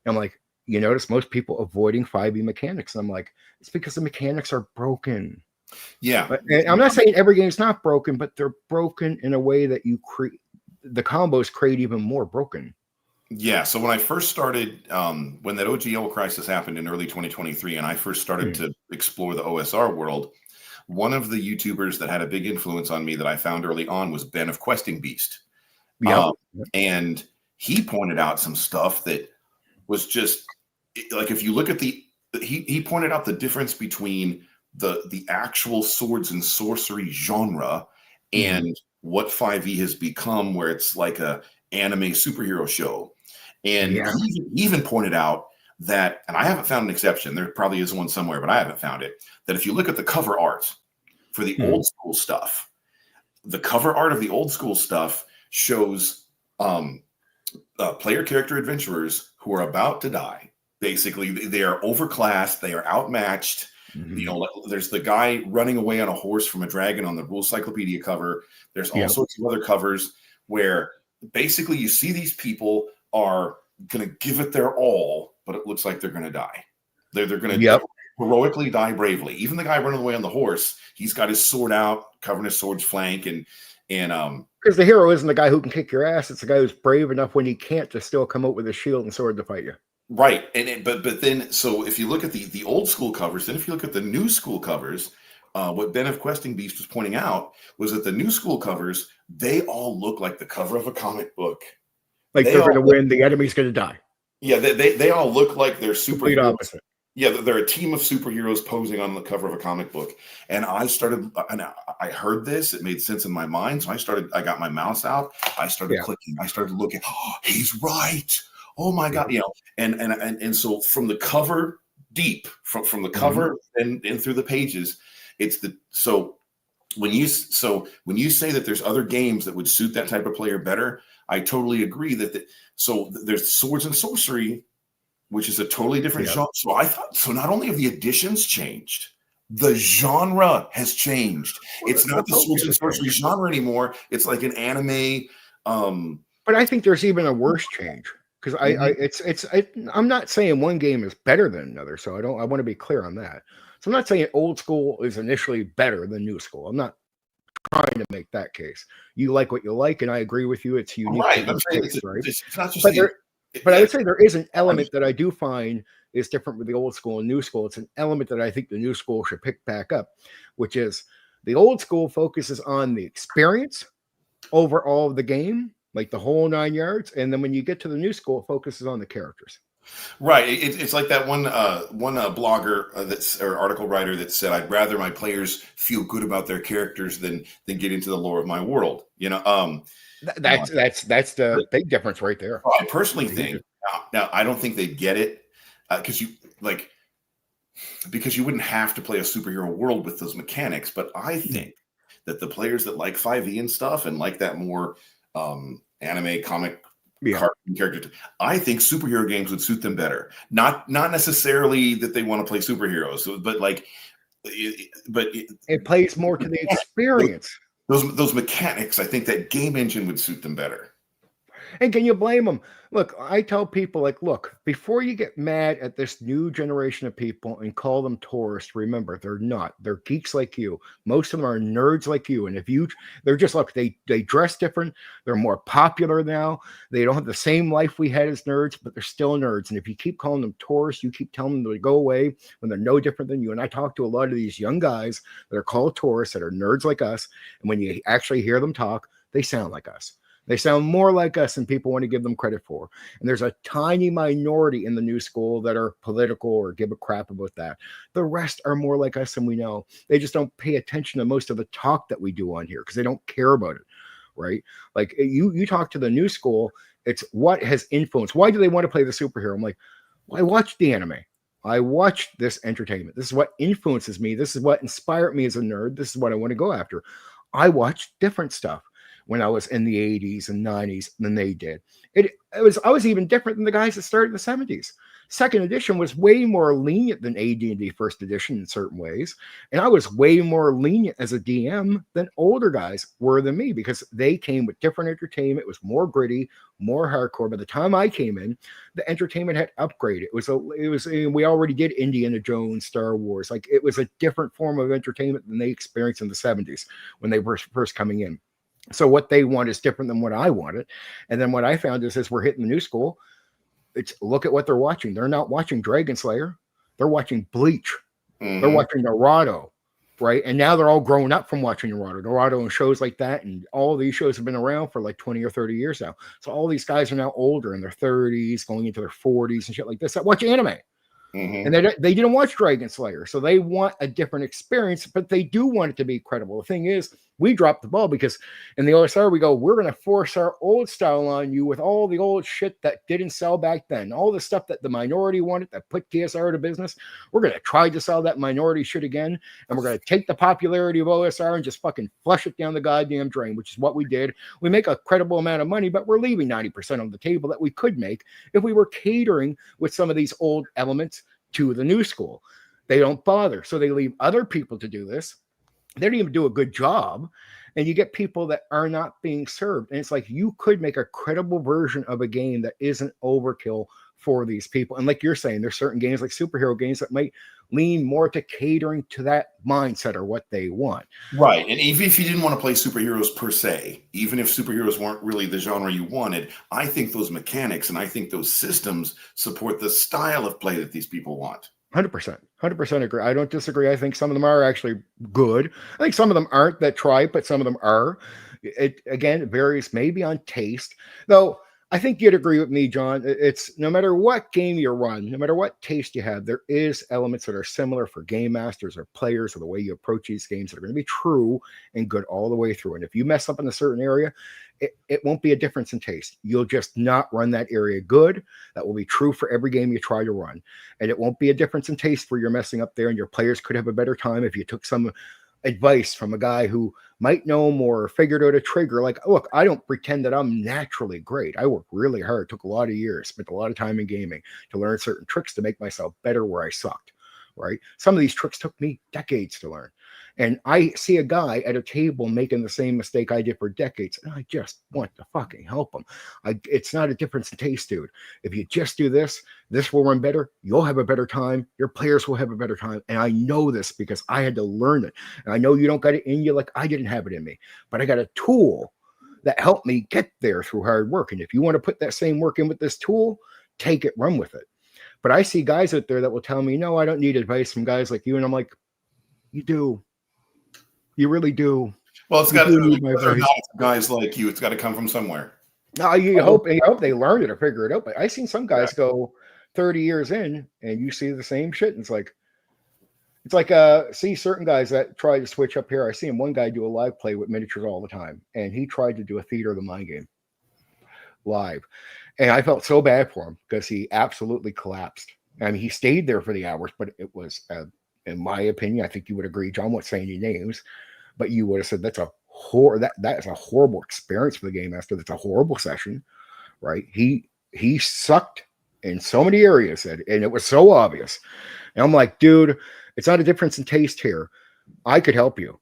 And I'm like, you notice most people avoiding 5e mechanics. And I'm like, it's because the mechanics are broken. Yeah. But I'm not saying every game's not broken, but they're broken in a way that you create the combos create even more broken. Yeah. So when I first started, when that OGL crisis happened in early 2023, and I first started to explore the OSR world, one of the YouTubers that had a big influence on me that I found early on was Ben of Questing Beast. Yeah. And he pointed out some stuff that was just like, if you look at he pointed out the difference between the actual swords and sorcery genre and what 5e has become, where it's like a anime superhero show. And he even pointed out that, and I haven't found an exception, there probably is one somewhere, but I haven't found it, that if you look at the cover art for the old school stuff, the cover art of the old school stuff shows player character adventurers who are about to die. Basically, they are overclassed, they are outmatched, There's the guy running away on a horse from a dragon on the Rules Cyclopedia cover. There's all sorts of other covers where basically you see these people are going to give it their all, but it looks like they're going to die. They're going to heroically die bravely. Even the guy running away on the horse, he's got his sword out, covering his sword's flank, and because the hero isn't the guy who can kick your ass; it's the guy who's brave enough when he can't to still come out with a shield and sword to fight you. Right, but then, so if you look at the old school covers, then if you look at the new school covers, what Ben of Questing Beast was pointing out was that the new school covers, they all look like the cover of a comic book. Like they're going to win, the enemy's going to die. Yeah, they all look like they're Complete superheroes. opposite. Yeah, they're a team of superheroes posing on the cover of a comic book. And I heard this, it made sense in my mind. So I got my mouse out, I started clicking, I started looking, oh, he's right. Oh my God, and so from the cover deep, from the cover and through the pages, when you say that there's other games that would suit that type of player better, I totally agree so there's Swords and Sorcery, which is a totally different genre. So I thought, not only have the editions changed, the genre has changed. It's not the Swords and Sorcery genre anymore. It's like an anime. But I think there's even a worse change. Because I'm not saying one game is better than another, so I want to be clear on that. So I'm not saying old school is initially better than new school. I'm not trying to make that case. You like what you like, and I agree with you. It's unique. Right. It's not just but I would say there is an element that I do find is different with the old school and new school. It's an element that I think the new school should pick back up, which is the old school focuses on the experience over all of the game, like the whole 9 yards, and then when you get to the new school, it focuses on the characters. Right. It's like that one blogger or article writer that said, "I'd rather my players feel good about their characters than get into the lore of my world." That's the big difference right there. I personally think now I don't think they get it because you wouldn't have to play a superhero world with those mechanics. But I think that the players that like 5e and stuff and like that more anime comic cartoon character, I think superhero games would suit them better. Not necessarily that they want to play superheroes, but it plays more to the experience. Those mechanics, I think that game engine would suit them better. And can you blame them? Look, I tell people, look, before you get mad at this new generation of people and call them tourists, remember, they're not. They're geeks like you. Most of them are nerds like you. And they're just, look, they dress different. They're more popular now. They don't have the same life we had as nerds, but they're still nerds. And if you keep calling them tourists, you keep telling them to go away when they're no different than you. And I talk to a lot of these young guys that are called tourists that are nerds like us. And when you actually hear them talk, they sound like us. They sound more like us than people want to give them credit for. And there's a tiny minority in the new school that are political or give a crap about that. The rest are more like us than we know. They just don't pay attention to most of the talk that we do on here because they don't care about it, right? Like you talk to the new school, it's what has influenced. Why do they want to play the superhero? I'm like, well, I watched the anime. I watched this entertainment. This is what influences me. This is what inspired me as a nerd. This is what I want to go after. I watched different stuff when I was in the 80s and 90s than they did. I was even different than the guys that started in the 70s. Second edition was way more lenient than AD&D first edition in certain ways. And I was way more lenient as a DM than older guys were than me because they came with different entertainment. It was more gritty, more hardcore. By the time I came in, the entertainment had upgraded. We already did Indiana Jones, Star Wars. Like it was a different form of entertainment than they experienced in the 70s when they were first coming in. So what they want is different than what I wanted. And then what I found is as we're hitting the new school, it's look at what they're watching. They're not watching Dragon Slayer. They're watching Bleach. Mm-hmm. They're watching Naruto, right? And now they're all grown up from watching Naruto and shows like that. And all of these shows have been around for like 20 or 30 years now. So all these guys are now older in their 30s, going into their 40s and shit like this that watch anime. Mm-hmm. And they didn't watch Dragon Slayer. So they want a different experience, but they do want it to be credible. The thing is, we dropped the ball because in the OSR, we go, we're going to force our old style on you with all the old shit that didn't sell back then. All the stuff that the minority wanted that put TSR out of business. We're going to try to sell that minority shit again. And we're going to take the popularity of OSR and just fucking flush it down the goddamn drain, which is what we did. We make a credible amount of money, but we're leaving 90% on the table that we could make if we were catering with some of these old elements to the new school. They don't bother. So they leave other people to do this. They don't even do a good job. And you get people that are not being served. And it's like you could make a credible version of a game that isn't overkill for these people. And like you're saying, there's certain games like superhero games that might lean more to catering to that mindset or what they want. Right. And even if you didn't want to play superheroes per se, even if superheroes weren't really the genre you wanted, I think those mechanics and I think those systems support the style of play that these people want. 100% agree. I don't disagree. I think some of them are actually good. I think some of them aren't that try, but some of them are. It again, it varies maybe on taste, though. I think you'd agree with me, John. It's no matter what game you run, no matter what taste you have, there is elements that are similar for game masters or players or the way you approach these games that are going to be true and good all the way through. And if you mess up in a certain area, it won't be a difference in taste. You'll just not run that area good. That will be true for every game you try to run. And it won't be a difference in taste where you're messing up there and your players could have a better time if you took some advice from a guy who might know more or figured out a trigger. Like, look, I don't pretend that I'm naturally great. I work really hard, took a lot of years, spent a lot of time in gaming to learn certain tricks to make myself better where I sucked, right? Some of these tricks took me decades to learn. And I see a guy at a table making the same mistake I did for decades, and I just want to fucking help him. It's not a difference in taste, dude. If you just do this, this will run better. You'll have a better time. Your players will have a better time. And I know this because I had to learn it. And I know you don't got it in you like I didn't have it in me, but I got a tool that helped me get there through hard work. And if you want to put that same work in with this tool, take it, run with it. But I see guys out there that will tell me, no, I don't need advice from guys like you. And I'm like, you do. You really do. Well, it's got to guys like you. It's got to come from somewhere. No, you hope they learn it or figure it out. But I've seen some guys go 30 years in, and you see the same shit. And it's like see certain guys that try to switch up here. I seen one guy do a live play with miniatures all the time, and he tried to do a theater of the mind game live, and I felt so bad for him because he absolutely collapsed. I mean, he stayed there for the hours, but it was, in my opinion, I think you would agree, John, won't say any names, but you would have said that's a that is a horrible experience for the game master. That's a horrible session, right? He sucked in so many areas, and it was so obvious. And I'm like, dude, it's not a difference in taste here. I could help you.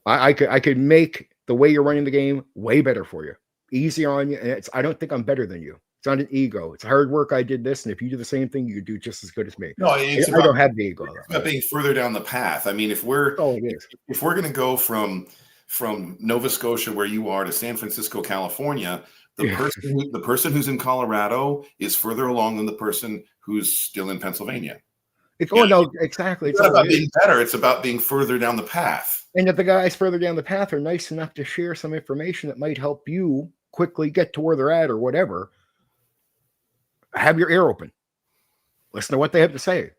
I could make the way you're running the game way better for you, easier on you. And I don't think I'm better than you. It's not an ego. It's hard work. I did this, and if you do the same thing, you do just as good as me. No, I don't have the ego. It's about being further down the path. I mean, if we're going to go from Nova Scotia, where you are, to San Francisco, California, the person who's in Colorado is further along than the person who's still in Pennsylvania. No, exactly. It's not about being better. It's about being further down the path. And if the guys further down the path are nice enough to share some information that might help you quickly get to where they're at or whatever, have your ear open. Listen to what they have to say.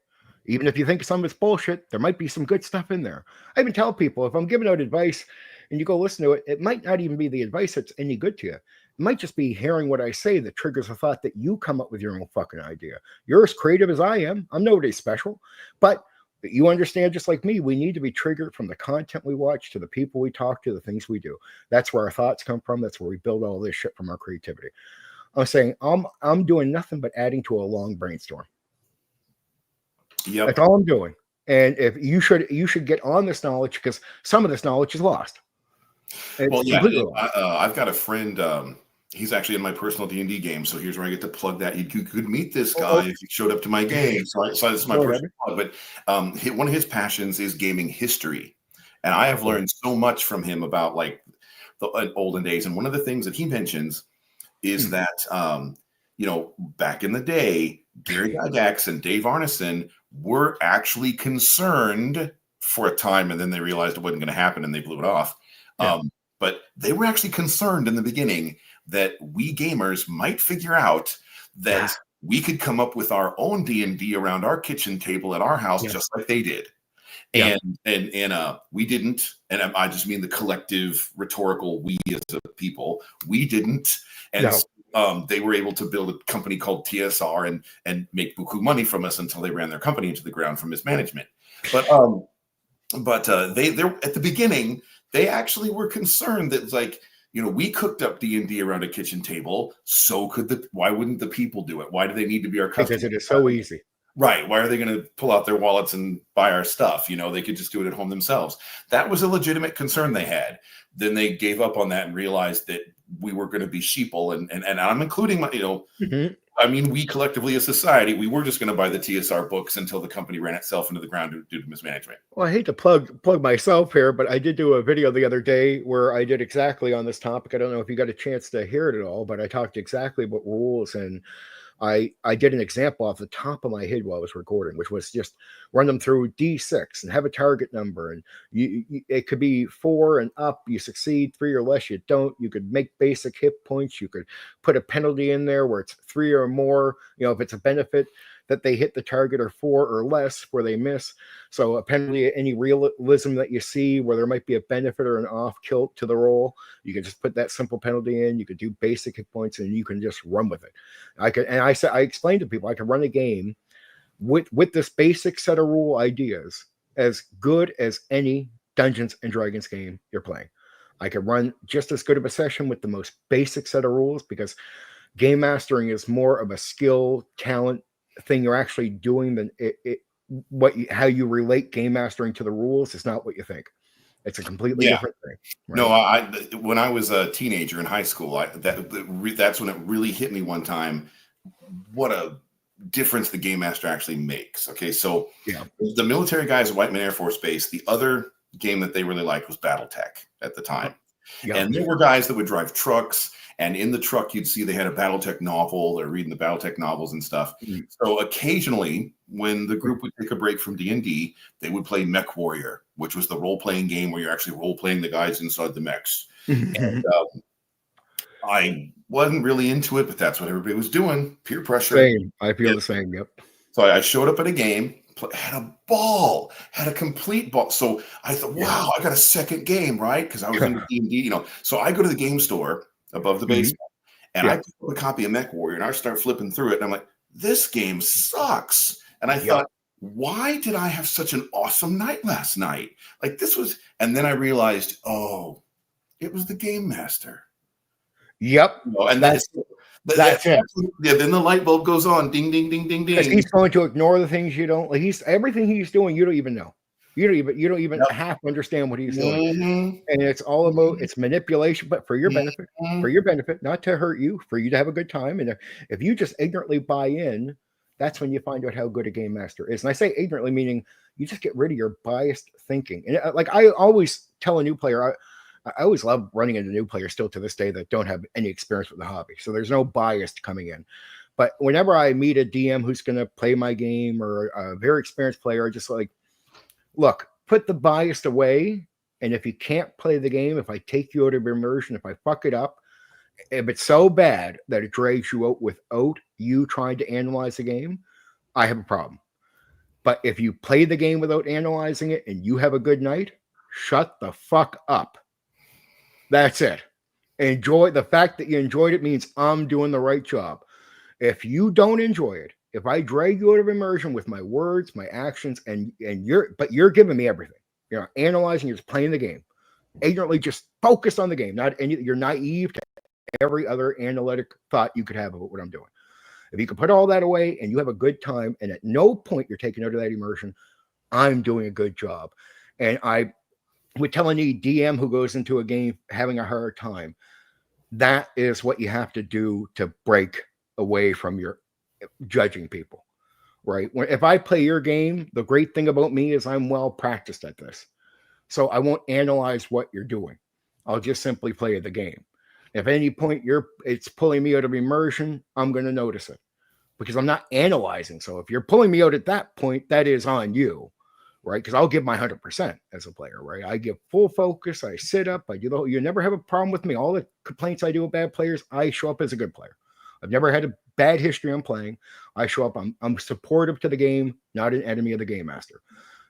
Even if you think some of it's bullshit, there might be some good stuff in there. I even tell people, if I'm giving out advice and you go listen to it, it might not even be the advice that's any good to you. It might just be hearing what I say that triggers a thought that you come up with your own fucking idea. You're as creative as I am. I'm nobody special. But you understand, just like me, we need to be triggered from the content we watch to the people we talk to, the things we do. That's where our thoughts come from. That's where we build all this shit from our creativity. I'm saying I'm doing nothing but adding to a long brainstorm. Yep. That's all I'm doing. And if you should get on this knowledge, because some of this knowledge is lost. I've got a friend. He's actually in my personal D&D game, so here's where I get to plug that. You could meet this guy if you showed up to my game. So it's my personal plug. But one of his passions is gaming history, and I have learned so much from him about like the olden days. And one of the things that he mentions is that back in the day, Gary Gygax and Dave Arneson were actually concerned for a time, and then they realized it wasn't going to happen, and they blew it off. Yeah. But they were actually concerned in the beginning that we gamers might figure out that we could come up with our own D&D around our kitchen table at our house, just like they did. Yeah. And we didn't, and I just mean the collective rhetorical we as a people, we didn't. And they were able to build a company called TSR and make buku money from us until they ran their company into the ground from mismanagement. But they at the beginning, they actually were concerned that like, we cooked up D&D around a kitchen table. So why wouldn't the people do it? Why do they need to be our customers? Because it is so easy. Right. Why are they going to pull out their wallets and buy our stuff? They could just do it at home themselves. That was a legitimate concern they had. Then they gave up on that and realized that we were going to be sheeple. And I'm including my, Mhm. I mean, we collectively as society, we were just going to buy the TSR books until the company ran itself into the ground due to mismanagement. Well, I hate to plug myself here, but I did do a video the other day where I did exactly on this topic. I don't know if you got a chance to hear it at all, but I talked exactly about rules, and I did an example off the top of my head while I was recording, which was just run them through D6 and have a target number, and it could be 4 and up. You succeed, 3 or less, you don't. You could make basic hit points. You could put a penalty in there where it's 3 or more. If it's a benefit that they hit the target, or 4 or less where they miss. So a penalty, any realism that you see where there might be a benefit or an off kilt to the roll, you can just put that simple penalty in. You could do basic hit points, and you can just run with it. I explained to people I could run a game with this basic set of rule ideas as good as any Dungeons and Dragons game you're playing. I could run just as good of a session with the most basic set of rules, because game mastering is more of a skill, talent thing you're actually doing than how you relate game mastering to the rules is not what you think. It's a completely different thing. Right? No, when I was a teenager in high school, that's when it really hit me one time. What a difference the game master actually makes. Okay, so the military guys at Whiteman Air Force Base, the other game that they really liked was BattleTech at the time. And there were guys that would drive trucks, and in the truck you'd see they had a BattleTech novel. They're reading the BattleTech novels and stuff. So occasionally, when the group would take a break from D&D, they would play Mech Warrior, which was the role-playing game where you're actually role-playing the guys inside the mechs. And I wasn't really into it, but that's what everybody was doing. Peer pressure. Same. I feel the same. Yep. So I showed up at a game, had a ball, had a complete ball. So I thought, wow, I got a second game, right? Because I was into D&D, So I go to the game store above the basement, and I pick up a copy of Mech Warrior, and I start flipping through it, and I'm like, this game sucks. And I thought, why did I have such an awesome night last night? Like this was, and then I realized, oh, it was the game master. Yep. And that's it. Yeah, then the light bulb goes on, ding, ding, ding, ding, ding. He's going to ignore the things you don't like. Everything he's doing, you don't even know. You don't even half understand what he's doing. And it's all about it's manipulation, but for your benefit, not to hurt you, for you to have a good time. And if you just ignorantly buy in, that's when you find out how good a game master is. And I say ignorantly, meaning you just get rid of your biased thinking. And like I always tell a new player, I always love running into new players still to this day that don't have any experience with the hobby. So there's no bias coming in. But whenever I meet a DM who's going to play my game, or a very experienced player, I just like, look, put the bias away. And if you can't play the game, if I take you out of immersion, if I fuck it up, if it's so bad that it drags you out without you trying to analyze the game, I have a problem. But if you play the game without analyzing it and you have a good night, shut the fuck up. That's it. Enjoy the fact that you enjoyed it means I'm doing the right job. If you don't enjoy it, if I drag you out of immersion with my words, my actions, and you're giving me everything, you're analyzing, you're just playing the game, ignorantly just focus on the game, you're naive to every other analytic thought you could have about what I'm doing. If you can put all that away and you have a good time, and at no point you're taken out of that immersion, I'm doing a good job. And I would tell any DM who goes into a game having a hard time, that is what you have to do to break away from your judging people, right? If I play your game, the great thing about me is I'm well practiced at this. So I won't analyze what you're doing. I'll just simply play the game. If at any point it's pulling me out of immersion, I'm going to notice it because I'm not analyzing. So if you're pulling me out at that point, that is on you, right? Because I'll give my 100% as a player, right? I give full focus. I sit up. I do the whole, you never have a problem with me. All the complaints I do with bad players, I show up as a good player. I've never had a bad history on playing. I show up. I'm supportive to the game, not an enemy of the game master.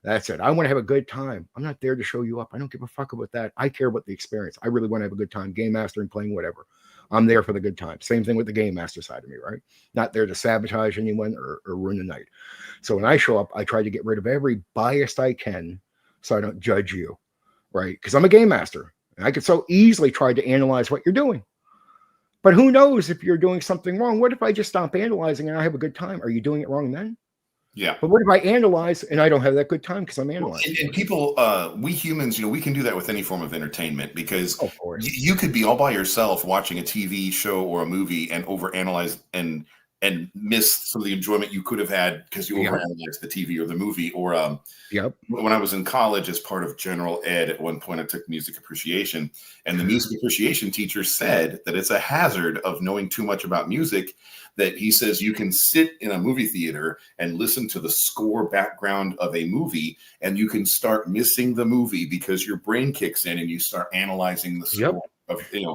That's it. I want to have a good time. I'm not there to show you up. I don't give a fuck about that. I care about the experience. I really want to have a good time, game mastering, playing, whatever. I'm there for the good time. Same thing with the game master side of me, right? Not there to sabotage anyone or ruin the night. So when I show up, I try to get rid of every bias I can so I don't judge you, right? Because I'm a game master. And I could so easily try to analyze what you're doing. But who knows if you're doing something wrong? What if I just stop analyzing and I have a good time? Are you doing it wrong then? Yeah. But what if I analyze and I don't have that good time because I'm Well, analyzing? and people, we humans, we can do that with any form of entertainment because Of course. you could be all by yourself watching a TV show or a movie and overanalyze and miss some of the enjoyment you could have had because you Yep. overanalyzed the TV or the movie. Or Yep. when I was in college, as part of general ed, at one point I took music appreciation, and the music appreciation teacher said that it's a hazard of knowing too much about music. That he says you can sit in a movie theater and listen to the score background of a movie, and you can start missing the movie because your brain kicks in and you start analyzing the Yep. score of, and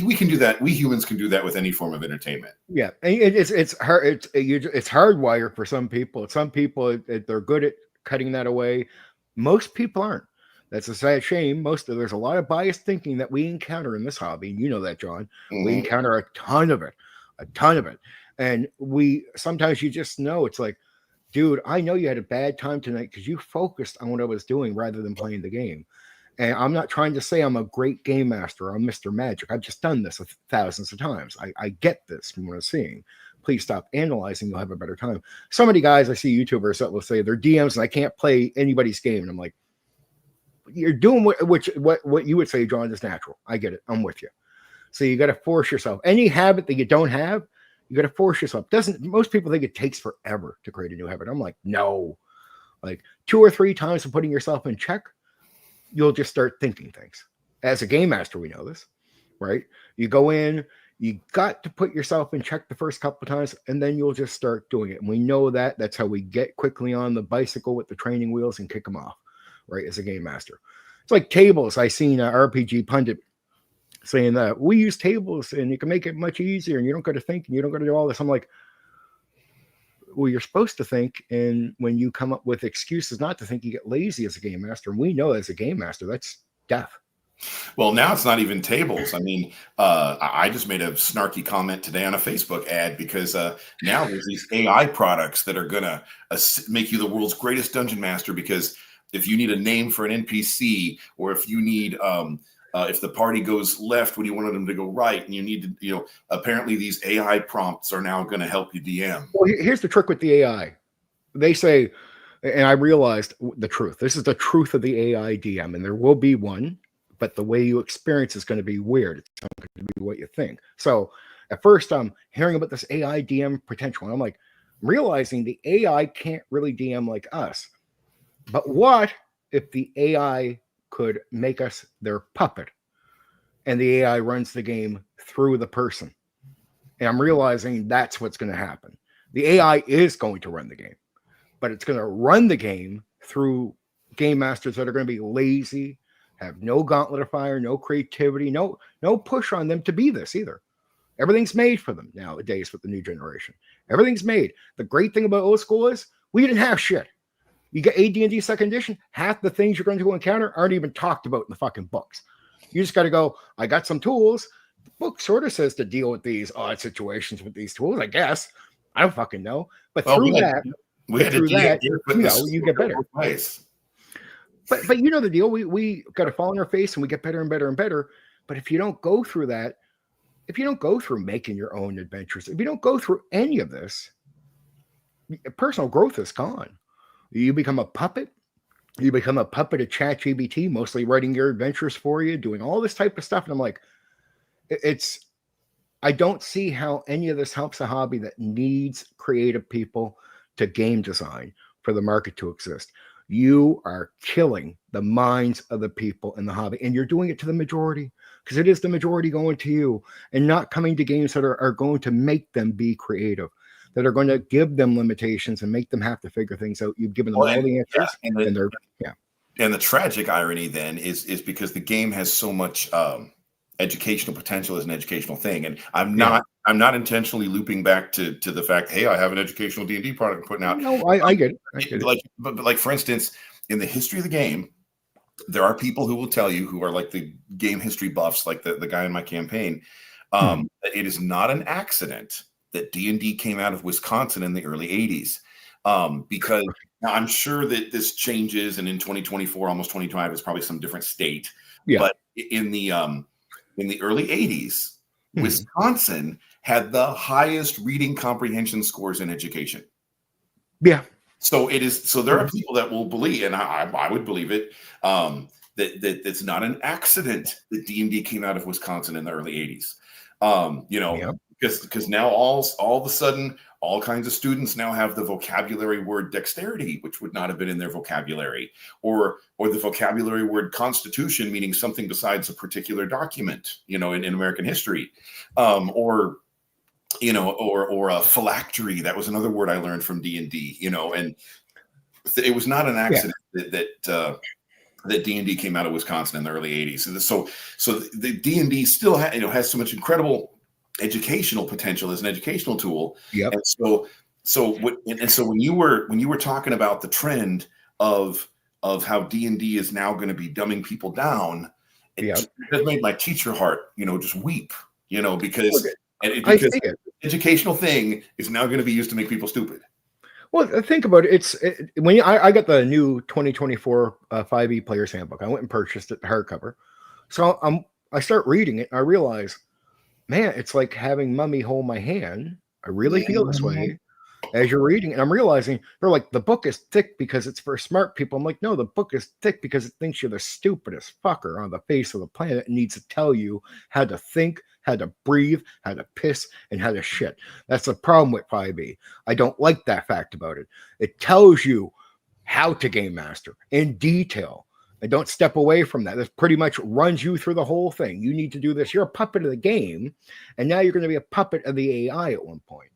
we can do that. We humans can do that with any form of entertainment. Yeah, and it's hard. It's hardwired for some people. Some people they're good at cutting that away. Most people aren't. That's a sad shame. There's a lot of biased thinking that we encounter in this hobby. You know that, John. We Mhm. encounter a ton of it, and we sometimes you just know it's like, dude, I know you had a bad time tonight because you focused on what I was doing rather than playing the game. And I'm not trying to say I'm a great game master. I'm Mr. Magic. I've just done this thousands of times. I get this from what I'm seeing. Please stop analyzing. You'll have a better time. So many guys I see YouTubers that will say they're DMs and I can't play anybody's game. And I'm like, you're doing what you would say, John, is natural. I get it. I'm with you. So you got to force yourself. Any habit that you don't have, you got to force yourself. Doesn't most people think it takes forever to create a new habit? I'm like, no. Like 2 or 3 times of putting yourself in check, you'll just start thinking things. As a game master, we know this, right? You go in, you got to put yourself in check the first couple of times, and then you'll just start doing it. And we know that that's how we get quickly on the bicycle with the training wheels and kick them off, right? As a game master, it's like tables. I seen an RPG pundit saying that we use tables and you can make it much easier, and you don't got to think and you don't got to do all this. I'm like, well, you're supposed to think, and when you come up with excuses not to think, you get lazy as a game master. And we know as a game master, that's death. Well, now it's not even tables. I mean, I just made a snarky comment today on a Facebook ad because now there's these AI products that are going to make you the world's greatest dungeon master. Because if you need a name for an NPC, or if you need, if the party goes left when you wanted them to go right, and you need to, apparently these AI prompts are now going to help you DM. Well, here's the trick with the AI. They say, and I realized the truth. This is the truth of the AI DM, and there will be one, but the way you experience is going to be weird. It's not going to be what you think. So at first, I'm hearing about this AI DM potential, and I'm like, realizing the AI can't really DM like us. But what if the AI could make us their puppet, and the AI runs the game through the person? And I'm realizing that's what's going to happen. The AI is going to run the game, but it's going to run the game through game masters that are going to be lazy, have no gauntlet of fire, no creativity, no push on them to be this either. Everything's made for them nowadays with the new generation. Everything's made. The great thing about old school is we didn't have shit. You get AD&D second edition, half the things you're going to encounter aren't even talked about in the fucking books. You just got to go, I got some tools. The book sort of says to deal with these odd situations with these tools, I guess. I don't fucking know. But through that, you get better. But you know the deal. We got to fall on our face and we get better and better and better. But if you don't go through that, if you don't go through making your own adventures, if you don't go through any of this, personal growth is gone. You become a puppet. You become a puppet of ChatGPT, mostly writing your adventures for you, doing all this type of stuff. And I'm like, I don't see how any of this helps a hobby that needs creative people to game design for the market to exist. You are killing the minds of the people in the hobby, and you're doing it to the majority because it is the majority going to you and not coming to games that are going to make them be creative, that are going to give them limitations and make them have to figure things out. You've given them all the answers, and the tragic irony then is because the game has so much educational potential as an educational thing, and I'm not intentionally looping back to the fact, hey, I have an educational D&D product I'm putting out. No, I get it. But like for instance, in the history of the game, there are people who will tell you, who are like the game history buffs, like the guy in my campaign, that it is not an accident that D&D came out of Wisconsin in the early 80s. Because now I'm sure that this changes, and in 2024, almost 2025, it's probably some different state. Yeah. But in the early 80s, Wisconsin had the highest reading comprehension scores in education. Yeah. So there are people that will believe, and I would believe it, that it's not an accident that D&D came out of Wisconsin in the early 80s. Because now all of a sudden, all kinds of students now have the vocabulary word dexterity, which would not have been in their vocabulary, or the vocabulary word constitution, meaning something besides a particular document, in American history, or a phylactery. That was another word I learned from D&D, and it was not an accident that D&D came out of Wisconsin in the early 80s. So the D&D still has so much incredible educational potential as an educational tool. Yep. And so when you were talking about the trend of how D&D is now going to be dumbing people down, it made my teacher heart, just weep, because the educational thing is now going to be used to make people stupid. Well, think about it. When I got the new 2024 5e Player's Handbook, I went and purchased it, the hardcover. So I start reading it, and I realize, man, it's like having Mummy hold my hand. I really feel this way as you're reading. And I'm realizing they're like, the book is thick because it's for smart people. I'm like, no, the book is thick because it thinks you're the stupidest fucker on the face of the planet and needs to tell you how to think, how to breathe, how to piss, and how to shit. That's the problem with 5e. I don't like that fact about it. It tells you how to game master in detail. And don't step away from that. That pretty much runs you through the whole thing. You need to do this. You're a puppet of the game, and now you're going to be a puppet of the AI at one point.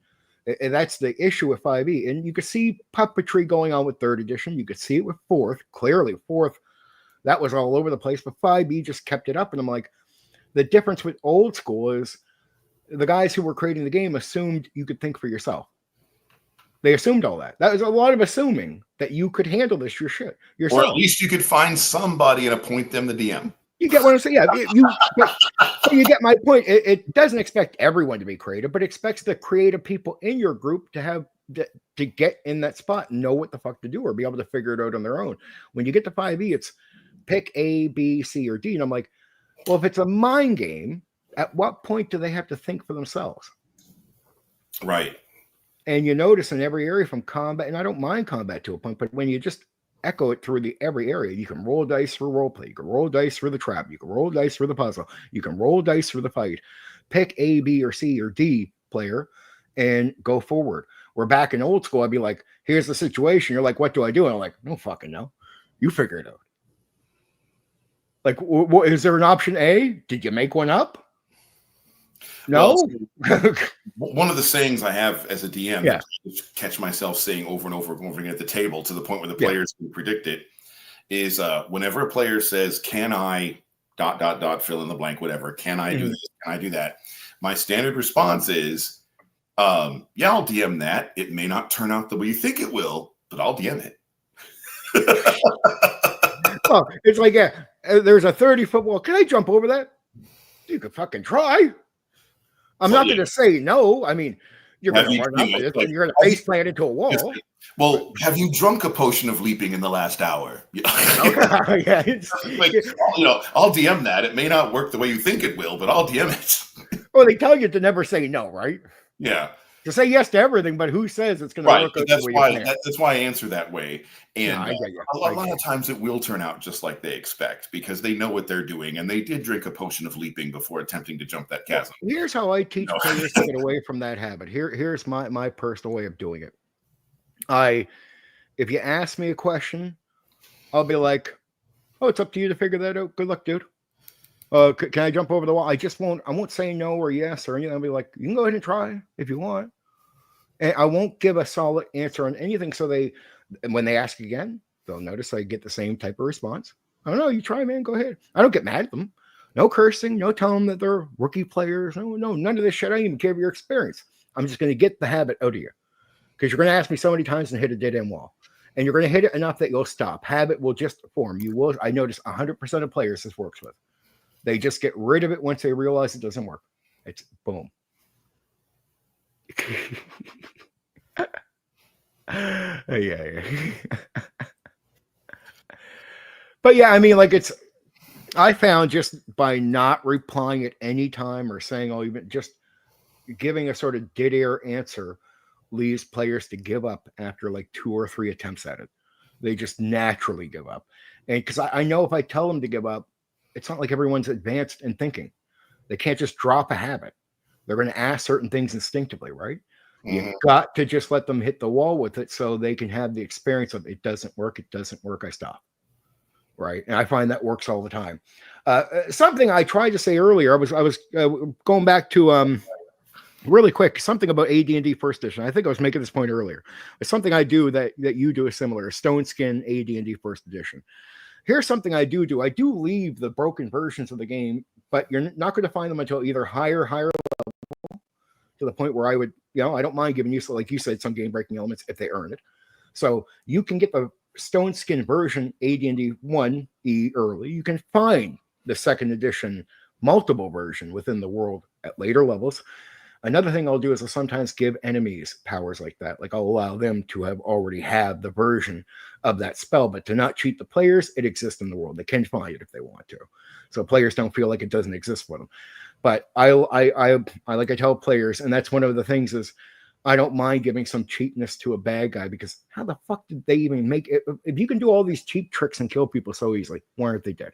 And that's the issue with 5e. And you could see puppetry going on with 3rd edition. You could see it with 4th. Clearly, 4th, that was all over the place. But 5e just kept it up. And I'm like, the difference with old school is the guys who were creating the game assumed you could think for yourself. They assumed all that. That was a lot of assuming that you could handle this yourself. Or at least you could find somebody and appoint them the DM. You get what I'm saying? Yeah, you get my point. It doesn't expect everyone to be creative, but expects the creative people in your group to have to get in that spot and know what the fuck to do or be able to figure it out on their own. When you get to 5e, it's pick A, B, C, or D. And I'm like, well, if it's a mind game, at what point do they have to think for themselves? Right. And you notice in every area from combat, and I don't mind combat to a point, but when you just echo it through every area, you can roll dice through roleplay, you can roll dice through the trap, you can roll dice through the puzzle, you can roll dice through the fight. Pick A, B, or C, or D player and go forward. We're back in old school. I'd be like, here's the situation. You're like, what do I do? And I'm like, no fucking no. You figure it out. Like, is there an option A? Did you make one up? No. Well, one of the sayings I have as a DM, I catch myself saying over and over again at the table to the point where the players can predict it, is whenever a player says, can I ... fill in the blank, whatever, can I do this? Can I do that? My standard response is, yeah, I'll DM that. It may not turn out the way you think it will, but I'll DM it. Well, it's like, there's a 30-foot wall. Can I jump over that? You could fucking try. I'm not going to say no. I mean, you're going to run up it, and you're going to face plant into a wall. Well, have you drunk a potion of leaping in the last hour? I'll DM that. It may not work the way you think it will, but I'll DM it. Well, they tell you to never say no, right? Yeah. To say yes to everything, but who says it's going to work out the way you think? That's why I answer that way. And a lot of times it will turn out just like they expect because they know what they're doing and they did drink a potion of leaping before attempting to jump that chasm. Here's how I teach players to get away from that habit. Here's my personal way of doing it. If you ask me a question, I'll be like, oh, it's up to you to figure that out. Good luck, dude. Can I jump over the wall? I won't say no or yes or anything. I'll be like, you can go ahead and try if you want. And I won't give a solid answer on anything. So when they ask again, they'll notice I get the same type of response. I don't know. You try, man. Go ahead. I don't get mad at them. No cursing. No telling them that they're rookie players. No, none of this shit. I don't even care of your experience. I'm just going to get the habit out of you because you're going to ask me so many times and hit a dead end wall. And you're going to hit it enough that you'll stop. Habit will just form. You will. I notice 100% of players this works with. They just get rid of it once they realize it doesn't work. It's boom. yeah. But yeah, I mean, like I found just by not replying at any time or saying, oh, even just giving a sort of dead air answer leaves players to give up after like 2 or 3 attempts at it. They just naturally give up. And because I know if I tell them to give up, it's not like everyone's advanced in thinking. They can't just drop a habit. They're going to ask certain things instinctively, right? You got to just let them hit the wall with it so they can have the experience of it doesn't work, I stop. Right. And I find that works all the time. Something I tried to say earlier, I was going back to really quick, something about AD&D first edition. I think I was making this point earlier. It's something I do that you do is similar. Stone Skin AD&D first edition. Here's something I do. I do leave the broken versions of the game, but you're not going to find them until either higher to the point where I would, I don't mind giving you, so like you said, some game breaking elements if they earn it. So you can get the Stone Skin version AD&D 1E early. You can find the second edition multiple version within the world at later levels. Another thing I'll do is I'll sometimes give enemies powers like that. Like I'll allow them to have already had the version of that spell, but to not cheat the players, it exists in the world. They can find it if they want to. So players don't feel like it doesn't exist for them. But I like I tell players, and that's one of the things is I don't mind giving some cheapness to a bad guy, because how the fuck did they even make it? If you can do all these cheap tricks and kill people so easily, why aren't they dead?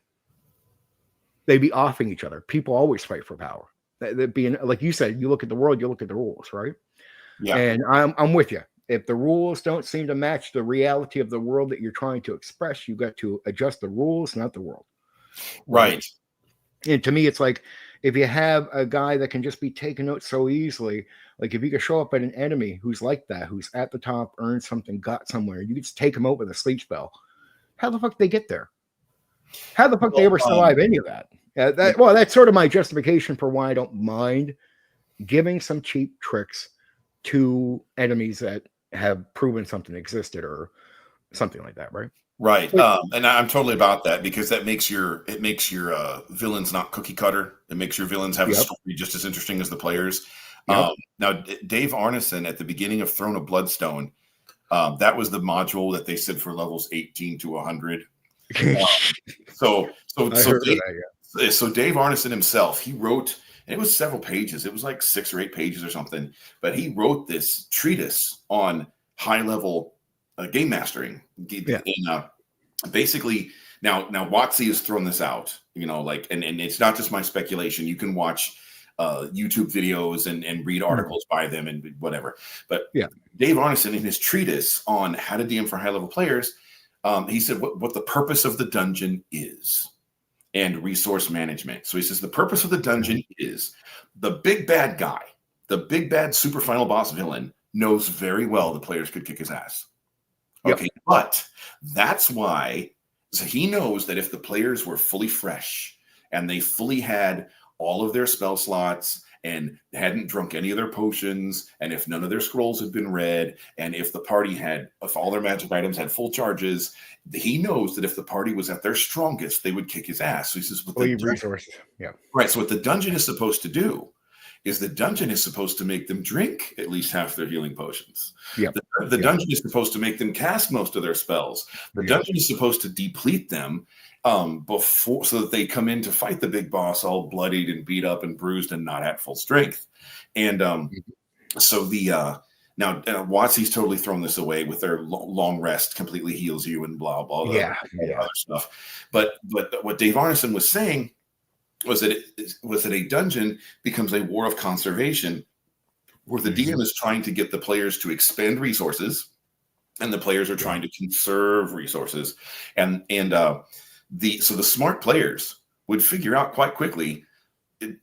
They'd be offing each other. People always fight for power. That being, like you said, you look at the world, you look at the rules, right? Yeah. And I'm with you. If the rules don't seem to match the reality of the world that you're trying to express, you got to adjust the rules, not the world. Right. And to me, it's like if you have a guy that can just be taken out so easily, like if you could show up at an enemy who's like that, who's at the top, earned something, got somewhere, you could just take him out with a sleep spell. How the fuck did they get there? How the fuck they ever survive any of that? Well, that's sort of my justification for why I don't mind giving some cheap tricks to enemies that have proven something existed or something like that, right? Right. And I'm totally about that, because that makes your villains not cookie cutter. It makes your villains have a story just as interesting as the players. Now, Dave Arneson at the beginning of Throne of Bloodstone, that was the module that they said for levels 18 to 100. So Dave Arneson himself, he wrote, and it was several pages. It was like 6 or 8 pages or something. But he wrote this treatise on high level game mastering. And basically, now WotC has thrown this out. And it's not just my speculation. You can watch YouTube videos and read articles by them and whatever. But Dave Arneson, in his treatise on how to DM for high level players, he said what the purpose of the dungeon is and resource management. So he says the purpose of the dungeon is the big bad guy, the big bad super final boss villain knows very well the players could kick his ass. Okay, but that's why, so he knows that if the players were fully fresh and they fully had all of their spell slots and hadn't drunk any of their potions, and if none of their scrolls had been read, and if if all their magic items had full charges, he knows that if the party was at their strongest, they would kick his ass. So he says, resources. Yeah. Right. So what the dungeon is supposed to do is the dungeon is supposed to make them drink at least half their healing potions. The dungeon is supposed to make them cast most of their spells. The dungeon is supposed to deplete them before, so that they come in to fight the big boss all bloodied and beat up and bruised and not at full strength. And so now WotC's totally thrown this away with their long rest completely heals you and blah blah blah other stuff. But what Dave Arneson was saying was that a dungeon becomes a war of conservation, where the DM is trying to get the players to expend resources, and the players are trying to conserve resources, and the smart players would figure out quite quickly,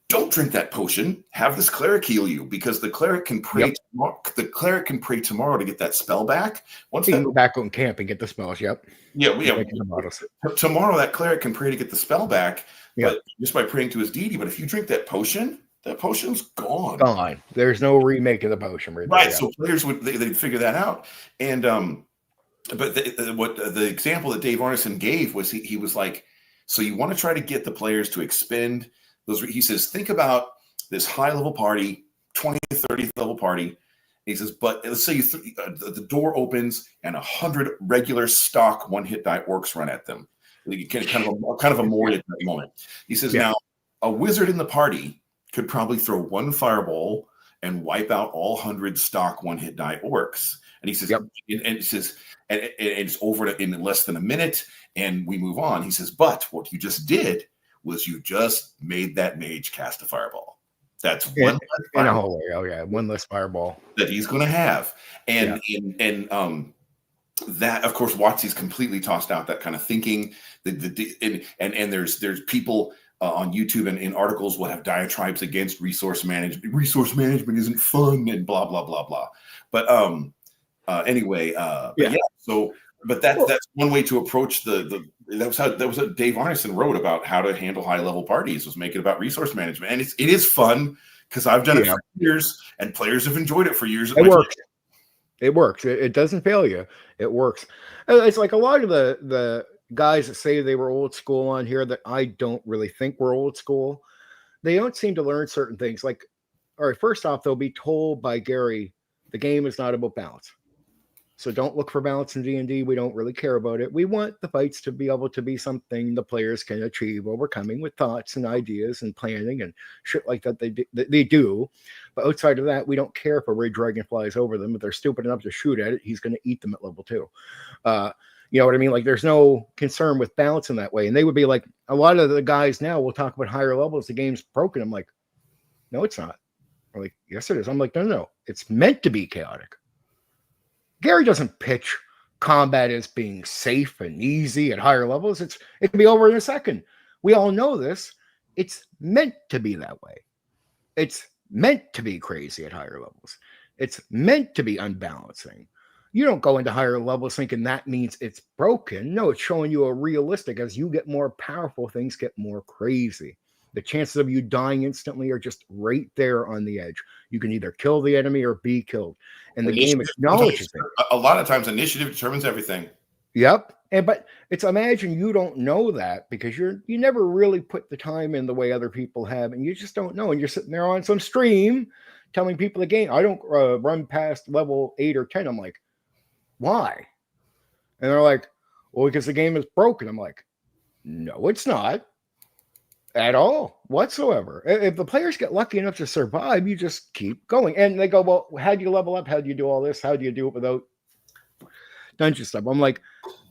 don't drink that potion, have this cleric heal you, because the cleric can pray tomorrow to get that spell back. Once you can go back on camp and get the spells. Tomorrow that cleric can pray to get the spell back, but just by praying to his deity. But if you drink that potion's gone. There's no remake of the potion, right? So players they'd figure that out. And but the example that Dave Arneson gave was he was like, so you want to try to get the players to expend those. He says, think about this high level party, 20 to 30th level party. He says, but let's say the door opens and 100 regular stock 1-hit die orcs run at them. kind of a Moria moment. He says, Yeah. now a wizard in the party could probably throw one fireball and wipe out all 100 stock one-hit die orcs. And he says, Yep. and it says, and it's over in less than a minute, and we move on. He says, but what you just did was you just made that mage cast a fireball. That's one less In a fireball hallway. Oh yeah, one less fireball that he's going to have, and that, of course, Watsy's completely tossed out that kind of thinking. And there's people on YouTube and in articles will have diatribes against resource management. Resource management isn't fun and blah blah blah blah. But anyway, So, but that's one way to approach that was what Dave Arneson wrote about how to handle high level parties, was make it about resource management, and it is fun because I've done it for years and players have enjoyed it for years. It works. It works. It doesn't fail you. It works. It's like a lot of the guys that say they were old school on here that I don't really think were old school. They don't seem to learn certain things. Like, all right, first off, they'll be told by Gary, the game is not about balance. So don't look for balance in D&D. We don't really care about it. We want the fights to be able to be something the players can achieve, overcoming with thoughts and ideas and planning and shit like that. They do. But outside of that, we don't care if a red dragon flies over them. If they're stupid enough to shoot at it, he's going to eat them at level 2. You know what I mean? Like, there's no concern with balance in that way. And they would be like, a lot of the guys now will talk about higher levels. The game's broken. I'm like, no, it's not. I'm like, yes, it is. I'm like, no. It's meant to be chaotic. Gary doesn't pitch combat as being safe and easy at higher levels. It can be over in a second. We all know this. It's meant to be that way. It's meant to be crazy at higher levels. It's meant to be unbalancing. You don't go into higher levels thinking that means it's broken. No, it's showing you a realistic. As you get more powerful, things get more crazy. The chances of you dying instantly are just right there on the edge. You can either kill the enemy or be killed. And the game acknowledges it. A lot of times initiative determines everything. Yep. But it's, imagine you don't know that because you never really put the time in the way other people have, and you just don't know. And you're sitting there on some stream telling people the game, I don't run past level 8 or 10. I'm like, why? And they're like, well, because the game is broken. I'm like, no, it's not. At all, whatsoever. If the players get lucky enough to survive, you just keep going. And they go, well, how do you level up? How do you do all this? How do you do it without dungeon stuff? I'm like,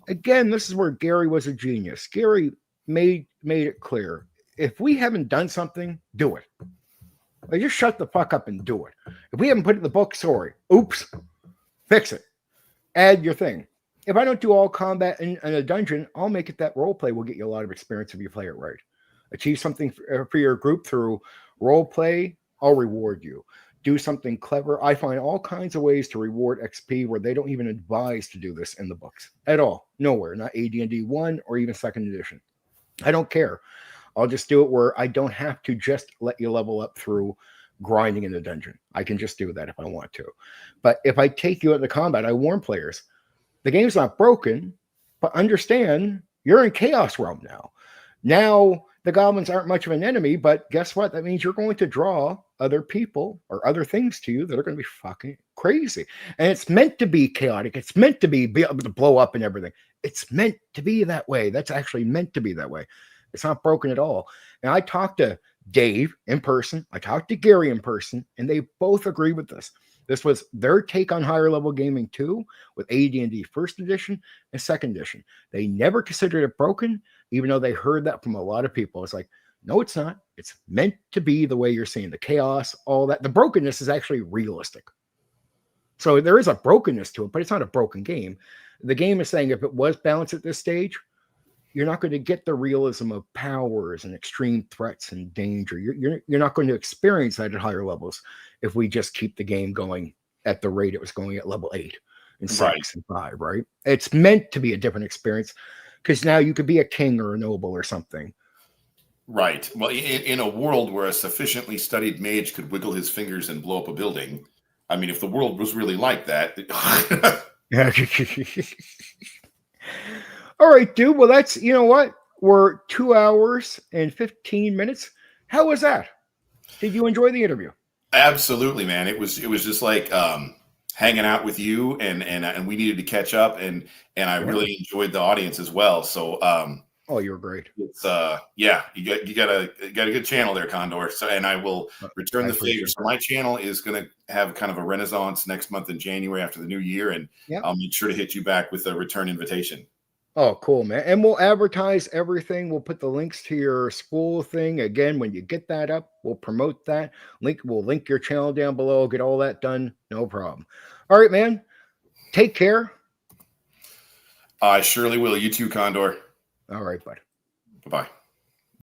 again, this is where Gary was a genius. Gary made it clear. If we haven't done something, do it. Like, just shut the fuck up and do it. If we haven't put it in the book, sorry. Oops. Fix it. Add your thing. If I don't do all combat in a dungeon, I'll make it that role play will get you a lot of experience if you play it right. Achieve something for your group through role play, I'll reward you. Do something clever. I find all kinds of ways to reward XP where they don't even advise to do this in the books at all. Nowhere. Not AD&D 1 or even 2nd edition. I don't care. I'll just do it where I don't have to just let you level up through grinding in the dungeon. I can just do that if I want to. But if I take you into combat, I warn players, the game's not broken, but understand you're in Chaos Realm now. Now, the goblins aren't much of an enemy, but guess what? That means you're going to draw other people or other things to you that are going to be fucking crazy. And it's meant to be chaotic. It's meant to be able to blow up and everything. It's meant to be that way. That's actually meant to be that way. It's not broken at all. And I talked to Dave in person. I talked to Gary in person, and they both agree with this. This was their take on higher level gaming too, with AD&D 1st edition and 2nd edition. They never considered it broken, even though they heard that from a lot of people. It's like, no, it's not. It's meant to be the way you're seeing the chaos, all that. The brokenness is actually realistic. So there is a brokenness to it, but it's not a broken game. The game is saying if it was balanced at this stage, you're not going to get the realism of powers and extreme threats and danger. You're not going to experience that at higher levels if we just keep the game going at the rate it was going at level 8 and 6 and 5, right? It's meant to be a different experience because now you could be a king or a noble or something. Right. Well, in a world where a sufficiently studied mage could wiggle his fingers and blow up a building, I mean, if the world was really like that. All right, dude. Well, that's, you know what? We're 2 hours and 15 minutes. How was that? Did you enjoy the interview? Absolutely, man. It was just like hanging out with you, and we needed to catch up, and I really enjoyed the audience as well. So Oh, you're great. It's yeah, you got a good channel there, Condor. So, and I will return I the favor. appreciate So that. my channel is going to have kind of a renaissance next month in January after the new year, and Yeah. I'll make sure to hit you back with a return invitation. Oh, cool, man. And we'll advertise everything. We'll put the links to your school thing. Again, when you get that up, we'll promote that. We'll link your channel down below, get all that done. No problem. All right, man. Take care. I surely will. You too, Condor. All right, bud. Bye bye.